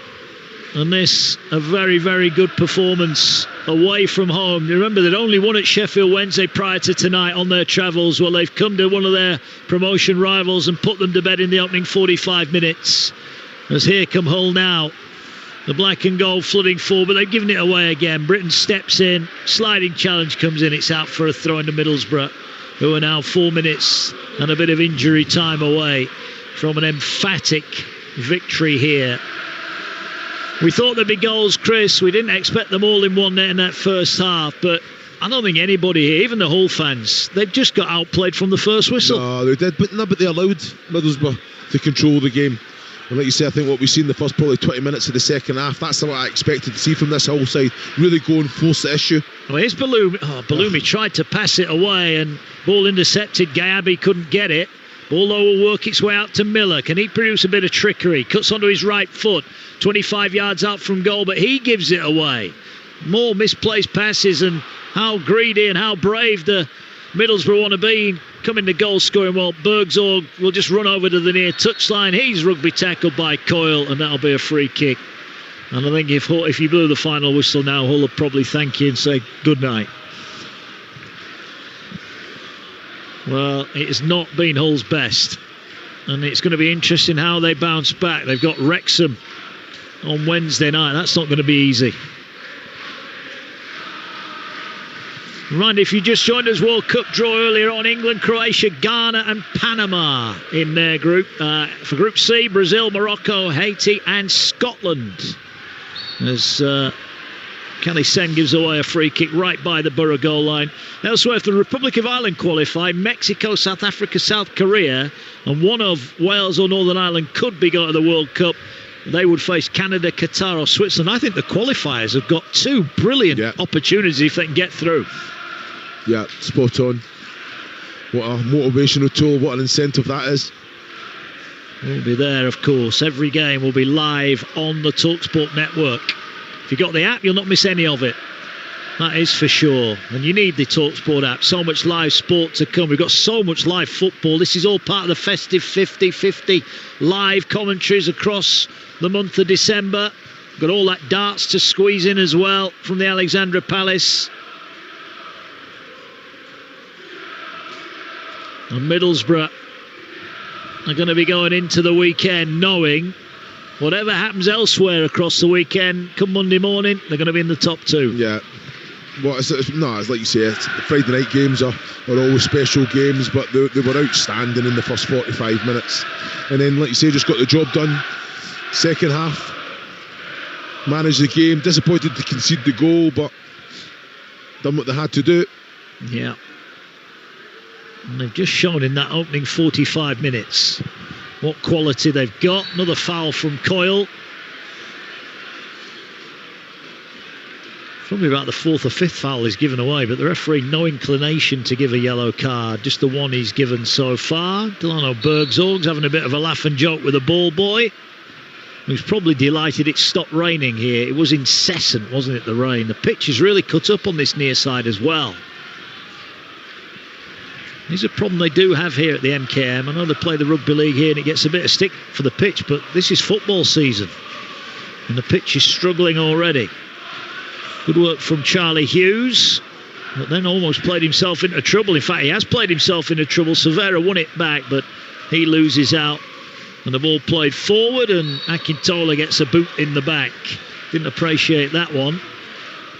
And this, a very, very good performance away from home. You remember they'd only won at Sheffield Wednesday prior to tonight on their travels. Well, they've come to one of their promotion rivals and put them to bed in the opening 45 minutes. As here come Hull now. The black and gold flooding forward, but they've given it away again. Britton steps in, sliding challenge comes in. It's out for a throw into Middlesbrough, who are now 4 minutes and a bit of injury time away from an emphatic victory here. We thought there'd be goals, Chris. We didn't expect them all in one net in that first half, but I don't think anybody here, even the Hull fans, they've just got outplayed from the first whistle. No, they did, but they allowed Middlesbrough to control the game. And like you say, I think what we've seen the first probably 20 minutes of the second half, that's what I expected to see from this Hull side. Really go and force the issue. Well, here's Bellumi. Bellumi tried to pass it away and ball intercepted. Gayabi couldn't get it. Ball though will work its way out to Miller. Can he produce a bit of trickery? Cuts onto his right foot, 25 yards out from goal, but he gives it away. More misplaced passes, and how greedy and how brave the Middlesbrough want to be coming to goal scoring. Well, Bergzorg will just run over to the near touchline. He's rugby tackled by Coyle, and that'll be a free kick. And I think if you blew the final whistle now, Hull will probably thank you and say good night. Well, it has not been Hull's best, and it's going to be interesting how they bounce back. They've got Wrexham on Wednesday night. That's not going to be easy. Right, if you just joined us, World Cup draw earlier on, England, Croatia, Ghana and Panama in their group. For Group C, Brazil, Morocco, Haiti and Scotland. As Kelly Sen gives away a free kick right by the Borough goal line. Elsewhere, if the Republic of Ireland qualify, Mexico, South Africa, South Korea, and one of Wales or Northern Ireland could be going to the World Cup. They would face Canada, Qatar or Switzerland. I think the qualifiers have got two brilliant opportunities if they can get through. Yeah, spot on. What a motivational tool, what an incentive that is. We'll be there, of course. Every game will be live on the Talksport network. If you've got the app, you'll not miss any of it. That is for sure. And you need the Talksport app. So much live sport to come. We've got so much live football. This is all part of the festive 50-50 live commentaries across the month of December. Got all that darts to squeeze in as well from the Alexandra Palace. And Middlesbrough are going to be going into the weekend knowing whatever happens elsewhere across the weekend, come Monday morning, they're going to be in the top two. Yeah. Well, it's like you say, Friday night games are always special games, but they were outstanding in the first 45 minutes. And then, like you say, just got the job done. Second half, managed the game, disappointed to concede the goal, but done what they had to do. Yeah. And they've just shown in that opening 45 minutes what quality they've got. Another foul from Coyle. Probably about the fourth or fifth foul he's given away, but the referee no inclination to give a yellow card, just the one he's given so far. Delano Bergzorg's having a bit of a laugh and joke with the ball boy, who's probably delighted it stopped raining here. It was incessant, wasn't it, the rain? The pitch is really cut up on this near side as well. There's a problem they do have here at the MKM. I know they play the rugby league here and it gets a bit of stick for the pitch, but this is football season and the pitch is struggling already. Good work from Charlie Hughes, but then almost played himself into trouble. In fact, he has played himself into trouble. Severa won it back, but he loses out. And the ball played forward, and Akintola gets a boot in the back. Didn't appreciate that one.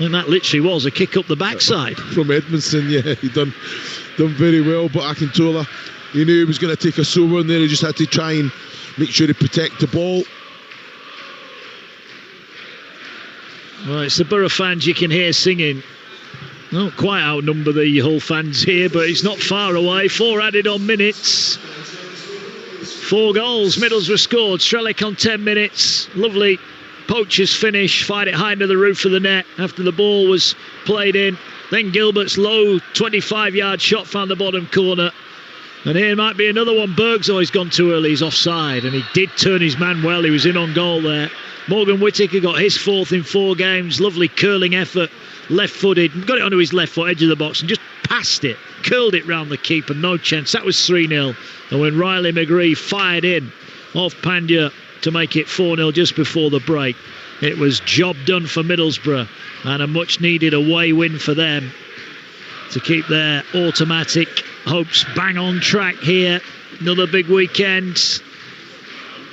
And that literally was a kick up the backside. From Edmondson, yeah, he done very well. But Akintola, he knew he was going to take a sober in there. He just had to try and make sure to protect the ball. Right, it's the Borough fans you can hear singing. Not quite outnumber the Hull fans here, but it's not far away. 4 added on minutes. 4 goals. Middlesbrough scored. Strelic on 10 minutes. Lovely poacher's finish. Fired it high into the roof of the net after the ball was played in. Then Gilbert's low 25-yard shot found the bottom corner. And here might be another one. Bergzorg's gone too early. He's offside. And he did turn his man well. He was in on goal there. Morgan Whittaker got his 4th in 4 games. Lovely curling effort. Left-footed. Got it onto his left foot, edge of the box, and just passed it. Curled it round the keeper. No chance. That was 3-0. And when Riley McGree fired in off Pandya to make it 4-0 just before the break, it was job done for Middlesbrough. And a much-needed away win for them to keep their automatic hopes bang on track here. Another big weekend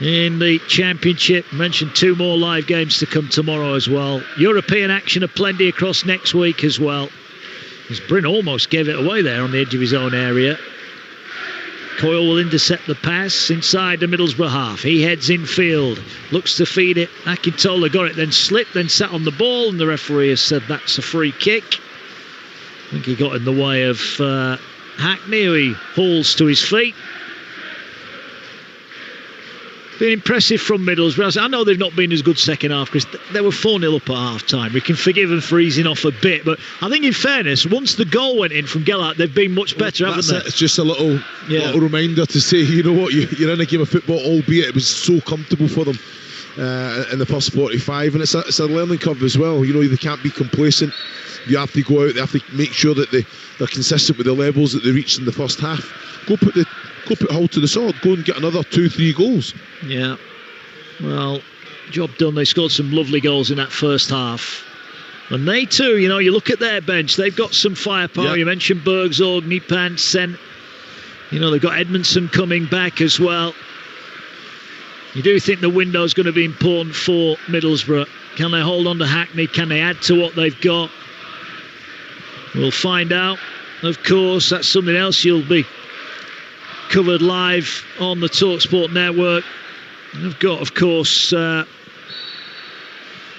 in the Championship. Mentioned 2 more live games to come tomorrow as well. European action aplenty across next week as well. As Bryn almost gave it away there on the edge of his own area. Coyle will intercept the pass inside the Middlesbrough half. He heads infield, looks to feed it. Akintola got it, then slipped, then sat on the ball, and the referee has said that's a free kick. I think he got in the way of Hackney, who he hauls to his feet. Been impressive from Middlesbrough. I know they've not been as good second half because they were 4-0 up at half time. We can forgive them for easing off a bit, but I think in fairness, once the goal went in from Gellert, they've been much better, haven't they? It's just a little reminder to say, you know what, you're in a game of football, albeit it was so comfortable for them in the first 45, and it's a learning curve as well. You know, they can't be complacent. You have to go out, they have to make sure that they're consistent with the levels that they reached in the first half. Go put Hull to the sword, go and get another 2-3 goals. Yeah, well, job done. They scored some lovely goals in that first half. And they too, you know, you look at their bench, they've got some firepower. Yeah. You mentioned Bergzorg, Nipan, Sen. You know, they've got Edmondson coming back as well. You do think the window's going to be important for Middlesbrough. Can they hold on to Hackney? Can they add to what they've got? We'll find out. Of course, that's something else you'll be covered live on the Talksport network. They've got, of course, Adilson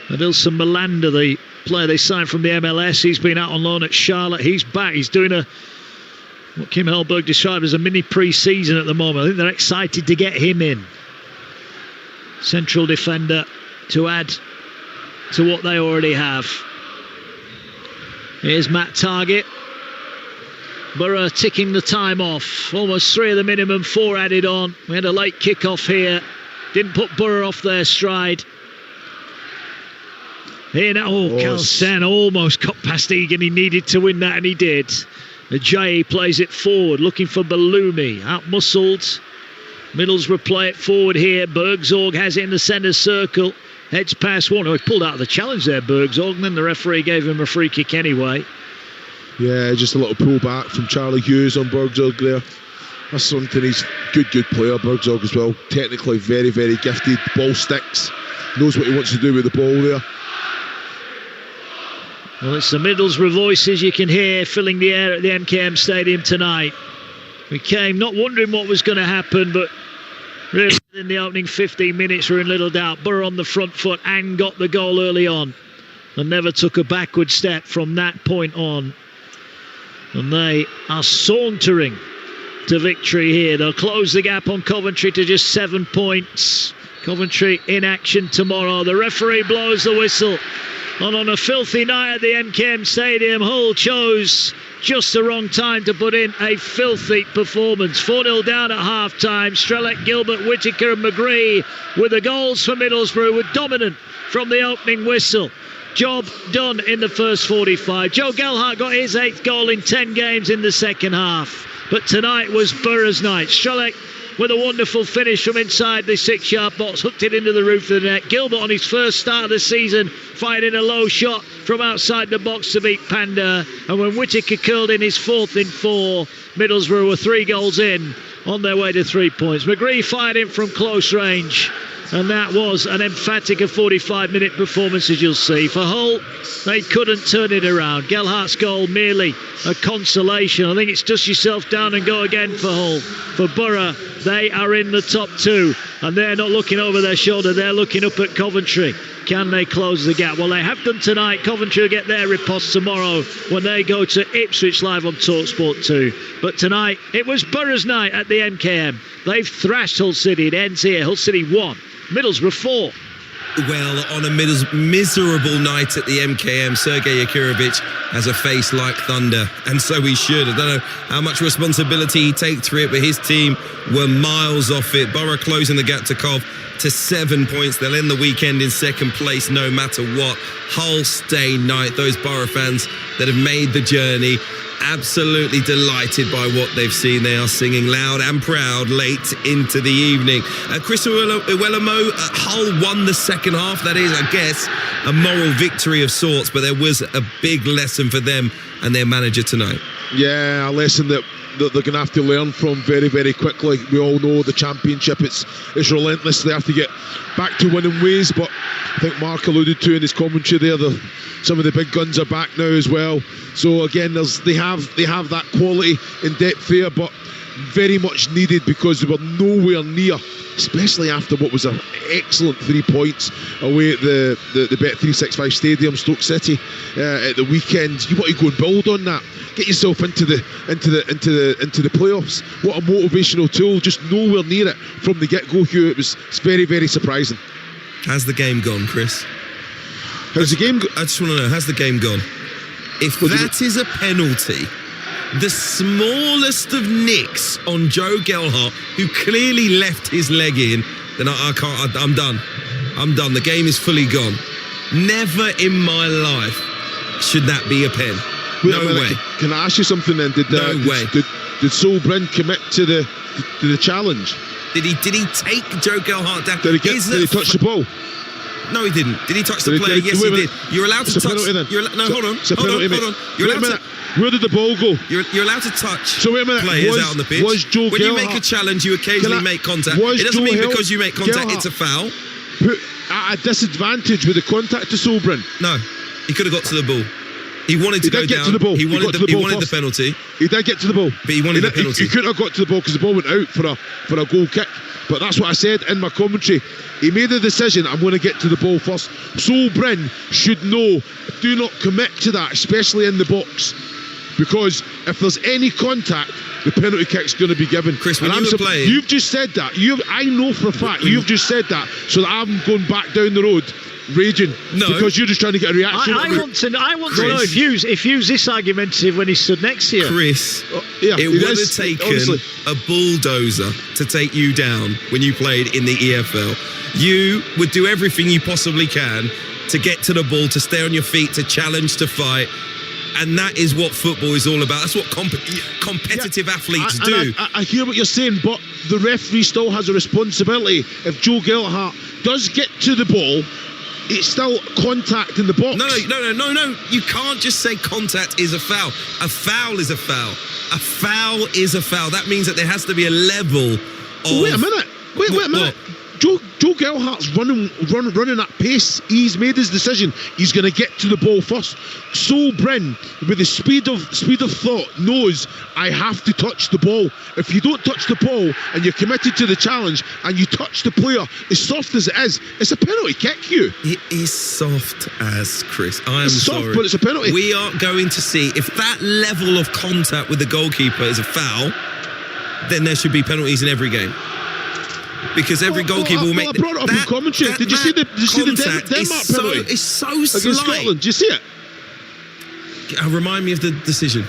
Malanda, the player they signed from the MLS. He's been out on loan at Charlotte. He's back. He's doing what Kim Hellberg described as a mini pre-season at the moment. I think they're excited to get him in. Central defender to add to what they already have. Here's Matt Targett. Borough ticking the time off. Almost 3 of the minimum, 4 added on. We had a late kick-off here. Didn't put Borough off their stride. Here now, Calsen almost got past Egan. He needed to win that, and he did. Ajayi plays it forward, looking for Balumi. Out-muscled. Middlesbrough play it forward here. Bergzorg has it in the centre circle. Heads past one. He pulled out of the challenge there, Bergzorg, and then the referee gave him a free kick anyway. Yeah, just a little pull back from Charlie Hughes on Bergzorg there. That's something. He's good player, Bergzorg as well. Technically very, very gifted. Ball sticks. Knows what he wants to do with the ball there. Well, it's the Middlesbrough voices you can hear filling the air at the MKM Stadium tonight. We came not wondering what was going to happen, but really in the opening 15 minutes we're in little doubt. Borough on the front foot and got the goal early on and never took a backward step from that point on. And they are sauntering to victory here. They'll close the gap on Coventry to just 7 points. Coventry in action tomorrow. The referee blows the whistle. And on a filthy night at the MKM Stadium, Hull chose just the wrong time to put in a filthy performance. 4-0 down at half-time. Strelec, Gilbert, Whittaker and McGree with the goals for Middlesbrough were dominant from the opening whistle. Job done in the first 45. Joe Gelhardt got his 8th goal in 10 games in the second half. But tonight was Borough's night. Strelec with a wonderful finish from inside the 6-yard box, hooked it into the roof of the net. Gilbert on his first start of the season fired in a low shot from outside the box to beat Panda, and when Whittaker curled in his 4th in 4, Middlesbrough were 3 goals in on their way to 3 points. McGree fired in from close range, and that was an emphatic 45-minute performance, as you'll see. For Hull, they couldn't turn it around. Gelhardt's goal merely a consolation. I think it's dust yourself down and go again for Hull. For Borough, they are in the top 2, and they're not looking over their shoulder, they're looking up at Coventry. Can they close the gap? Well, they have done tonight. Coventry will get their riposte tomorrow when they go to Ipswich live on Talksport 2. But tonight, it was Borough's night at the MKM. They've thrashed Hull City. It ends here. Hull City 1, Middlesbrough 4. Well, on a miserable night at the MKM, Sergei Yakurovich has a face like thunder, and so he should. I don't know how much responsibility he takes for it, but his team were miles off it. Borough closing the gap to Cov to 7 points. They'll end the weekend in second place no matter what. Hull stay night. Those Borough fans that have made the journey, absolutely delighted by what they've seen. They are singing loud and proud late into the evening. Chris Iwelumo, Hull won the second half. That is, I guess, a moral victory of sorts, but there was a big lesson for them and their manager tonight. Yeah, a lesson that they're going to have to learn from very, very quickly. We all know the Championship, it's relentless. They have to get back to winning ways, but I think Mark alluded to in his commentary there, some of the big guns are back now as well. So again, they have that quality in depth there, but very much needed because they were nowhere near, especially after what was an excellent 3 points away at the Bet365 Stadium, Stoke City at the weekend. You want to go and build on that. Get yourself into the playoffs. What a motivational tool! Just nowhere near it from the get-go, Hugh. It's very, very surprising. How's the game gone, Chris? How's the game gone? I just want to know, how's the game gone? If that is a penalty, the smallest of nicks on Joe Gelhardt, who clearly left his leg in, then I can't. I'm done. I'm done. The game is fully gone. Never in my life should that be a pen. Wait no way. Can I ask you something then? Did Sol Bryn commit to the challenge? Did he take Joe Gelhardt down? Did he touch the ball? No, he didn't. Did he touch the player? Yes, he did. You're allowed to touch. Hold on. You're allowed to. Where did the ball go? You're allowed to touch. So wait a minute. Players out on the pitch. When you make a challenge, you occasionally make contact. It doesn't mean because you make contact, it's a foul. Put at a disadvantage with the contact to Sol Bryn? No, he could have got to the ball. He wanted to go get down. to the ball. He wanted the first. penalty. He did get to the ball, but he wanted the penalty. He couldn't have got to the ball because the ball went out for a goal kick. But that's what I said in my commentary. He made a decision, I'm going to get to the ball first. Sol Brynn should know, do not commit to that, especially in the box. Because if there's any contact, the penalty kick's going to be given. Chris, when you were playing... You've just said that. I know for a fact you've just said that, so that I'm going back down the road raging. No. Because you're just trying to get a reaction. I want to know if Hughes this argumentative when he stood next to you. Chris, it would have taken a bulldozer to take you down when you played in the EFL. You would do everything you possibly can to get to the ball, to stay on your feet, to challenge, to fight. And that is what football is all about. That's what competitive athletes do. I hear what you're saying, but the referee still has a responsibility. If Joe Gelhardt does get to the ball, it's still contact in the box. No. You can't just say contact is a foul. A foul is a foul. A foul is a foul. That means that there has to be a level of... Wait a minute. Wait a minute. Joe Gelhardt's running at pace. He's made his decision. He's going to get to the ball first. Sol Brynn, with the speed of thought, knows I have to touch the ball. If you don't touch the ball and you're committed to the challenge and you touch the player, as soft as it is, it's a penalty kick, you. It is soft as, Chris. I am it's soft, sorry. But it's a penalty. We are going to see if that level of contact with the goalkeeper is a foul, then there should be penalties in every game. Because every goalkeeper will make... I brought it up in commentary. Did you see the Denmark penalty? It's so against slight. Scotland. Do you see it? Remind me of the decision.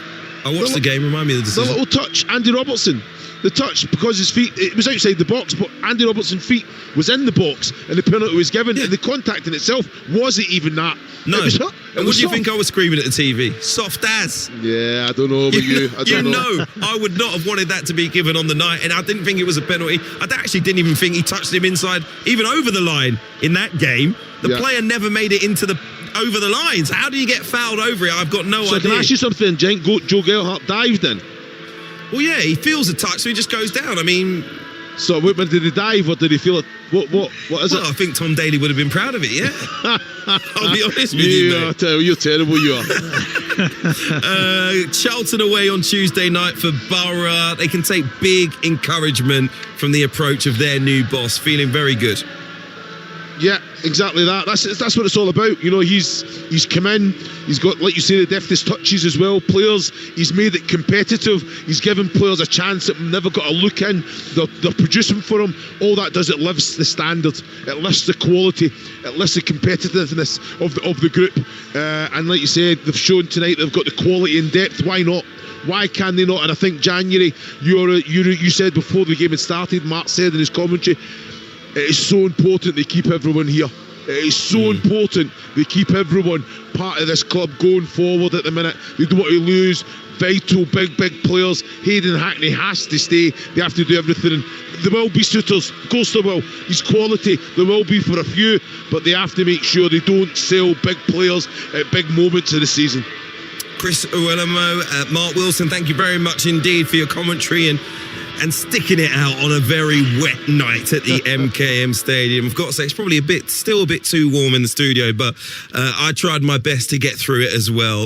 I watched the game. Remind me of the decision. The little touch, Andy Robertson. The touch, because his feet, it was outside the box, but Andy Robertson's feet was in the box and the penalty was given, and the contact in itself wasn't even that. No. And what do you think I was screaming at the TV? Soft as. Yeah, I don't know about you. I don't know. I would not have wanted that to be given on the night, and I didn't think it was a penalty. I actually didn't even think he touched him inside, even over the line in that game. The player never made it over the lines. How do you get fouled over it? I've got no idea. So can I ask you something, Jen? Joe Gelhardt dived in. Well, yeah, he feels a touch, so he just goes down. I mean... So, did he dive, or did he feel it? What is it? Well, I think Tom Daly would have been proud of it, yeah. I'll be honest with you, mate. I tell you, you're terrible, you are. Charlton away on Tuesday night for Borough. They can take big encouragement from the approach of their new boss, feeling very good. Yeah, exactly that. That's what it's all about. You know, he's come in. He's got, like you say, the deftest touches as well. Players, he's made it competitive. He's given players a chance that never got a look in. They're producing for him. All that does, it lifts the standard. It lifts the quality. It lifts the competitiveness of the group. And like you said, they've shown tonight they've got the quality and depth. Why not? Why can they not? And I think January, you said before the game had started, Mark said in his commentary, it is so important they keep everyone here. It is so important they keep everyone part of this club going forward at the minute. They don't want to lose vital, big players. Hayden Hackney has to stay. They have to do everything. And there will be suitors. Of course there will. He's quality. There will be for a few, but they have to make sure they don't sell big players at big moments of the season. Chris Uwelemo, Mark Wilson, thank you very much indeed for your commentary and sticking it out on a very wet night at the MKM Stadium. I've got to say, it's probably still a bit too warm in the studio, but I tried my best to get through it as well.